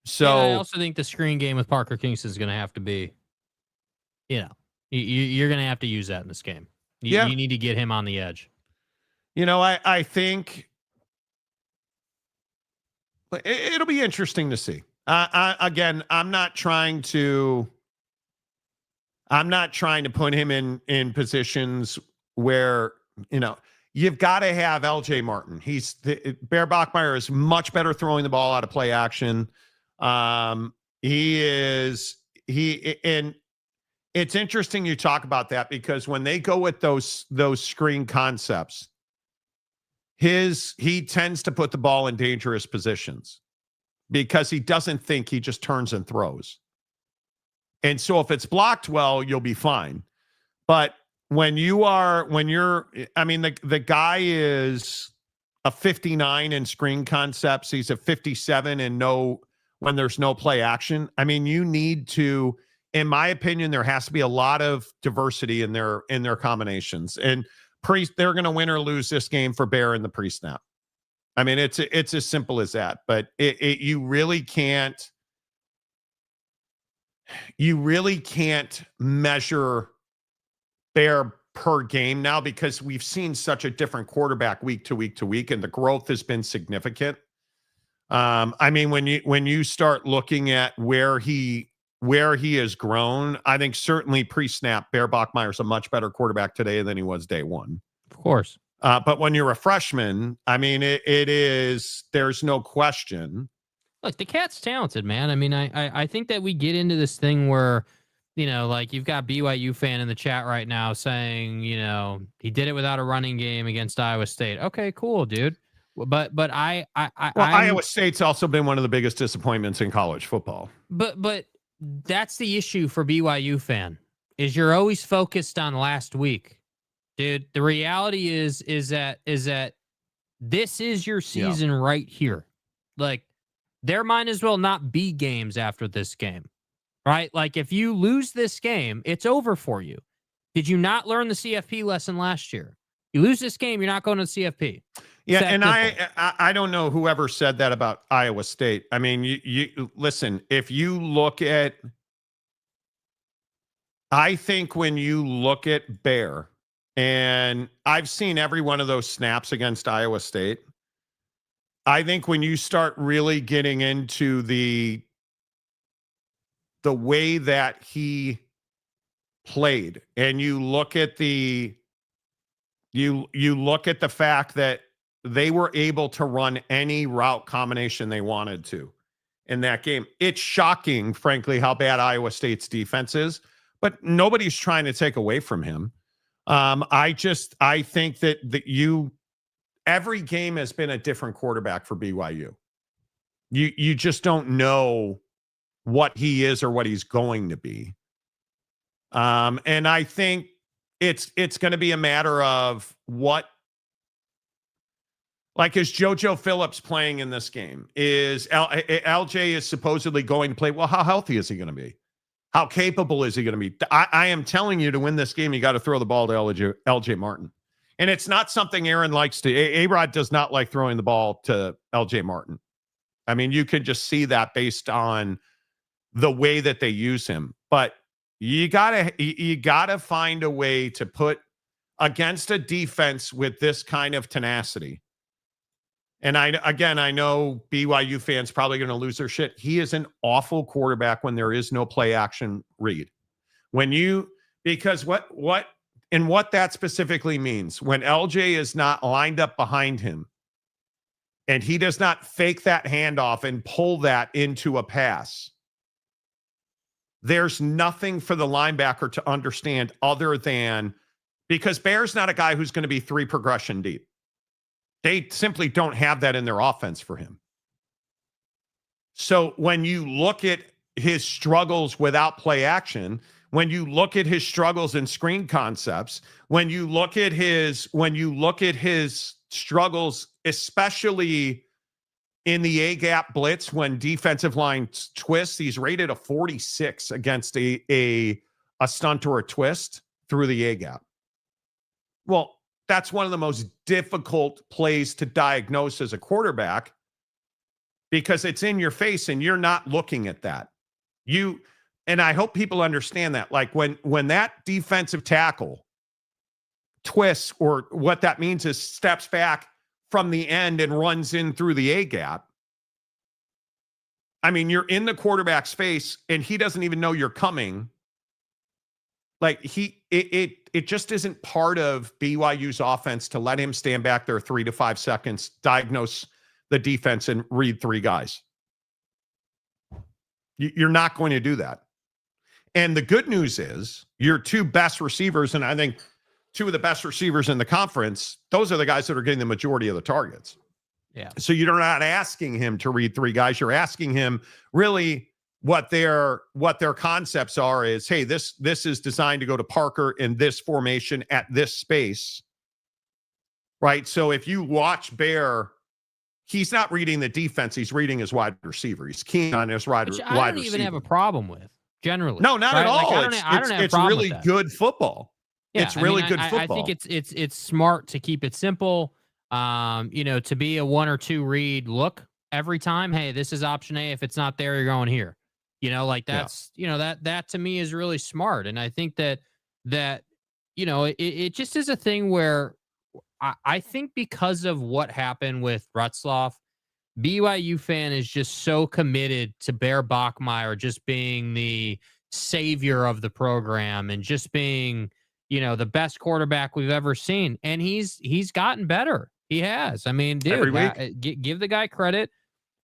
So I also think the screen game with Parker Kingston is going to have to be, you're going to have to use that in this game. You need to get him on the edge. I think it'll be interesting to see. Again, I'm not trying to put him in positions where, you've got to have LJ Martin. Bear Bachmeier is much better throwing the ball out of play action. And it's interesting you talk about that because when they go with those screen concepts, he tends to put the ball in dangerous positions because he doesn't think, he just turns and throws. And so if it's blocked well, you'll be fine. But the guy is a 59 in screen concepts. He's a 57 and when there's no play action. I mean, you need to, in my opinion, there has to be a lot of diversity in their combinations. And they're going to win or lose this game for Bear in the pre-snap. I mean, it's as simple as that. But you really can't measure Bear per game now because we've seen such a different quarterback week to week to week, and the growth has been significant. I mean, when you start looking at where he has grown, I think certainly pre-snap, Bear Bachmeier is a much better quarterback today than he was day one. Of course. But when you're a freshman, I mean, there's no question. Look, the cat's talented, man. I mean, I think that we get into this thing where, like you've got BYU fan in the chat right now saying, he did it without a running game against Iowa State. Okay, cool, dude. But Iowa State's also been one of the biggest disappointments in college football. But that's the issue for BYU fan is you're always focused on last week, dude. The reality is that this is your season right here. Like there might as well not be games after this game, right? Like if you lose this game, it's over for you. Did you not learn the CFP lesson last year? You lose this game, you're not going to the CFP. Yeah, and I don't know whoever said that about Iowa State. I mean, you listen, if you look at, I think when you look at Bear, and I've seen every one of those snaps against Iowa State, I think when you start really getting into the way that he played, and you look at the fact that they were able to run any route combination they wanted to in that game. It's shocking, frankly, how bad Iowa State's defense is, but nobody's trying to take away from him. I think that every game has been a different quarterback for BYU. You just don't know what he is or what he's going to be. And I think it's going to be a matter of is JoJo Phillips playing in this game? Is LJ is supposedly going to play? Well, how healthy is he going to be? How capable is he going to be? I am telling you, to win this game, you got to throw the ball to LJ Martin. And it's not something Aaron likes to. A-Rod does not like throwing the ball to LJ Martin. I mean, you can just see that based on the way that they use him. But you gotta find a way to put against a defense with this kind of tenacity. And I know BYU fans probably going to lose their shit. He is an awful quarterback when there is no play action read. Because what that specifically means, when LJ is not lined up behind him and he does not fake that handoff and pull that into a pass, there's nothing for the linebacker to understand other than because Bear's not a guy who's going to be 3 progression deep. They simply don't have that in their offense for him. So when you look at his struggles without play action, when you look at his struggles in screen concepts, when you look at his struggles, especially in the A-gap blitz, when defensive line twists, he's rated a 46 against a stunt or a twist through the A-gap. Well, that's one of the most difficult plays to diagnose as a quarterback because it's in your face and you're not looking at that. And I hope people understand that. Like when that defensive tackle twists, or what that means is steps back from the end and runs in through the A-gap. I mean, you're in the quarterback's face and he doesn't even know you're coming. Like it just isn't part of BYU's offense to let him stand back there 3 to 5 seconds, diagnose the defense, and read 3 guys. You're not going to do that. And the good news is your 2 best receivers, and I think 2 of the best receivers in the conference, those are the guys that are getting the majority of the targets. Yeah. So you're not asking him to read 3 guys. You're asking him really what their concepts are is, hey, this is designed to go to Parker in this formation at this space. Right? So if you watch Bear, he's not reading the defense. He's reading his wide receiver. He's keen on his wide receiver. I don't even have a problem with, generally. No, not right? at all. Like, I don't have a it's problem really with that. good football. Yeah, it's really good football. I think it's smart to keep it simple. To be a 1 or 2 read look every time. Hey, this is option A. If it's not there, you're going here. That's that to me is really smart. And I think that it just is a thing where I think because of what happened with Retzloff, BYU fan is just so committed to Bear Bachmeier just being the savior of the program and just being, the best quarterback we've ever seen. And he's gotten better. He has. I mean, dude, give the guy credit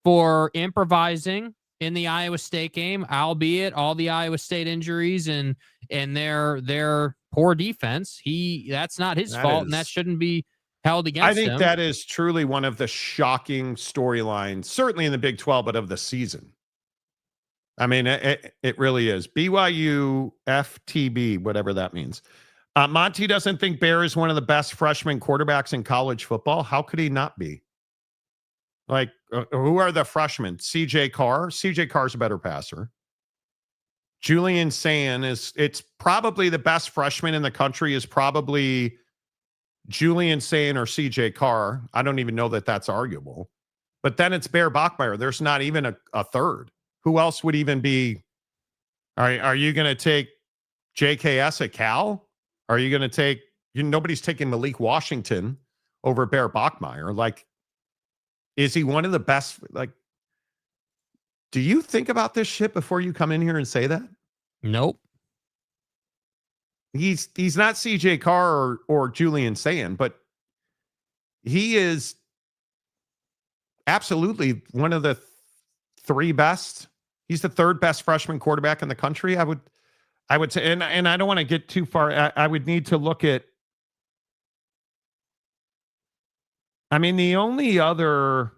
for improvising in the Iowa State game, albeit all the Iowa State injuries and their poor defense. That's not his fault, and that shouldn't be held against him. I think that is truly one of the shocking storylines, certainly in the Big 12, but of the season. I mean, it really is. BYU FTB, whatever that means. Monty doesn't think Bear is one of the best freshman quarterbacks in college football. How could he not be? Like, who are the freshmen? CJ Carr. CJ Carr's a better passer. Julian Sayin it's probably the best freshman in the country is probably Julian Sayin or CJ Carr. I don't even know that that's arguable. But then it's Bear Bachmeier. There's not even a third. Who else would even be? Are you going to take JKS at Cal? Are you going to take? Nobody's taking Malik Washington over Bear Bachmeier. Like, is he one of the best? Like, do you think about this shit before you come in here and say that? Nope. He's not CJ Carr or Julian Sayin, but he is absolutely one of the 3 best. He's the 3rd best freshman quarterback in the country. I would say, and I don't want to get too far. I would need to look at. I mean, the only other,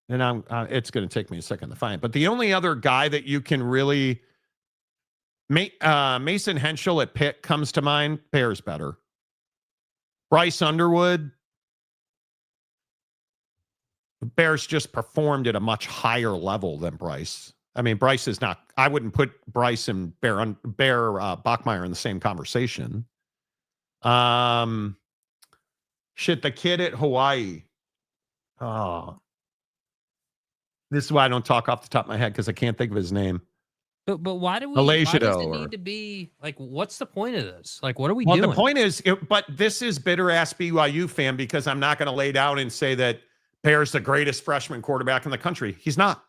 and it's going to take me a second to find, but the only other guy that you can really Mason Henschel at Pitt comes to mind. Bear's better. Bryce Underwood. Bears just performed at a much higher level than Bryce. I mean, Bryce is not. I wouldn't put Bryce and Bear Bachmeier in the same conversation. The kid at Hawaii. Oh, this is why I don't talk off the top of my head because I can't think of his name. But why do we? Why does it need to be like? What's the point of this? Like, what are we doing? Well, the point is, but this is bitter ass BYU fan because I'm not going to lay down and say that Bear's the greatest freshman quarterback in the country. He's not.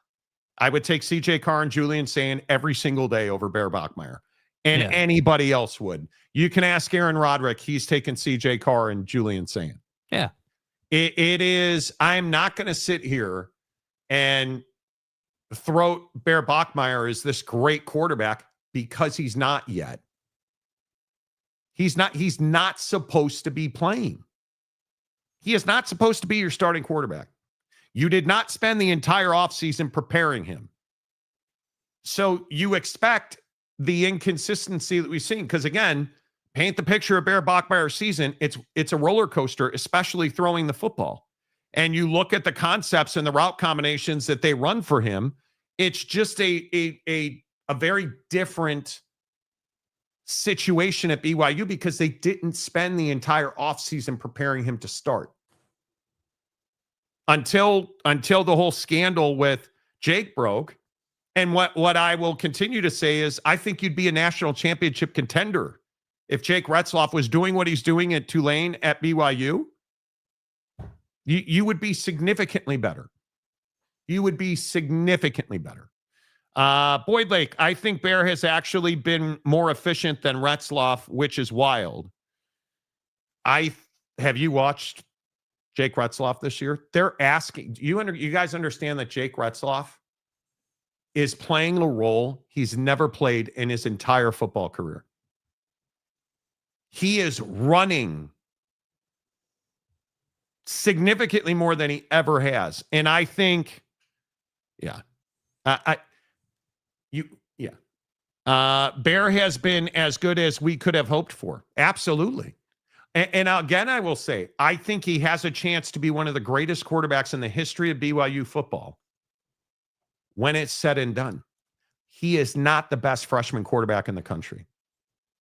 I would take CJ Carr and Julian Sayin every single day over Bear Bachmeier, and anybody else would. You can ask Aaron Roderick; he's taken CJ Carr and Julian Sayin. Yeah, it is. I'm not going to sit here and throw Bear Bachmeier as this great quarterback because he's not yet. He's not supposed to be playing. He is not supposed to be your starting quarterback. You did not spend the entire offseason preparing him. So you expect the inconsistency that we've seen. Because again, paint the picture of Bear Bachmeier's season. It's a roller coaster, especially throwing the football. And you look at the concepts and the route combinations that they run for him. It's just a very different situation at BYU because they didn't spend the entire offseason preparing him to start. Until the whole scandal with Jake broke. And what I will continue to say is I think you'd be a national championship contender if Jake Retzloff was doing what he's doing at Tulane at BYU. You would be significantly better. You would be significantly better. Boyd Lake, I think Bear has actually been more efficient than Retzloff, which is wild. Have you watched Jake Retzloff this year? They're asking, you guys understand that Jake Retzloff is playing a role he's never played in his entire football career. He is running significantly more than he ever has. And I think, Bear has been as good as we could have hoped for. Absolutely. And again, I will say, I think he has a chance to be one of the greatest quarterbacks in the history of BYU football when it's said and done. He is not the best freshman quarterback in the country.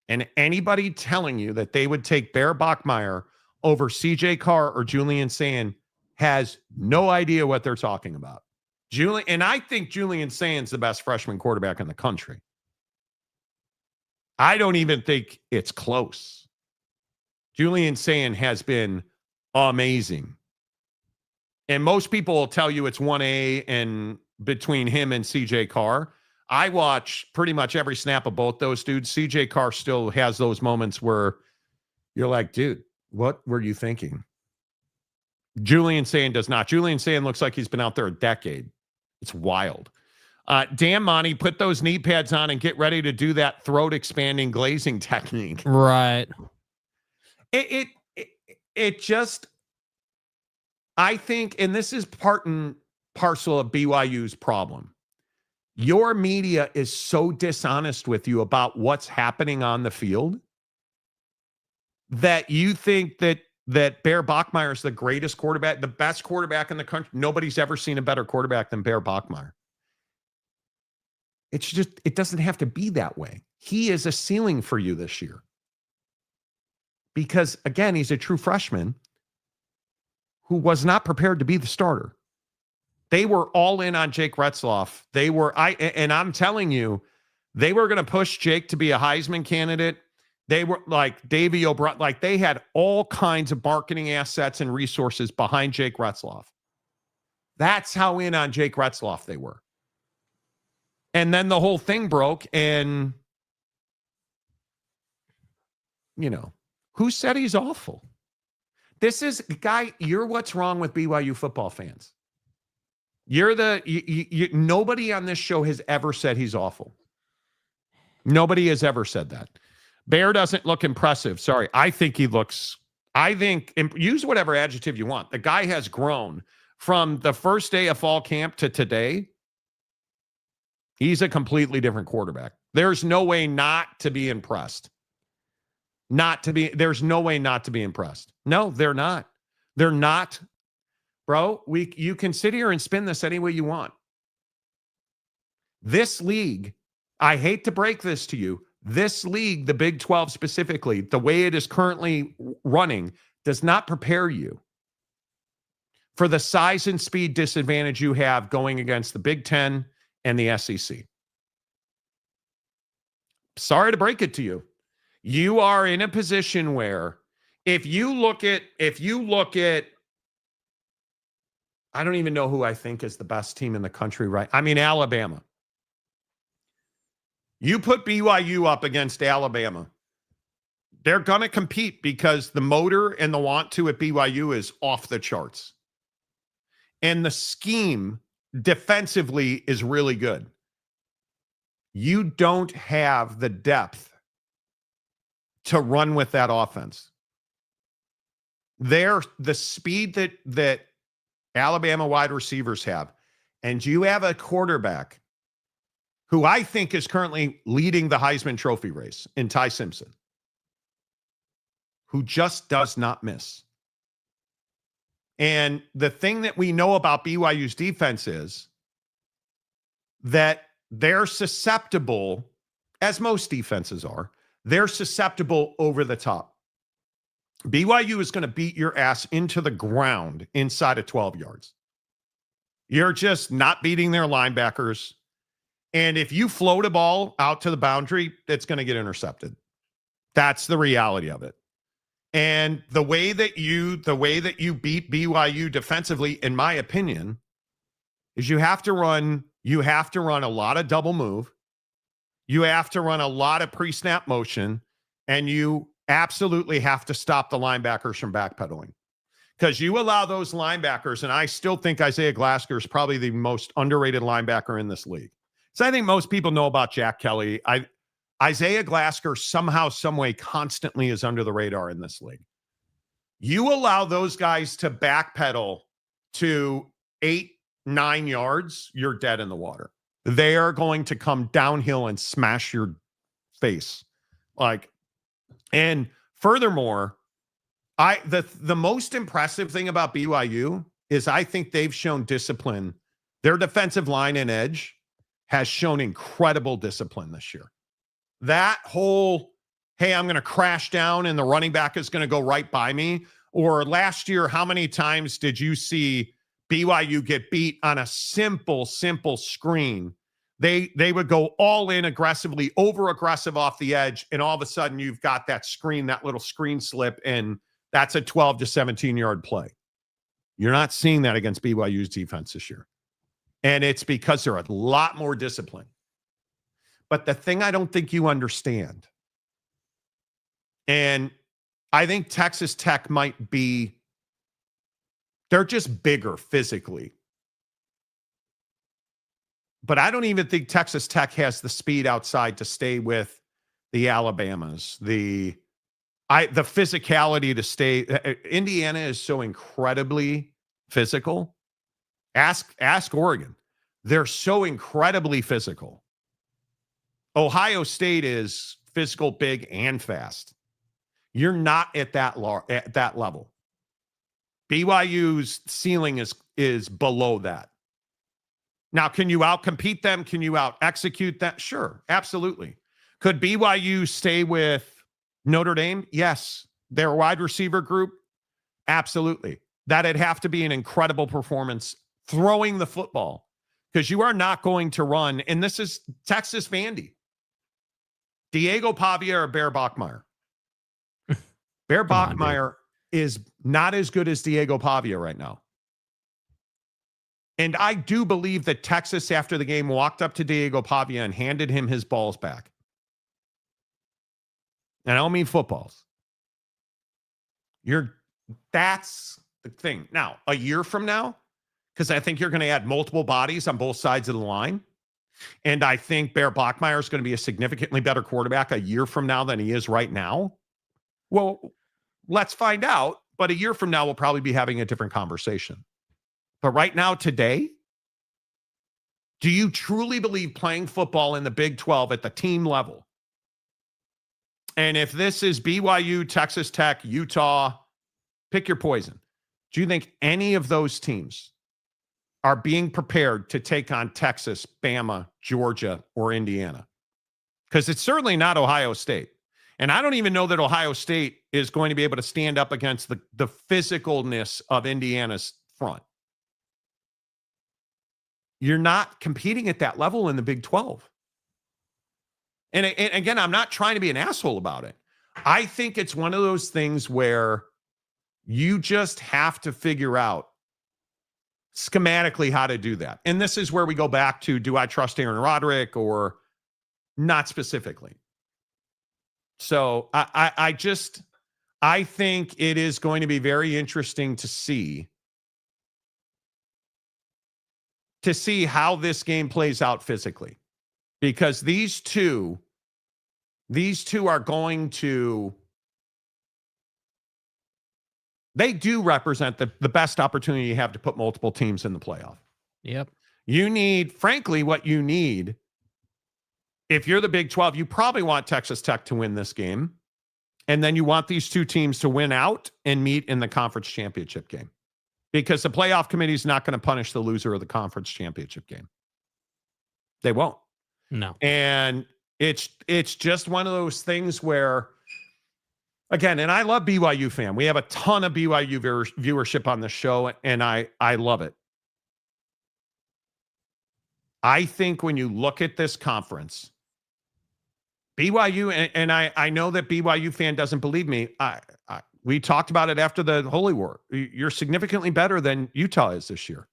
And anybody telling you that they would take Bear Bachmeier over CJ Carr or Julian Sand has no idea what they're talking about. And I think Julian Sand's the best freshman quarterback in the country. I don't even think it's close. Julian Sand has been amazing. And most people will tell you it's 1A and between him and CJ Carr. I watch pretty much every snap of both those dudes. CJ Carr still has those moments where you're like, dude, what were you thinking? Julian Sand does not. Julian Sand looks like he's been out there a decade. It's wild. Damn, Monty, put those knee pads on and get ready to do that throat expanding glazing technique. Right. It just, I think, and this is part and parcel of BYU's problem. Your media is so dishonest with you about what's happening on the field that you think that Bear Bachmeier is the greatest quarterback, the best quarterback in the country. Nobody's ever seen a better quarterback than Bear Bachmeier. It's just, it doesn't have to be that way. He is a ceiling for you this year. Because, again, he's a true freshman who was not prepared to be the starter. They were all in on Jake Retzloff. I'm telling you, they were going to push Jake to be a Heisman candidate. They were like Davey O'Brien, like they had all kinds of marketing assets and resources behind Jake Retzloff. That's how in on Jake Retzloff they were. And then the whole thing broke, and, who said he's awful? This is, guy, you're what's wrong with BYU football fans. You're nobody on this show has ever said he's awful. Nobody has ever said that. Bear doesn't look impressive. Sorry. I think use whatever adjective you want. The guy has grown from the first day of fall camp to today. He's a completely different quarterback. There's no way not to be impressed. There's no way not to be impressed. No, they're not. They're not. Bro, you can sit here and spin this any way you want. This league, I hate to break this to you, this league, the Big 12 specifically, the way it is currently running, does not prepare you for the size and speed disadvantage you have going against the Big 10 and the SEC. Sorry to break it to you. You are in a position where if you look at, I don't even know who I think is the best team in the country, right? I mean, Alabama. You put BYU up against Alabama. They're going to compete because the motor and the want to at BYU is off the charts. And the scheme defensively is really good. You don't have the depth to run with that offense. The speed that Alabama wide receivers have, and you have a quarterback who I think is currently leading the Heisman Trophy race in Ty Simpson, who just does not miss. And the thing that we know about BYU's defense is that they're susceptible, as most defenses are, they're susceptible over the top. BYU is going to beat your ass into the ground inside of 12 yards. You're just not beating their linebackers. And if you float a ball out to the boundary, it's going to get intercepted. That's the reality of it. And the way that you beat BYU defensively, in my opinion, is you have to run a lot of double move. You have to run a lot of pre-snap motion, and you absolutely have to stop the linebackers from backpedaling. Because you allow those linebackers, and I still think Isaiah Glasgow is probably the most underrated linebacker in this league. So I think most people know about Jack Kelly. Isaiah Glasgow somehow, some way, constantly is under the radar in this league. You allow those guys to backpedal to 8-9 yards, you're dead in the water. They are going to come downhill and smash your face. And furthermore, the most impressive thing about BYU is I think they've shown discipline. Their defensive line and edge has shown incredible discipline this year. That whole, hey, I'm going to crash down and the running back is going to go right by me. Or last year, how many times did you see BYU get beat on a simple screen? They would go all in aggressively, over aggressive off the edge. And all of a sudden you've got that screen, that little screen slip, and that's a 12 to 17 yard play. You're not seeing that against BYU's defense this year. And it's because they're a lot more disciplined. But the thing I don't think you understand, and I think Texas Tech might be, they're just bigger physically. But I don't even think Texas Tech has the speed outside to stay with the Alabamas, the physicality to stay. Indiana is so incredibly physical. Ask Oregon. They're so incredibly physical. Ohio State is physical, big, and fast. You're not at that level. BYU's ceiling is below that. Now, can you out-compete them? Can you out-execute that? Sure, absolutely. Could BYU stay with Notre Dame? Yes. Their wide receiver group? Absolutely. That'd have to be an incredible performance throwing the football, because you are not going to run, and this is Texas Vandy. Diego Pavia or Bear Bachmeier? Bear Bachmeier is not as good as Diego Pavia right now. And I do believe that Texas, after the game, walked up to Diego Pavia and handed him his balls back. And I don't mean footballs. That's the thing. Now, a year from now, because I think you're going to add multiple bodies on both sides of the line, and I think Bear Bachmeier is going to be a significantly better quarterback a year from now than he is right now. Well, let's find out. But a year from now, we'll probably be having a different conversation. But right now, today, do you truly believe playing football in the Big 12 at the team level? And if this is BYU, Texas Tech, Utah, pick your poison. Do you think any of those teams are being prepared to take on Texas, Bama, Georgia, or Indiana? Because it's certainly not Ohio State. And I don't even know that Ohio State is going to be able to stand up against the physicalness of Indiana's front. You're not competing at that level in the Big 12. And again, I'm not trying to be an asshole about it. I think it's one of those things where you just have to figure out schematically how to do that. And this is where we go back to, do I trust Aaron Roderick or not specifically? So I think it is going to be very interesting to see how this game plays out physically, because these two these two are going to, they do represent the best opportunity you have to put multiple teams in the playoff. Yep. You need, frankly, what you need, if you're the Big 12, you probably want Texas Tech to win this game. And then you want these two teams to win out and meet in the conference championship game. Because the playoff committee is not going to punish the loser of the conference championship game. They won't. No. And it's just one of those things where, again, and I love BYU fan. We have a ton of BYU viewership on the show, and I love it. I think when you look at this conference, BYU, and I know that BYU fan doesn't believe me. We talked about it after the Holy War. You're significantly better than Utah is this year.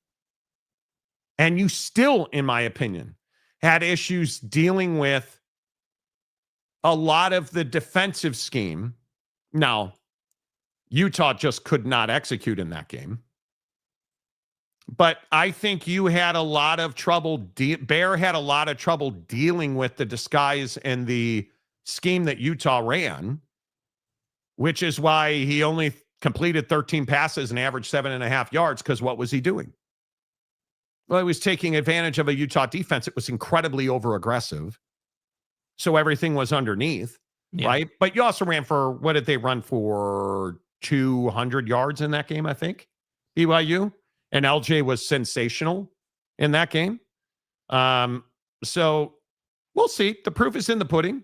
And you still, in my opinion, had issues dealing with a lot of the defensive scheme. Now, Utah just could not execute in that game. But I think you had a lot of trouble. Bear had a lot of trouble dealing with the disguise and the scheme that Utah ran, which is why he only completed 13 passes and averaged 7.5 yards, because what was he doing? Well, he was taking advantage of a Utah defense. It was incredibly over-aggressive. So everything was underneath, right? But you also ran for, what did they run for? 200 yards in that game, I think, BYU. And LJ was sensational in that game. So we'll see. The proof is in the pudding.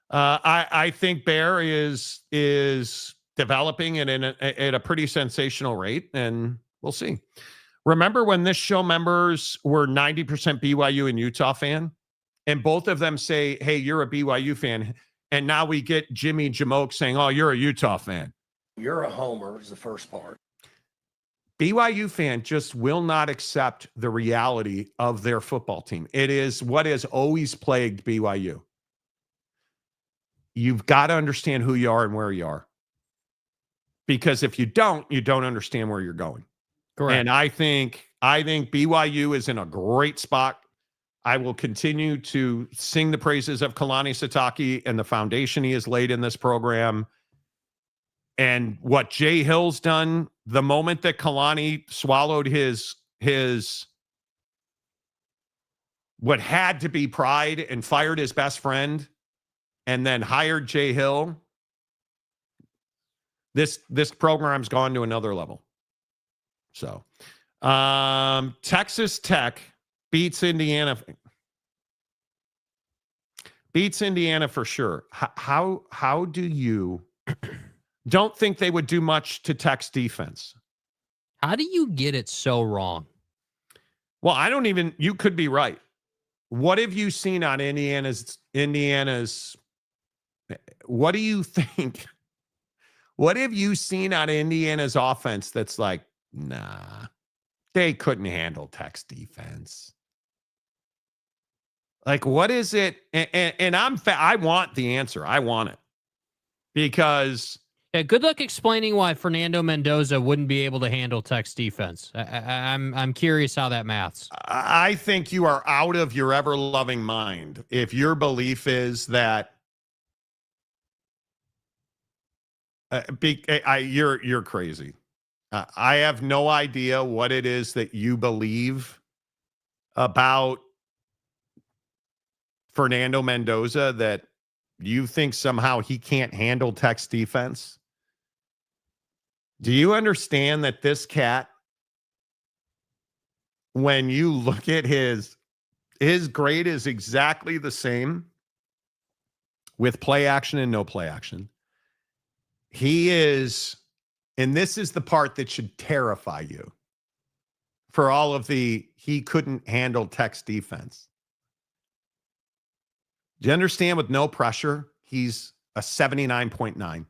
I think Bear is developing at a pretty sensational rate, and we'll see. Remember when this show members were 90% BYU and Utah fan, and both of them say, hey, you're a BYU fan, and now we get Jimmy Jamoke saying, oh, you're a Utah fan. You're a homer is the first part. BYU fan just will not accept the reality of their football team. It is what has always plagued BYU. You've got to understand who you are and where you are. Because if you don't understand where you're going. Correct. And I think BYU is in a great spot. I will continue to sing the praises of Kalani Sitake and the foundation he has laid in this program. And what Jay Hill's done, the moment that Kalani swallowed his what had to be pride and fired his best friend and then hired Jay Hill, this program's gone to another level. So Texas Tech beats Indiana for sure. How do you don't think they would do much to Tech's defense? How do you get it so wrong? Well, you could be right. What have you seen on Indiana's, what do you think? What have you seen on Indiana's offense that's like, nah, they couldn't handle Tech's defense? Like, what is it? And I want the answer. I want it. Because yeah, good luck explaining why Fernando Mendoza wouldn't be able to handle Tech's defense. I'm curious how that maths. I think you are out of your ever-loving mind if your belief is that you're crazy. I have no idea what it is that you believe about Fernando Mendoza that you think somehow he can't handle Tech's defense. Do you understand that this cat, when you look at his grade is exactly the same with play action and no play action. He is, and this is the part that should terrify you for all of he couldn't handle Tech's defense. Do you understand with no pressure, he's a 79.9.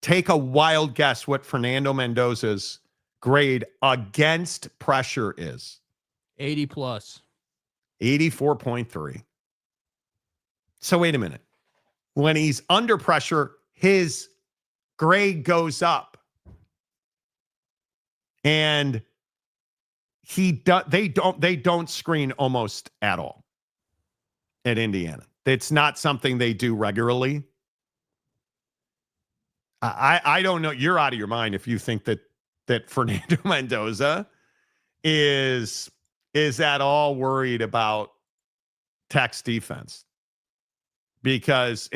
Take a wild guess what Fernando Mendoza's grade against pressure is. 80 plus. 84.3. So wait a minute. When he's under pressure, his grade goes up. And they don't screen almost at all at Indiana. It's not something they do regularly. I don't know. You're out of your mind if you think that Fernando Mendoza is at all worried about Tech's defense, because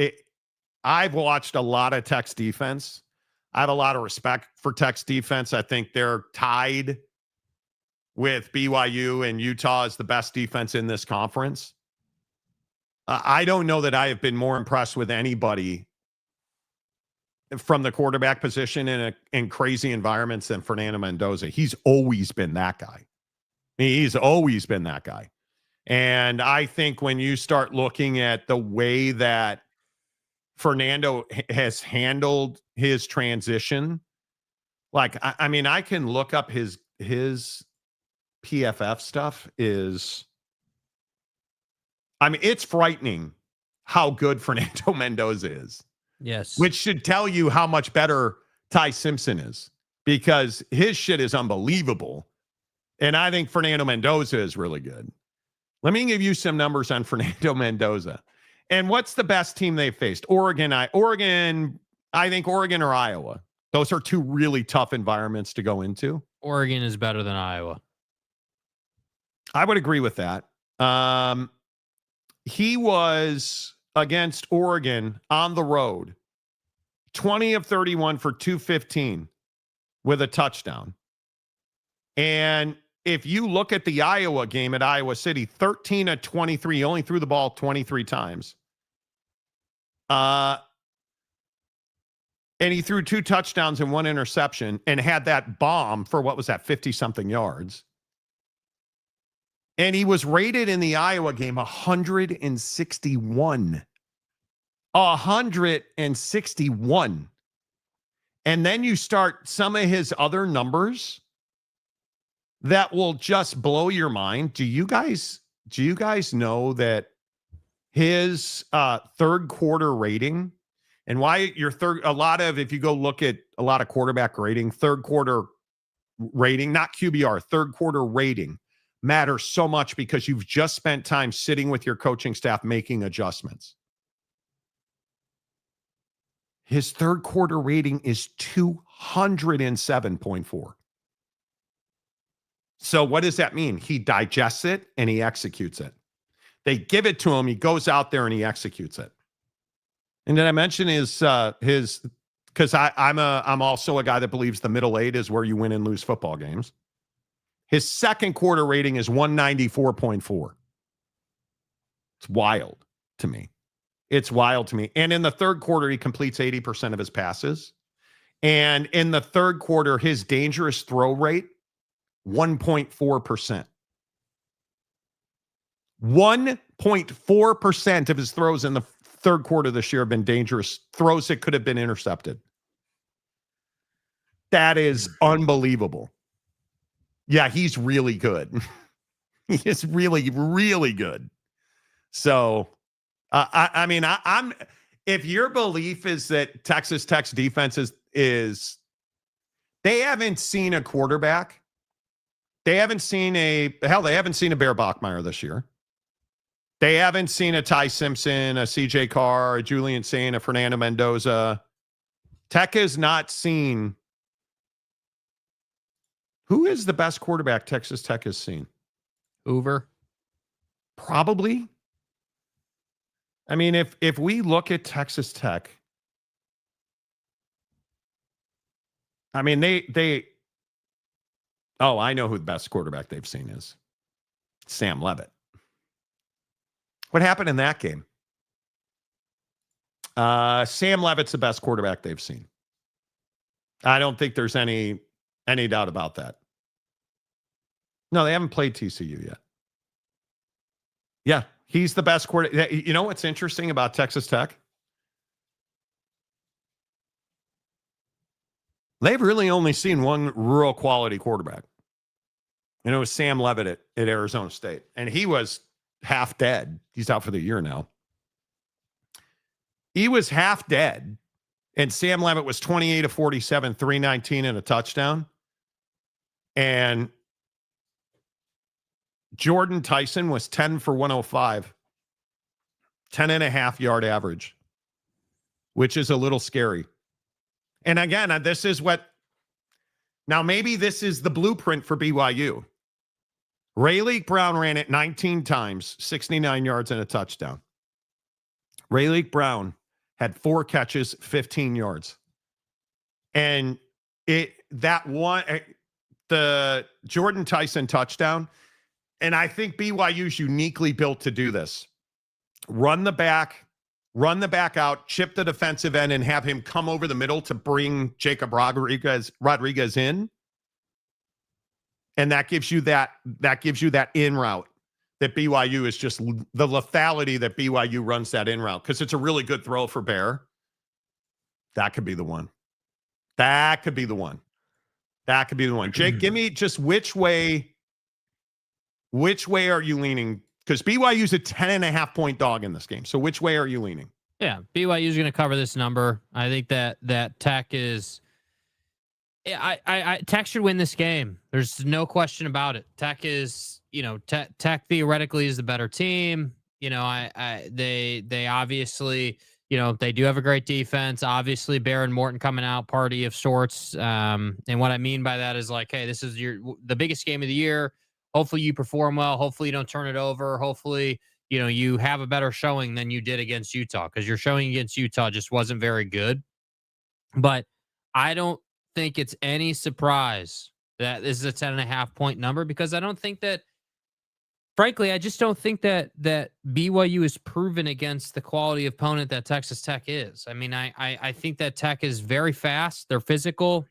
I've watched a lot of Tech's defense. I have a lot of respect for Tech's defense. I think they're tied with BYU and Utah as the best defense in this conference. I don't know that I have been more impressed with anybody from the quarterback position in crazy environments than Fernando Mendoza. He's always been that guy. He's always been that guy. And I think when you start looking at the way that Fernando has handled his transition, like, I mean, I can look up his PFF stuff is, I mean, it's frightening how good Fernando Mendoza is. Yes. Which should tell you how much better Ty Simpson is, because his shit is unbelievable. And I think Fernando Mendoza is really good. Let me give you some numbers on Fernando Mendoza. And what's the best team they faced? Oregon, I think Oregon or Iowa. Those are two really tough environments to go into. Oregon is better than Iowa. I would agree with that. He was against Oregon on the road, 20 of 31 for 215 with a touchdown. And if you look at the Iowa game at Iowa City, 13 of 23, he only threw the ball 23 times. And he threw 2 touchdowns and 1 interception and had that bomb for, what was that, 50-something yards. And he was rated in the Iowa game 161. 161. And then you start some of his other numbers that will just blow your mind. Do you guys know that his third quarter rating, and why your if you go look at a lot of quarterback rating, third quarter rating, not QBR, third quarter rating matters so much, because you've just spent time sitting with your coaching staff making adjustments. His third quarter rating is 207.4. So what does that mean? He digests it and he executes it. They give it to him, he goes out there and he executes it. And did I mention his because I'm also a guy that believes the middle 8 is where you win and lose football games. His second quarter rating is 194.4. It's wild to me. It's wild to me. And in the third quarter, he completes 80% of his passes. And in the third quarter, his dangerous throw rate, 1.4%. 1.4% of his throws in the third quarter this year have been dangerous throws that could have been intercepted. That is unbelievable. Yeah, he's really good. He is really, really good. So, I'm if your belief is that Texas Tech's defense is they haven't seen a quarterback. They haven't seen they haven't seen a Bear Bachmeier this year. They haven't seen a Ty Simpson, a CJ Carr, a Julian Sain, a Fernando Mendoza. Tech has not seen. Who is the best quarterback Texas Tech has seen? Hoover. Probably. I mean, if we look at Texas Tech, I mean, I know who the best quarterback they've seen is. Sam Leavitt. What happened in that game? Sam Leavitt's the best quarterback they've seen. I don't think there's any doubt about that. No, they haven't played TCU yet. Yeah, he's the best quarterback. You know what's interesting about Texas Tech? They've really only seen one real quality quarterback. And it was Sam Leavitt at Arizona State. And he was half dead. He's out for the year now. He was half dead. And Sam Leavitt was 28 of 47, 319 and a touchdown. And Jordan Tyson was 10 for 105 10.5 yard average, which is a little scary. And again, this is now maybe this is the blueprint for BYU. Rayleigh Brown ran it 19 times, 69 yards and a touchdown. Rayleigh Brown had 4 catches, 15 yards. And the Jordan Tyson touchdown, and I think BYU's uniquely built to do this. Run the back out, chip the defensive end, and have him come over the middle to bring Jacob Rodriguez in. And that gives you that in route that BYU is just the lethality that BYU runs that in route, because it's a really good throw for Bear. That could be the one. That could be the one. Jake, give me just which way are you leaning? Because BYU's a 10.5-point dog in this game. So which way are you leaning? Yeah, BYU's going to cover this number. I think that Tech is. Tech should win this game. There's no question about it. Tech is, Tech theoretically is the better team. They obviously, they do have a great defense. Obviously, Baron Morton coming out party of sorts. And what I mean by that is like, hey, this is the biggest game of the year. Hopefully you perform well. Hopefully you don't turn it over. Hopefully, you have a better showing than you did against Utah, because your showing against Utah just wasn't very good. But I don't think it's any surprise that this is a 10.5-point number, because I don't think that, frankly, I just don't think that BYU is proven against the quality opponent that Texas Tech is. I mean, I think that Tech is very fast. They're physical.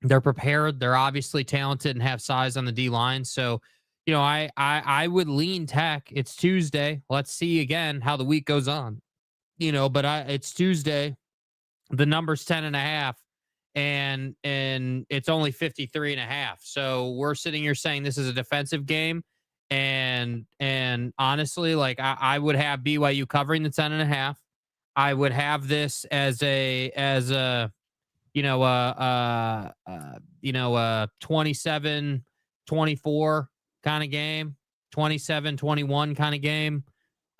They're prepared. They're obviously talented and have size on the D line. So, I would lean Tech. It's Tuesday. Let's see again how the week goes on. But it's Tuesday. The number's 10.5. And it's only 53.5. So we're sitting here saying this is a defensive game. And honestly, like I would have BYU covering the 10.5. I would have this as a 27-24 kind of game, 27-21 kind of game.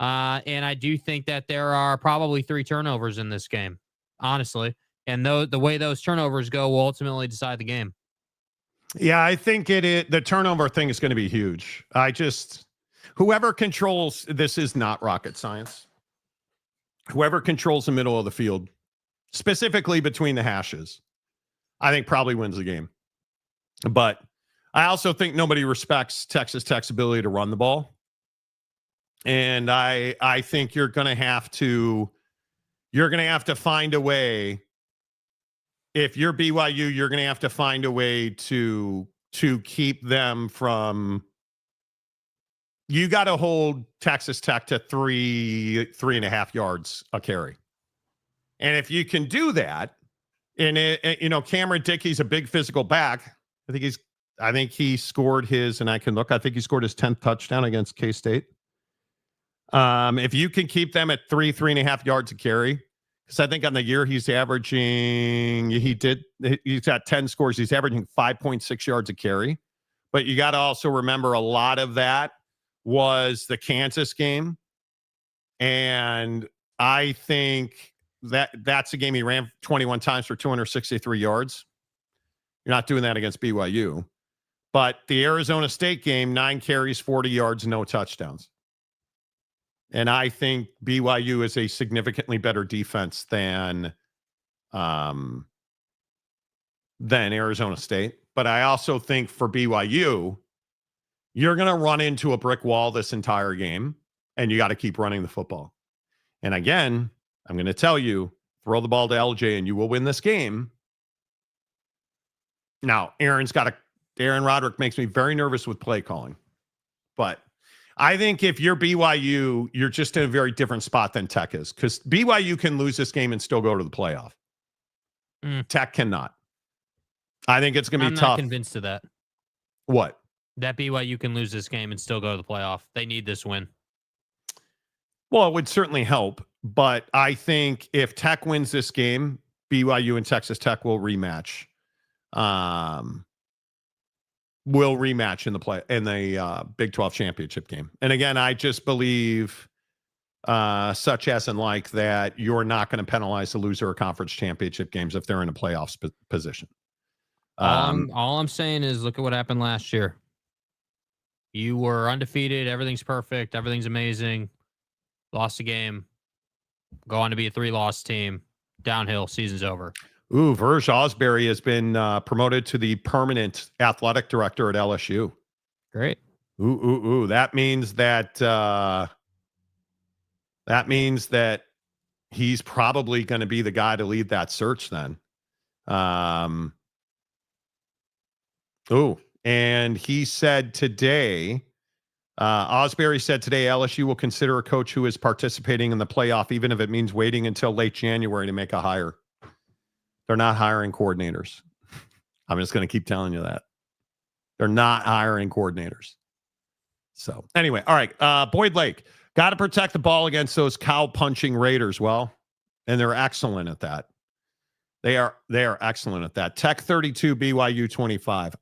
And I do think that there are probably 3 turnovers in this game, honestly. And the way those turnovers go will ultimately decide the game. Yeah, I think the turnover thing is going to be huge. Whoever controls, this is not rocket science. Whoever controls the middle of the field, specifically between the hashes, I think probably wins the game. But I also think nobody respects Texas Tech's ability to run the ball. And I think you're going to have to find a way. If you're BYU, you're going to have to find a way to keep them from. You got to hold Texas Tech to 3.5 yards a carry. And if you can do that, and Cameron Dickey's a big physical back. I think he scored his, and I can look. I think he scored his 10th touchdown against K-State. If you can keep them at 3.5 yards a carry. Because I think on the year he's averaging, he's got 10 scores. He's averaging 5.6 yards a carry. But you got to also remember a lot of that was the Kansas game. And I think that's a game he ran 21 times for 263 yards. You're not doing that against BYU. But the Arizona State game, 9 carries, 40 yards, no touchdowns. And I think BYU is a significantly better defense than Arizona State. But I also think for BYU, you're going to run into a brick wall this entire game, and you got to keep running the football. And again, I'm going to tell you, throw the ball to LJ and you will win this game. Now, Aaron Roderick makes me very nervous with play calling. But I think if you're BYU, you're just in a very different spot than Tech is, because BYU can lose this game and still go to the playoff. Tech cannot. I think it's going to be tough. I'm not convinced of that. What? That BYU can lose this game and still go to the playoff. They need this win. Well, it would certainly help, but I think if Tech wins this game, BYU and Texas Tech will rematch. Will rematch in the Big 12 championship game. And again, I just believe such as in like that you're not going to penalize the loser of conference championship games if they're in a playoff position. All I'm saying is look at what happened last year. You were undefeated. Everything's perfect. Everything's amazing. Lost a game. Go on to be a 3-loss team. Downhill. Season's over. Ooh, Verge Osbury has been promoted to the permanent athletic director at LSU. Great. Ooh. That means that he's probably going to be the guy to lead that search then. And he said today, Osbury said today, LSU will consider a coach who is participating in the playoff, even if it means waiting until late January to make a hire. They're not hiring coordinators. I'm just going to keep telling you that. They're not hiring coordinators. So anyway, all right. Boyd Lake, got to protect the ball against those cow-punching Raiders. Well, and they're excellent at that. They are excellent at that. Tech 32, BYU 25.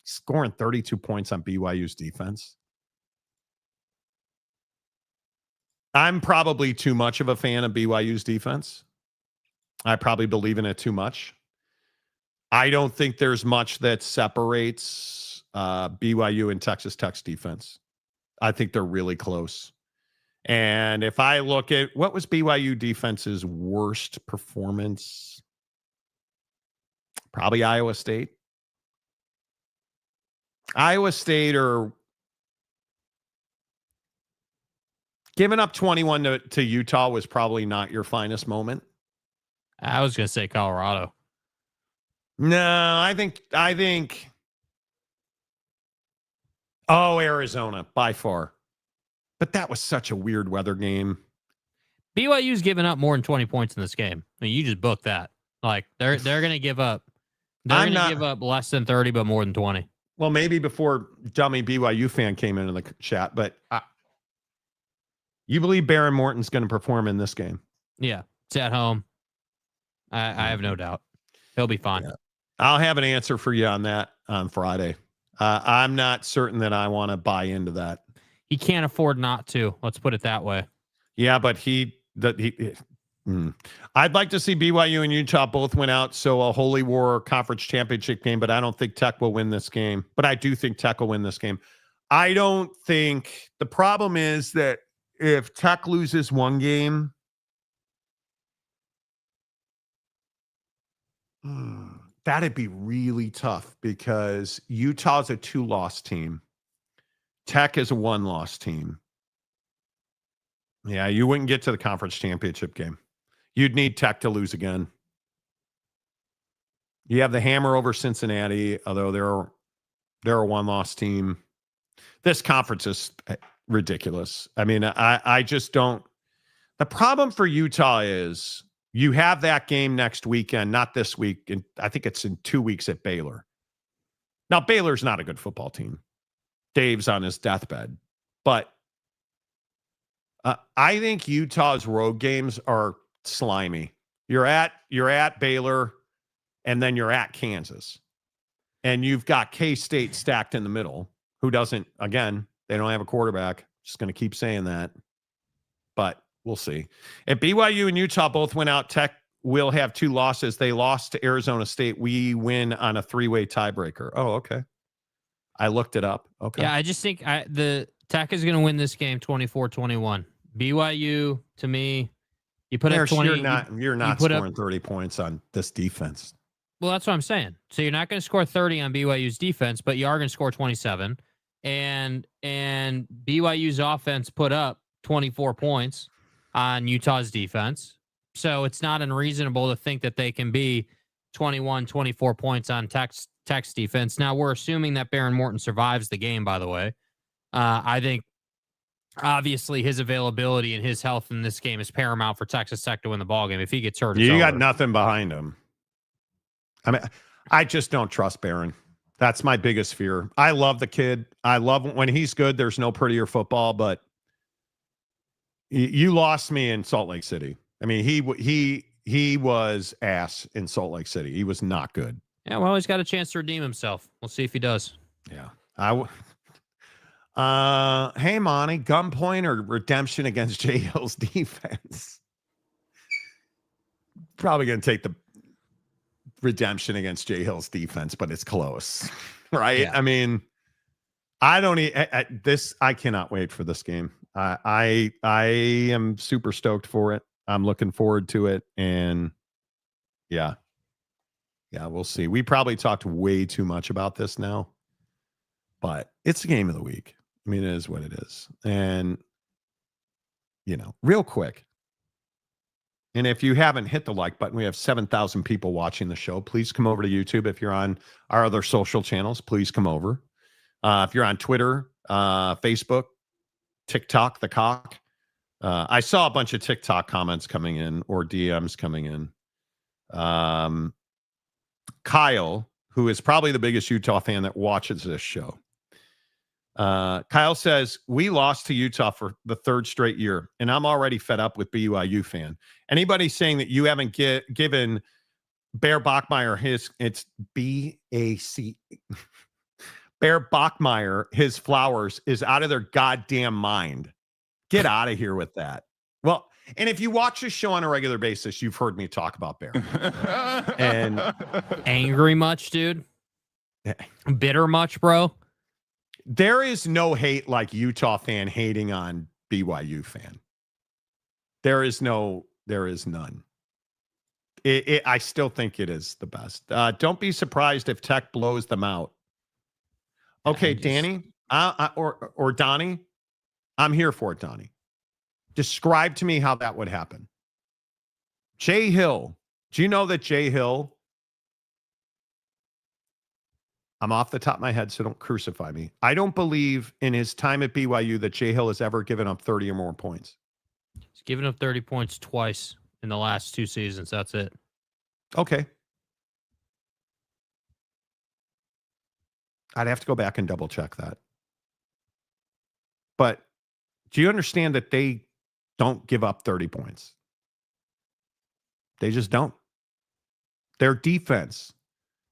Scoring 32 points on BYU's defense. I'm probably too much of a fan of BYU's defense. I probably believe in it too much. I don't think there's much that separates BYU and Texas Tech's defense. I think they're really close. And if I look at what was BYU defense's worst performance, probably Iowa State. Iowa State are giving up 21 to Utah was probably not your finest moment. I was going to say Colorado. No, I think Arizona by far. But that was such a weird weather game. BYU's given up more than 20 points in this game. I mean, you just booked that. Like they're going to give up. They're going to give up less than 30, but more than 20. Well, maybe before dummy BYU fan came into the chat, but you believe Baron Morton's going to perform in this game? Yeah, it's at home. I have no doubt. He'll be fine. Yeah. I'll have an answer for you on that on Friday. I'm not certain that I want to buy into that. He can't afford not to. Let's put it that way. Yeah, but I'd like to see BYU and Utah both win out, so a Holy War Conference Championship game, but I don't think Tech will win this game. But I do think Tech will win this game. I don't think the problem is that if Tech loses one game, that'd be really tough because Utah's a 2-loss team. Tech is a 1-loss team. Yeah, you wouldn't get to the conference championship game. You'd need Tech to lose again. You have the hammer over Cincinnati, although they're a 1-loss team. This conference is ridiculous. I mean, I just don't. The problem for Utah is you have that game next weekend, not this week, and I think it's in 2 weeks at Baylor. Now, Baylor's not a good football team. Dave's on his deathbed. But I think Utah's road games are slimy. You're at Baylor, and then you're at Kansas. And you've got K-State stacked in the middle, who doesn't, again, they don't have a quarterback. Just going to keep saying that. But we'll see. If BYU and Utah both win out, Tech will have 2 losses. They lost to Arizona State. We win on a 3-way tiebreaker. Oh, okay. I looked it up. Okay. Yeah, I just think the Tech is going to win this game 24-21. BYU, to me, you put up 20. You're not scoring 30 points on this defense. Well, that's what I'm saying. So you're not going to score 30 on BYU's defense, but you are going to score 27. And BYU's offense put up 24 points on Utah's defense. So it's not unreasonable to think that they can be 21, 24 points on Tech's defense. Now, we're assuming that Baron Morton survives the game, by the way. I think, obviously, his availability and his health in this game is paramount for Texas Tech to win the ballgame. If he gets hurt, you got nothing behind him. I mean, I just don't trust Baron. That's my biggest fear. I love the kid. I love when he's good. There's no prettier football, but you lost me in Salt Lake City. I mean, he was ass in Salt Lake City. He was not good. Yeah, well, he's got a chance to redeem himself. We'll see if he does. Yeah. Hey, Monty, gunpoint or redemption against Jay Hill's defense? Probably going to take the redemption against Jay Hill's defense, but it's close, right? Yeah. I mean, I cannot wait for this game. I am super stoked for it. I'm looking forward to it. And yeah, we'll see. We probably talked way too much about this now, but it's the game of the week. I mean, it is what it is. And, real quick. And if you haven't hit the like button, we have 7,000 people watching the show. Please come over to YouTube. If you're on our other social channels, please come over. If you're on Twitter, Facebook, TikTok, the cock. I saw a bunch of TikTok comments coming in or DMs coming in. Kyle, who is probably the biggest Utah fan that watches this show. Kyle says, we lost to Utah for the third straight year, and I'm already fed up with BYU fan. Anybody saying that you haven't given Bear Bachmeier it's B-A-C, Bear Bachmeier his flowers is out of their goddamn mind. Get out of here with that. Well, and if you watch this show on a regular basis, you've heard me talk about Bear. And angry much, dude? Bitter much, bro? There is no hate like Utah fan hating on BYU fan. There is none. I still think it is the best. Don't be surprised if Tech blows them out. Okay, Danny, or Donnie, I'm here for it, Donnie. Describe to me how that would happen. Jay Hill. Do you know that Jay Hill, I'm off the top of my head, so don't crucify me. I don't believe in his time at BYU that Jay Hill has ever given up 30 or more points. He's given up 30 points twice in the last 2 seasons. That's it. Okay. I'd have to go back and double check that. But do you understand that they don't give up 30 points? They just don't. Their defense.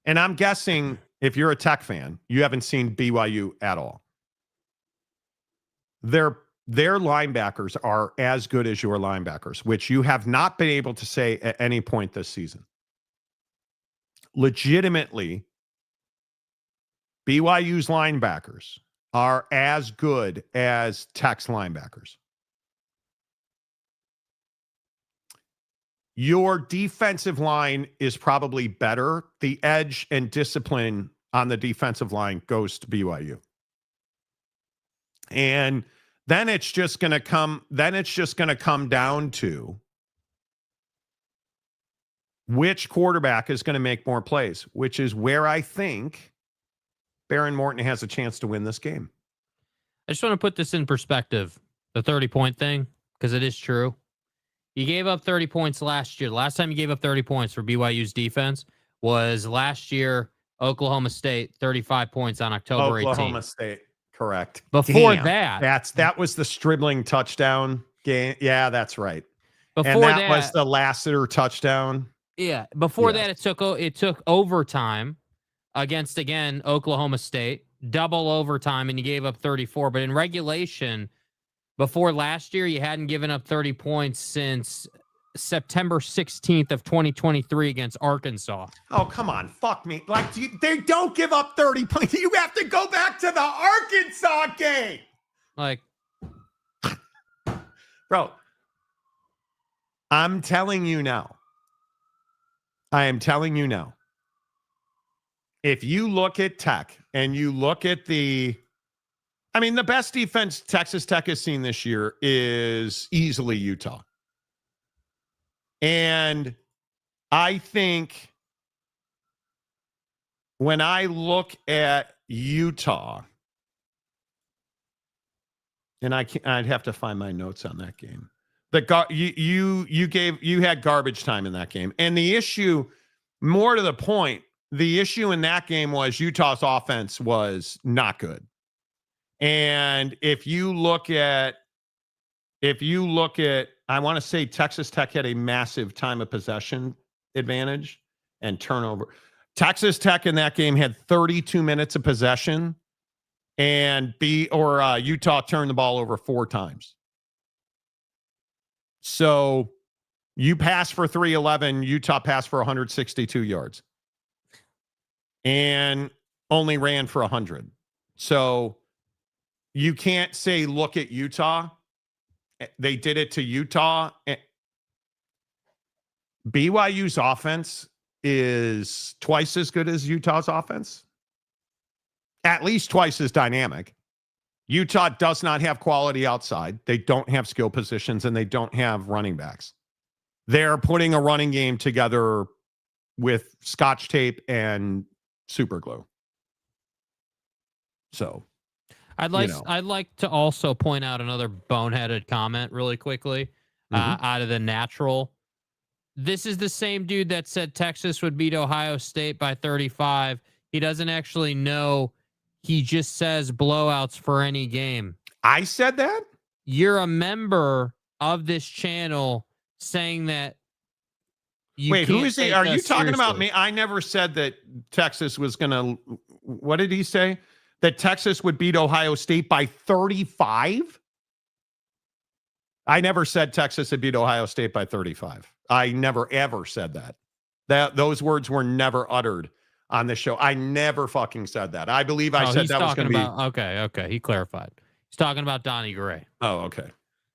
And I'm guessing if you're a Tech fan, you haven't seen BYU at all. Their linebackers are as good as your linebackers, which you have not been able to say at any point this season. Legitimately, BYU's linebackers are as good as Tech's linebackers. Your defensive line is probably better. The edge and discipline on the defensive line goes to BYU. And then it's just going to come down to which quarterback is going to make more plays, which is where I think Baron Morton has a chance to win this game. I just want to put this in perspective, the 30-point thing, because it is true. You gave up 30 points last year. The last time you gave up 30 points for BYU's defense was last year, Oklahoma State, 35 points on October 18th. Oklahoma State, correct. Before that was the Stribling touchdown game. Yeah, that's right. Before that was the Lassiter touchdown. Yeah. Before that, it took overtime against, again, Oklahoma State, double overtime, and you gave up 34. But in regulation, before last year, you hadn't given up 30 points since September 16th of 2023 against Arkansas. Oh, come on. Fuck me. Like, they don't give up 30 points. You have to go back to the Arkansas game. Like, bro, I'm telling you now. I am telling you now. If you look at Tech and you look at the best defense Texas Tech has seen this year is easily Utah. And I think when I look at Utah, and I'd have to find my notes on that game. You had garbage time in that game. And the issue, more to the point, the issue in that game was Utah's offense was not good. And if you look at, I want to say Texas Tech had a massive time of possession advantage and turnover. Texas Tech in that game had 32 minutes of possession and Utah turned the ball over 4 times. So you pass for 311, Utah passed for 162 yards and only ran for 100. So you can't say, look at Utah. They did it to Utah. BYU's offense is twice as good as Utah's offense. At least twice as dynamic. Utah does not have quality outside. They don't have skill positions, and they don't have running backs. They're putting a running game together with scotch tape and super glue. So I'd like to also point out another boneheaded comment really quickly out of the natural. This is the same dude that said Texas would beat Ohio State by 35. He doesn't actually know. He just says blowouts for any game. I said that? You're a member of this channel saying that you Wait, who is he? Are you talking about seriously. me? I never said that Texas was going to... What did he say? That Texas would beat Ohio State by 35? I never said Texas would beat Ohio State by 35. I never, ever said that. Those words were never uttered on the show. I never fucking said that. I believe I said that was going to be... Okay. He clarified. He's talking about Donnie Gray. Oh, okay.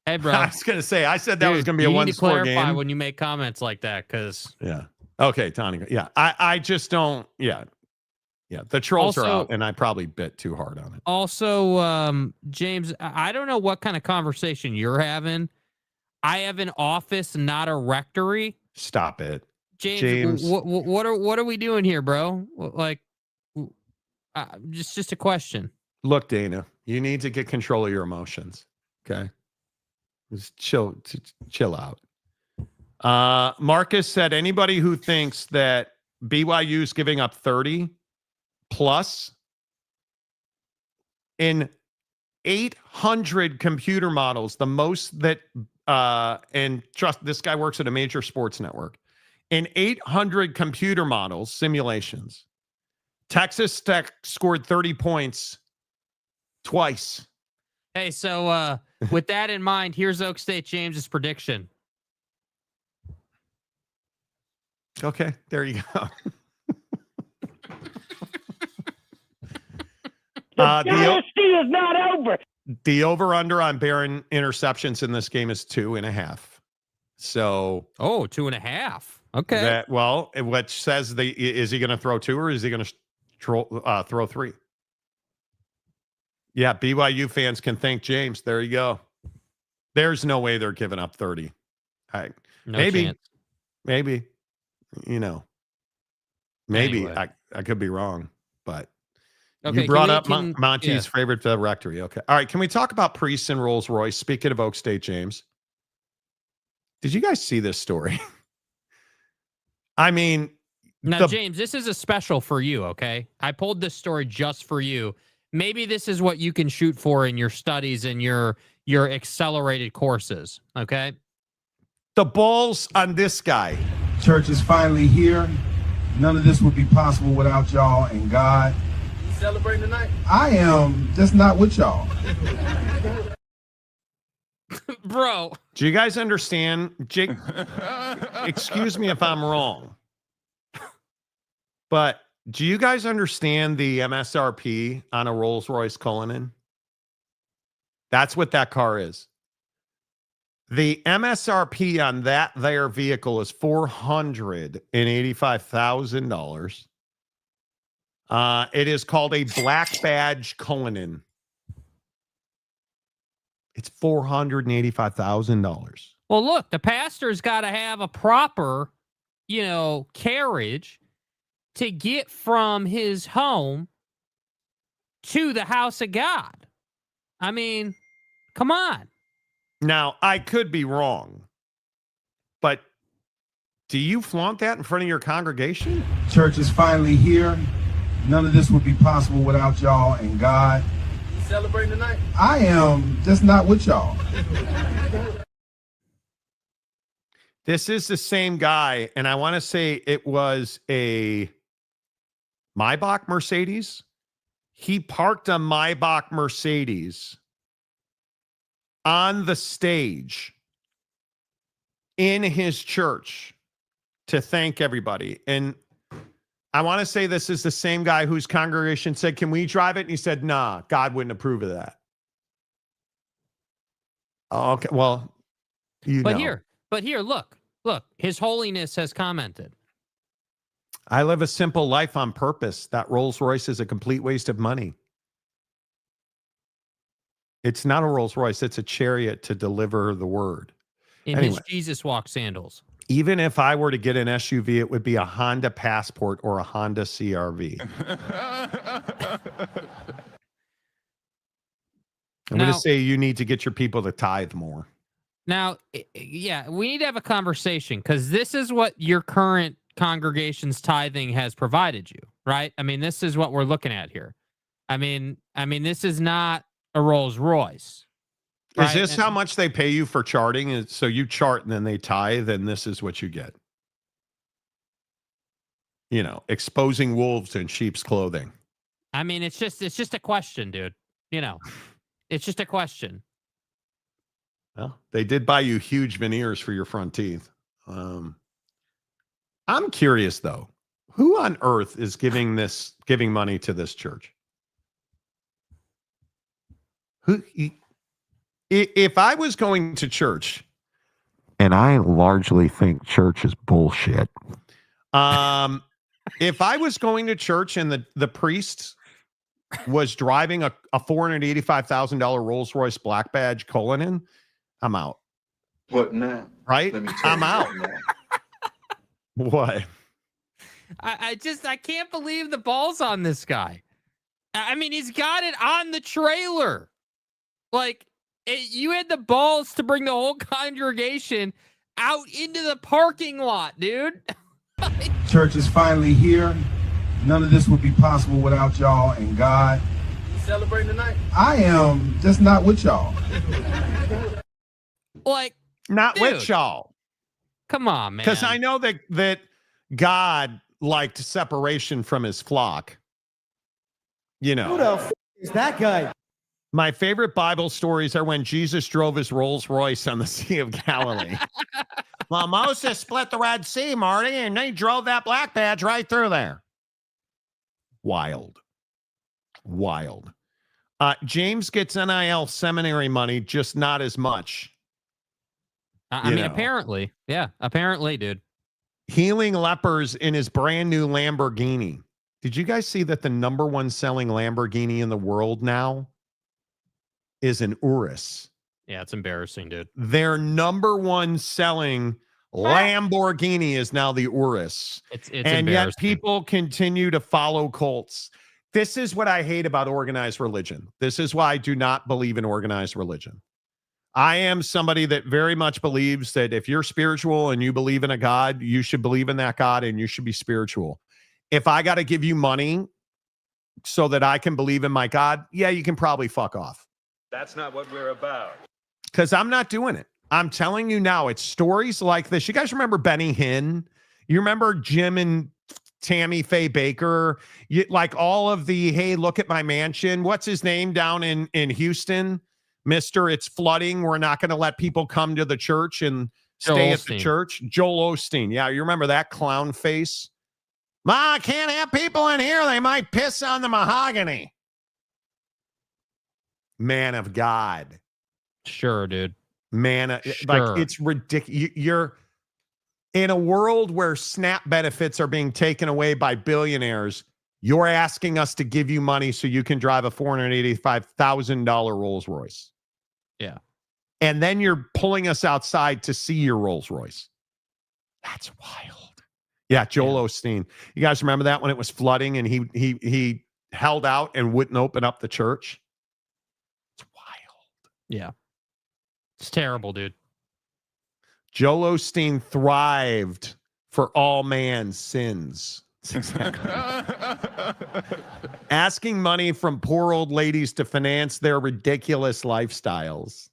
Hey, bro. I was going to say, I said that was going to be a one-score game. You need to clarify when you make comments like that, because... Yeah. Okay, Donnie. Yeah. I just don't... Yeah. Yeah. The trolls are out, and I probably bit too hard on it. Also, James, I don't know what kind of conversation you're having. I have an office, not a rectory. Stop it. James. What are we doing here, bro? Like, just a question. Look, Dana, you need to get control of your emotions. Okay, just chill out. Marcus said anybody who thinks that BYU's giving up 30 plus in 800 computer models, the most that and trust this guy works at a major sports network. In 800 computer models, simulations, Texas Tech scored 30 points twice. Hey, so with that in mind, here's Oak State James's prediction. Okay, there you go. The dynasty is not over. The over-under on Barron interceptions in this game is 2.5. So 2.5. Okay. Which says is he going to throw 2 or is he going to throw 3? Yeah, BYU fans can thank James. There you go. There's no way they're giving up 30. Maybe, anyway. I could be wrong, but okay, you brought up Monty's favorite rectory. Okay. All right. Can we talk about priests and Rolls-Royce? Speaking of Oak State, James, did you guys see this story? I mean, now, James, this is a special for you. Okay. I pulled this story just for you. Maybe this is what you can shoot for in your studies and your accelerated courses. Okay. The balls on this guy. Church is finally here. None of this would be possible without y'all and God. You celebrating tonight? I am just not with y'all. Bro. Do you guys understand? Jake, excuse me if I'm wrong, but do you guys understand the MSRP on a Rolls-Royce Cullinan? That's what that car is. The MSRP on their vehicle is $485,000. It is called a black badge Cullinan. It's $485,000. Well, look, the pastor's got to have a proper, carriage to get from his home to the house of God. I mean, come on. Now, I could be wrong, but do you flaunt that in front of your congregation? Church is finally here. None of this would be possible without y'all and God. You celebrating tonight? I am just not with y'all. This is the same guy, and I want to say it was a Maybach Mercedes. he parked a Maybach Mercedes on the stage in his church to thank everybody. And I want to say this is the same guy whose congregation said, can we drive it? And he said, nah, God wouldn't approve of that. Okay, well, But here, look, His Holiness has commented. I live a simple life on purpose. That Rolls-Royce is a complete waste of money. It's not a Rolls-Royce. It's a chariot to deliver the word. In his Jesus walk sandals. Even if I were to get an SUV, it would be a Honda Passport or a Honda CRV. I'm going to say you need to get your people to tithe more. Now, yeah, we need to have a conversation because this is what your current congregation's tithing has provided you, right? I mean, this is what we're looking at here. I mean, this is not a Rolls-Royce. Right? Is this how much they pay you for charting? So you chart and then they tithe, and this is what you get. You know, exposing wolves in sheep's clothing. I mean, it's just a question, dude. You know, it's just a question. Well, they did buy you huge veneers for your front teeth. I'm curious though, who on earth is giving money to this church? If I was going to church, and I largely think church is bullshit. If I was going to church and the priest was driving a $485,000 Rolls-Royce Black Badge Cullinan, I'm out. What now? Right? I'm out. What? I can't believe the balls on this guy. I mean, he's got it on the trailer. Like, you had the balls to bring the whole congregation out into the parking lot, dude. Church is finally here. None of this would be possible without y'all and God. You celebrating tonight? I am just not with y'all. Like, not with y'all. Come on, man. Because I know that God liked separation from his flock. You know. Who the f is that guy? My favorite Bible stories are when Jesus drove his Rolls-Royce on the Sea of Galilee. Well, Moses split the Red Sea, Marty, and they drove that black badge right through there. Wild. James gets NIL seminary money, just not as much. I mean, apparently. Yeah, apparently, dude. Healing lepers in his brand new Lamborghini. Did you guys see that the number one selling Lamborghini in the world now is an Urus? Yeah, it's embarrassing, dude. Their number one selling Lamborghini is now the Urus. It's and yet people continue to follow cults. This is what I hate about organized religion. This is why I do not believe in organized religion. I am somebody that very much believes that if you're spiritual and you believe in a God, you should believe in that God and you should be spiritual. If I got to give you money so that I can believe in my God, yeah, you can probably fuck off. That's not what we're about. Because I'm not doing it. I'm telling you now, it's stories like this. You guys remember Benny Hinn? You remember Jim and Tammy Faye Baker? Like all of the, hey, look at my mansion. What's his name down in Houston? Mr. It's flooding. We're not going to let people come to the church and stay at the church. Joel Osteen. Yeah, you remember that clown face? Ma, I can't have people in here. They might piss on the mahogany. Man of God. Sure, dude. Man, sure. Like it's ridiculous. You're in a world where SNAP benefits are being taken away by billionaires. You're asking us to give you money so you can drive a $485,000 Rolls-Royce. Yeah. And then you're pulling us outside to see your Rolls-Royce. That's wild. Yeah, Joel Osteen. You guys remember that when it was flooding and he held out and wouldn't open up the church? It's wild. Yeah. It's terrible, dude. Joel Osteen thrived for all man's sins. Exactly. Asking money from poor old ladies to finance their ridiculous lifestyles.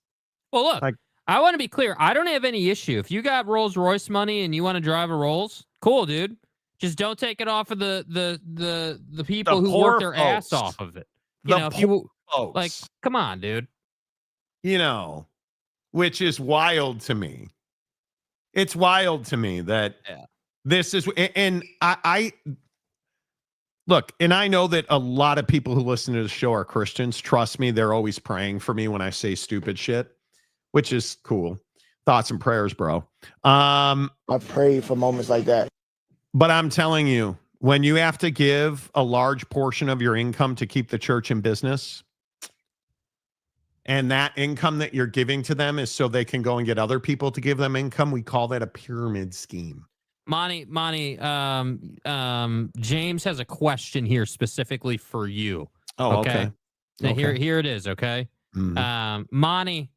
Well, look, I want to be clear. I don't have any issue. If you got Rolls-Royce money and you want to drive a Rolls, cool, dude. Just don't take it off of the people who work their ass off of it. You The know, if you folks, like, come on, dude. you know, which is wild to me. It's wild to me that this is, and I look, and I know that a lot of people who listen to the show are Christians. Trust me, they're always praying for me when I say stupid shit, which is cool. Thoughts and prayers, bro. I pray for moments like that. But I'm telling you, when you have to give a large portion of your income to keep the church in business, and that income that you're giving to them is so they can go and get other people to give them income, we call that a pyramid scheme. Monty, James has a question here specifically for you. Oh, okay. Now Okay. here it is, okay? Mhm. Monty,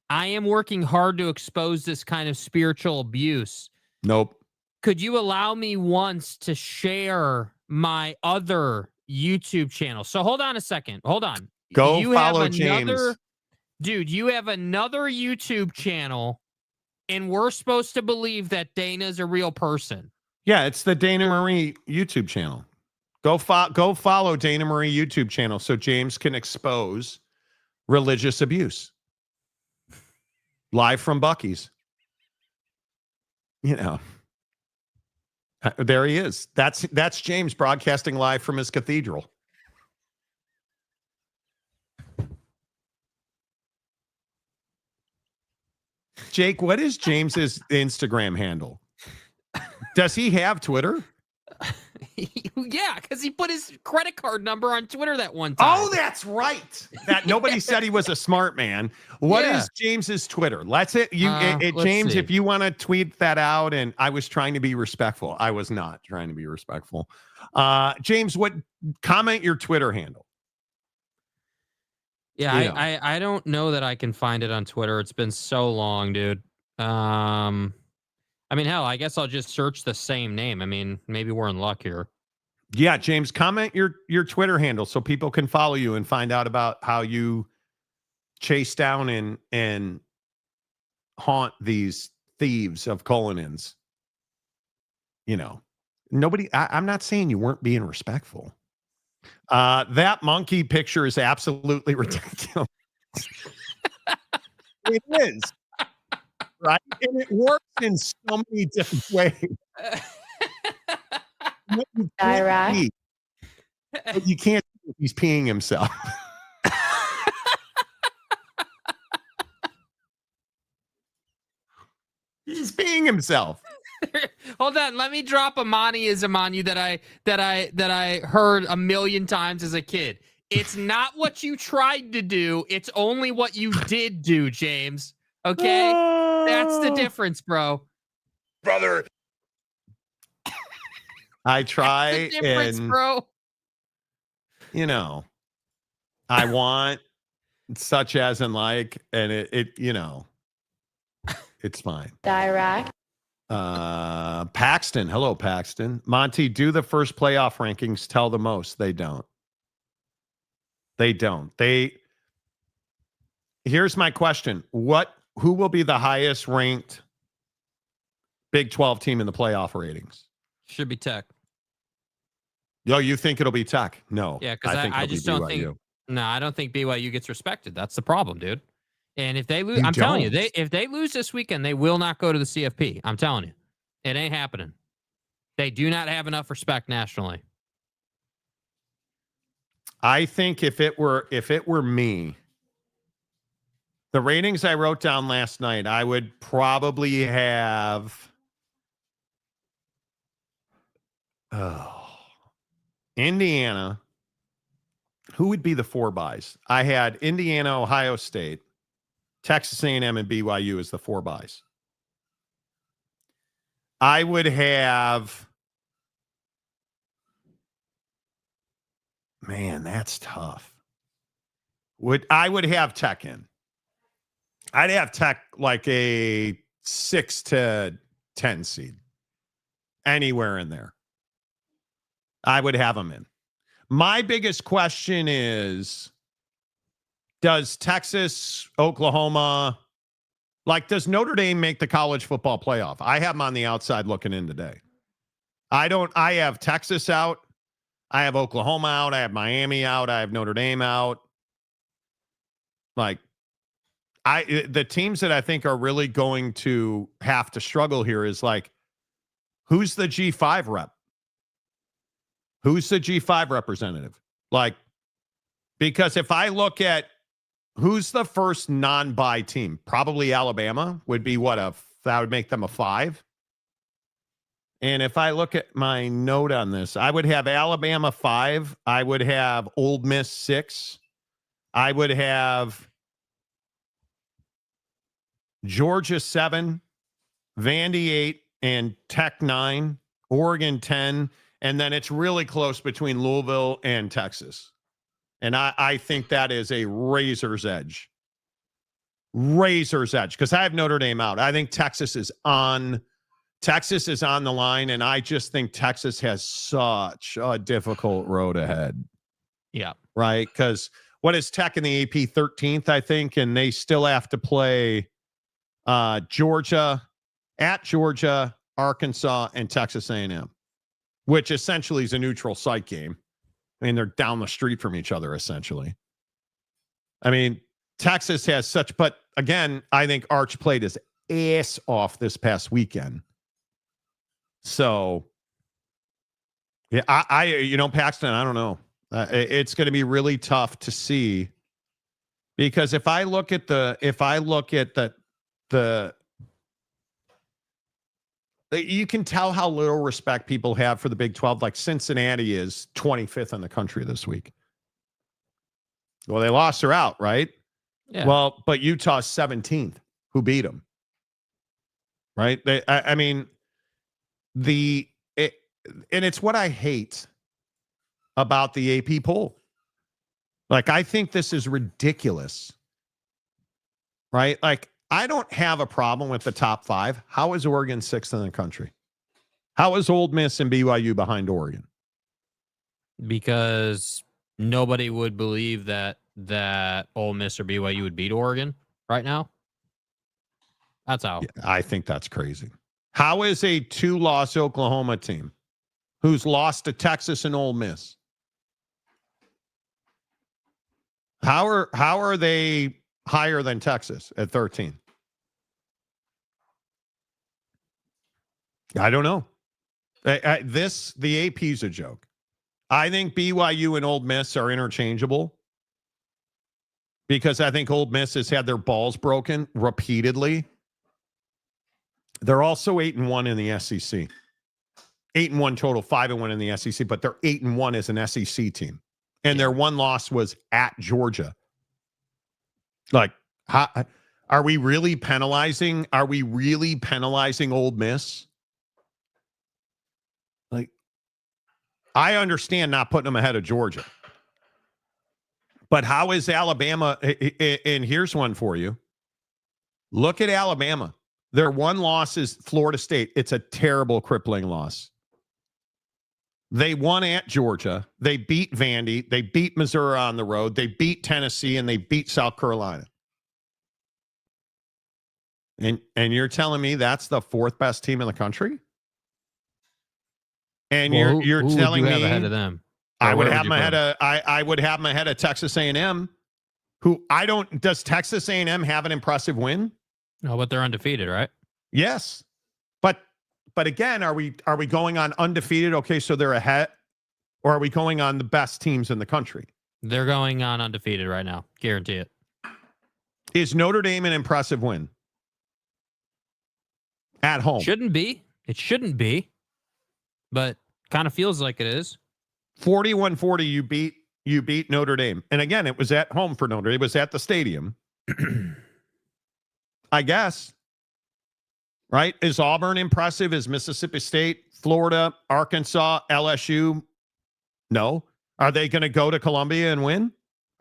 I am working hard to expose this kind of spiritual abuse. Nope. Could you allow me once to share my other YouTube channel? So hold on a second. Hold on. Go You follow have another, James. Dude, you have another YouTube channel, and we're supposed to believe that Dana's a real person. Yeah, it's the Dana Marie YouTube channel. Go follow Dana Marie YouTube channel so James can expose religious abuse. Live from Buc-ee's. You know. There he is. That's James broadcasting live from his cathedral. Jake, what is James's Instagram handle? Does he have Twitter? Yeah, because he put his credit card number on Twitter that one time. Oh, that's right. That nobody said he was a smart man. What is James's Twitter? Let's James, see. if you want to tweet that out, and I was trying to be respectful. I was not trying to be respectful. James, comment your Twitter handle? Yeah, You know. I don't know that I can find it on Twitter. It's been so long, dude. I mean, hell, I guess I'll just search the same name. I mean, maybe we're in luck here. Yeah, James, comment your Twitter handle so people can follow you and find out about how you chase down and haunt these thieves of Cullinans. You know, I'm not saying you weren't being respectful. That monkey picture is absolutely ridiculous. It is. Right? And it works in so many different ways. Iraq. But you can't see if he's peeing himself. He's peeing himself. Hold on, let me drop a Montyism on you that I heard a million times as a kid. It's not what you tried to do, it's only what you did do, James. Okay? That's the difference, bro. Brother. I try That's the difference, and bro. you know, I want such as and like, and it you know, it's fine. Iraq. Paxton. Hello, Paxton. Monty, do the first playoff rankings tell the most? They don't. Here's my question. Who will be the highest ranked Big 12 team in the playoff ratings? Should be Tech. Yo, you think it'll be Tech? No. Yeah, because I just don't think. No, I don't think BYU gets respected. That's the problem, dude. And if they lose, I'm telling you, if they lose this weekend, they will not go to the CFP. I'm telling you, it ain't happening. They do not have enough respect nationally. I think if it were me, the ratings I wrote down last night, I would probably have Indiana. Who would be the 4 buys? I had Indiana, Ohio State, Texas A&M, and BYU as the 4 buys. I would have, man, that's tough. I would have Tech in. I'd have Tech like a 6 to 10 seed. Anywhere in there. I would have them in. My biggest question is, does Texas, Oklahoma, does Notre Dame make the college football playoff? I have them on the outside looking in today. I have Texas out. I have Oklahoma out. I have Miami out. I have Notre Dame out. Like, the teams that I think are really going to have to struggle here is like, who's the G5 rep? Who's the G5 representative? Like, because if I look at who's the first non-bye team, probably Alabama would be that would make them a 5. And if I look at my note on this, I would have Alabama 5. I would have Ole Miss 6. I would have Georgia 7, Vandy 8, and Tech 9, Oregon 10. And then it's really close between Louisville and Texas. And I think that is a razor's edge. Razor's edge. Because I have Notre Dame out. I think Texas is on the line, and I just think Texas has such a difficult road ahead. Yeah. Right? Because what is Tech in the AP 13th, I think, and they still have to play Georgia, Arkansas, and Texas A&M, which essentially is a neutral site game. I mean, they're down the street from each other, essentially. I mean, Texas has such, but again, I think Arch played his ass off this past weekend. So, yeah, Paxton, I don't know. It's going to be really tough to see, because if I look at the you can tell how little respect people have for the Big 12. Like Cincinnati is 25th in the country this week. Well, they lost her out, right? Yeah. Well, but Utah's 17th. Who beat them? Right? And it's what I hate about the AP poll. Like, I think this is ridiculous. Right? Like, I don't have a problem with the top 5. How is Oregon 6th in the country? How is Ole Miss and BYU behind Oregon? Because nobody would believe that Ole Miss or BYU would beat Oregon right now. That's how. Yeah, I think that's crazy. How is a 2-loss Oklahoma team who's lost to Texas and Ole Miss? How are they higher than Texas at 13? I don't know. The AP's a joke. I think BYU and Ole Miss are interchangeable, because I think Ole Miss has had their balls broken repeatedly. They're also 8-1 in the SEC. 8-1 total, 5-1 in the SEC, but they're 8-1 as an SEC team. And their one loss was at Georgia. Like, are we really penalizing? Are we really penalizing Ole Miss? Like, I understand not putting them ahead of Georgia. But how is Alabama? And here's one for you. Look at Alabama. Their one loss is Florida State. It's a terrible, crippling loss. They won at Georgia. They beat Vandy. They beat Missouri on the road. They beat Tennessee, and they beat South Carolina. And you're telling me that's the 4th best team in the country? And you're telling me ahead of them? I would have them ahead of I would have them ahead of Texas A&M. Who I don't. Does Texas A&M have an impressive win? No, but they're undefeated, right? Yes, but again, are we going on undefeated? Okay, so they're ahead, or are we going on the best teams in the country? They're going on undefeated right now. Guarantee it. Is Notre Dame an impressive win at home? Shouldn't be. It shouldn't be, but kind of feels like it is. 41-40. You beat Notre Dame, and again, it was at home for Notre Dame. It was at the stadium. I guess. Right? Is Auburn impressive? Is Mississippi State, Florida, Arkansas, LSU? No. Are they going to go to Columbia and win?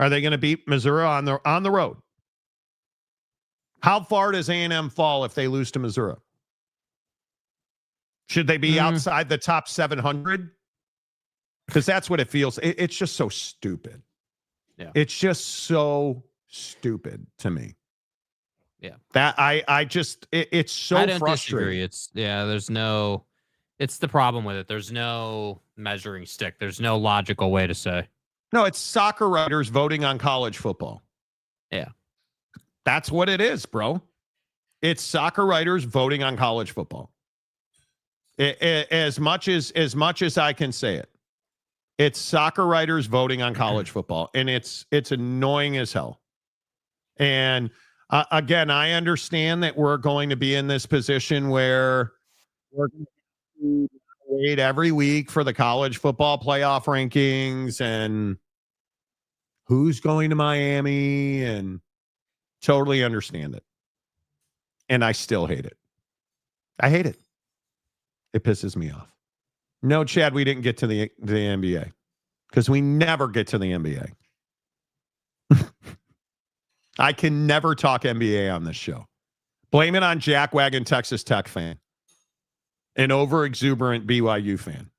Are they going to beat Missouri on the road? How far does A&M fall if they lose to Missouri? Should they be outside the top 700? Because that's what it feels. It's just so stupid. Yeah. It's just so stupid to me. Yeah. That I just it's so I don't frustrating. disagree. It's the problem with it. There's no measuring stick. There's no logical way to say. No, it's soccer writers voting on college football. Yeah. That's what it is, bro. It's soccer writers voting on college football. As much as I can say it, it's soccer writers voting on college football, and it's annoying as hell. And again, I understand that we're going to be in this position where we're going to wait every week for the college football playoff rankings and who's going to Miami, and totally understand it. And I still hate it. I hate it. It pisses me off. No, Chad, we didn't get to the NBA because we never get to the NBA. I can never talk NBA on this show. Blame it on Jackwagon Texas Tech fan. An over-exuberant BYU fan.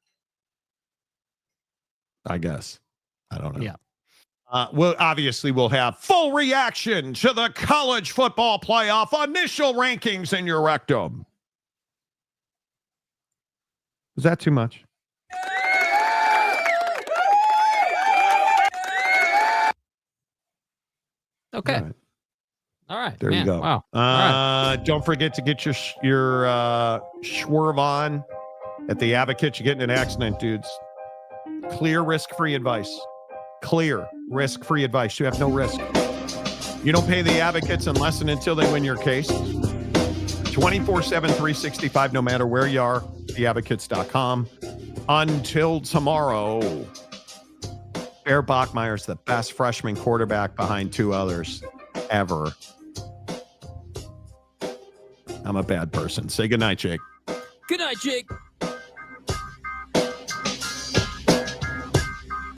I guess. I don't know. Yeah. We'll have full reaction to the college football playoff initial rankings in your rectum. Is that too much? Okay. All right. There man. you go. Wow. All right. Don't forget to get your swerve on at the Advocate. You get in an accident, dudes. Clear risk-free advice. Clear risk-free advice. You have no risk. You don't pay the advocates unless and until they win your case. 24/7, 365, no matter where you are. Theadvocates.com. Until tomorrow, Bear Bachmeier's the best freshman quarterback behind two others ever. I'm a bad person. Say goodnight, Jake. Good night, Jake.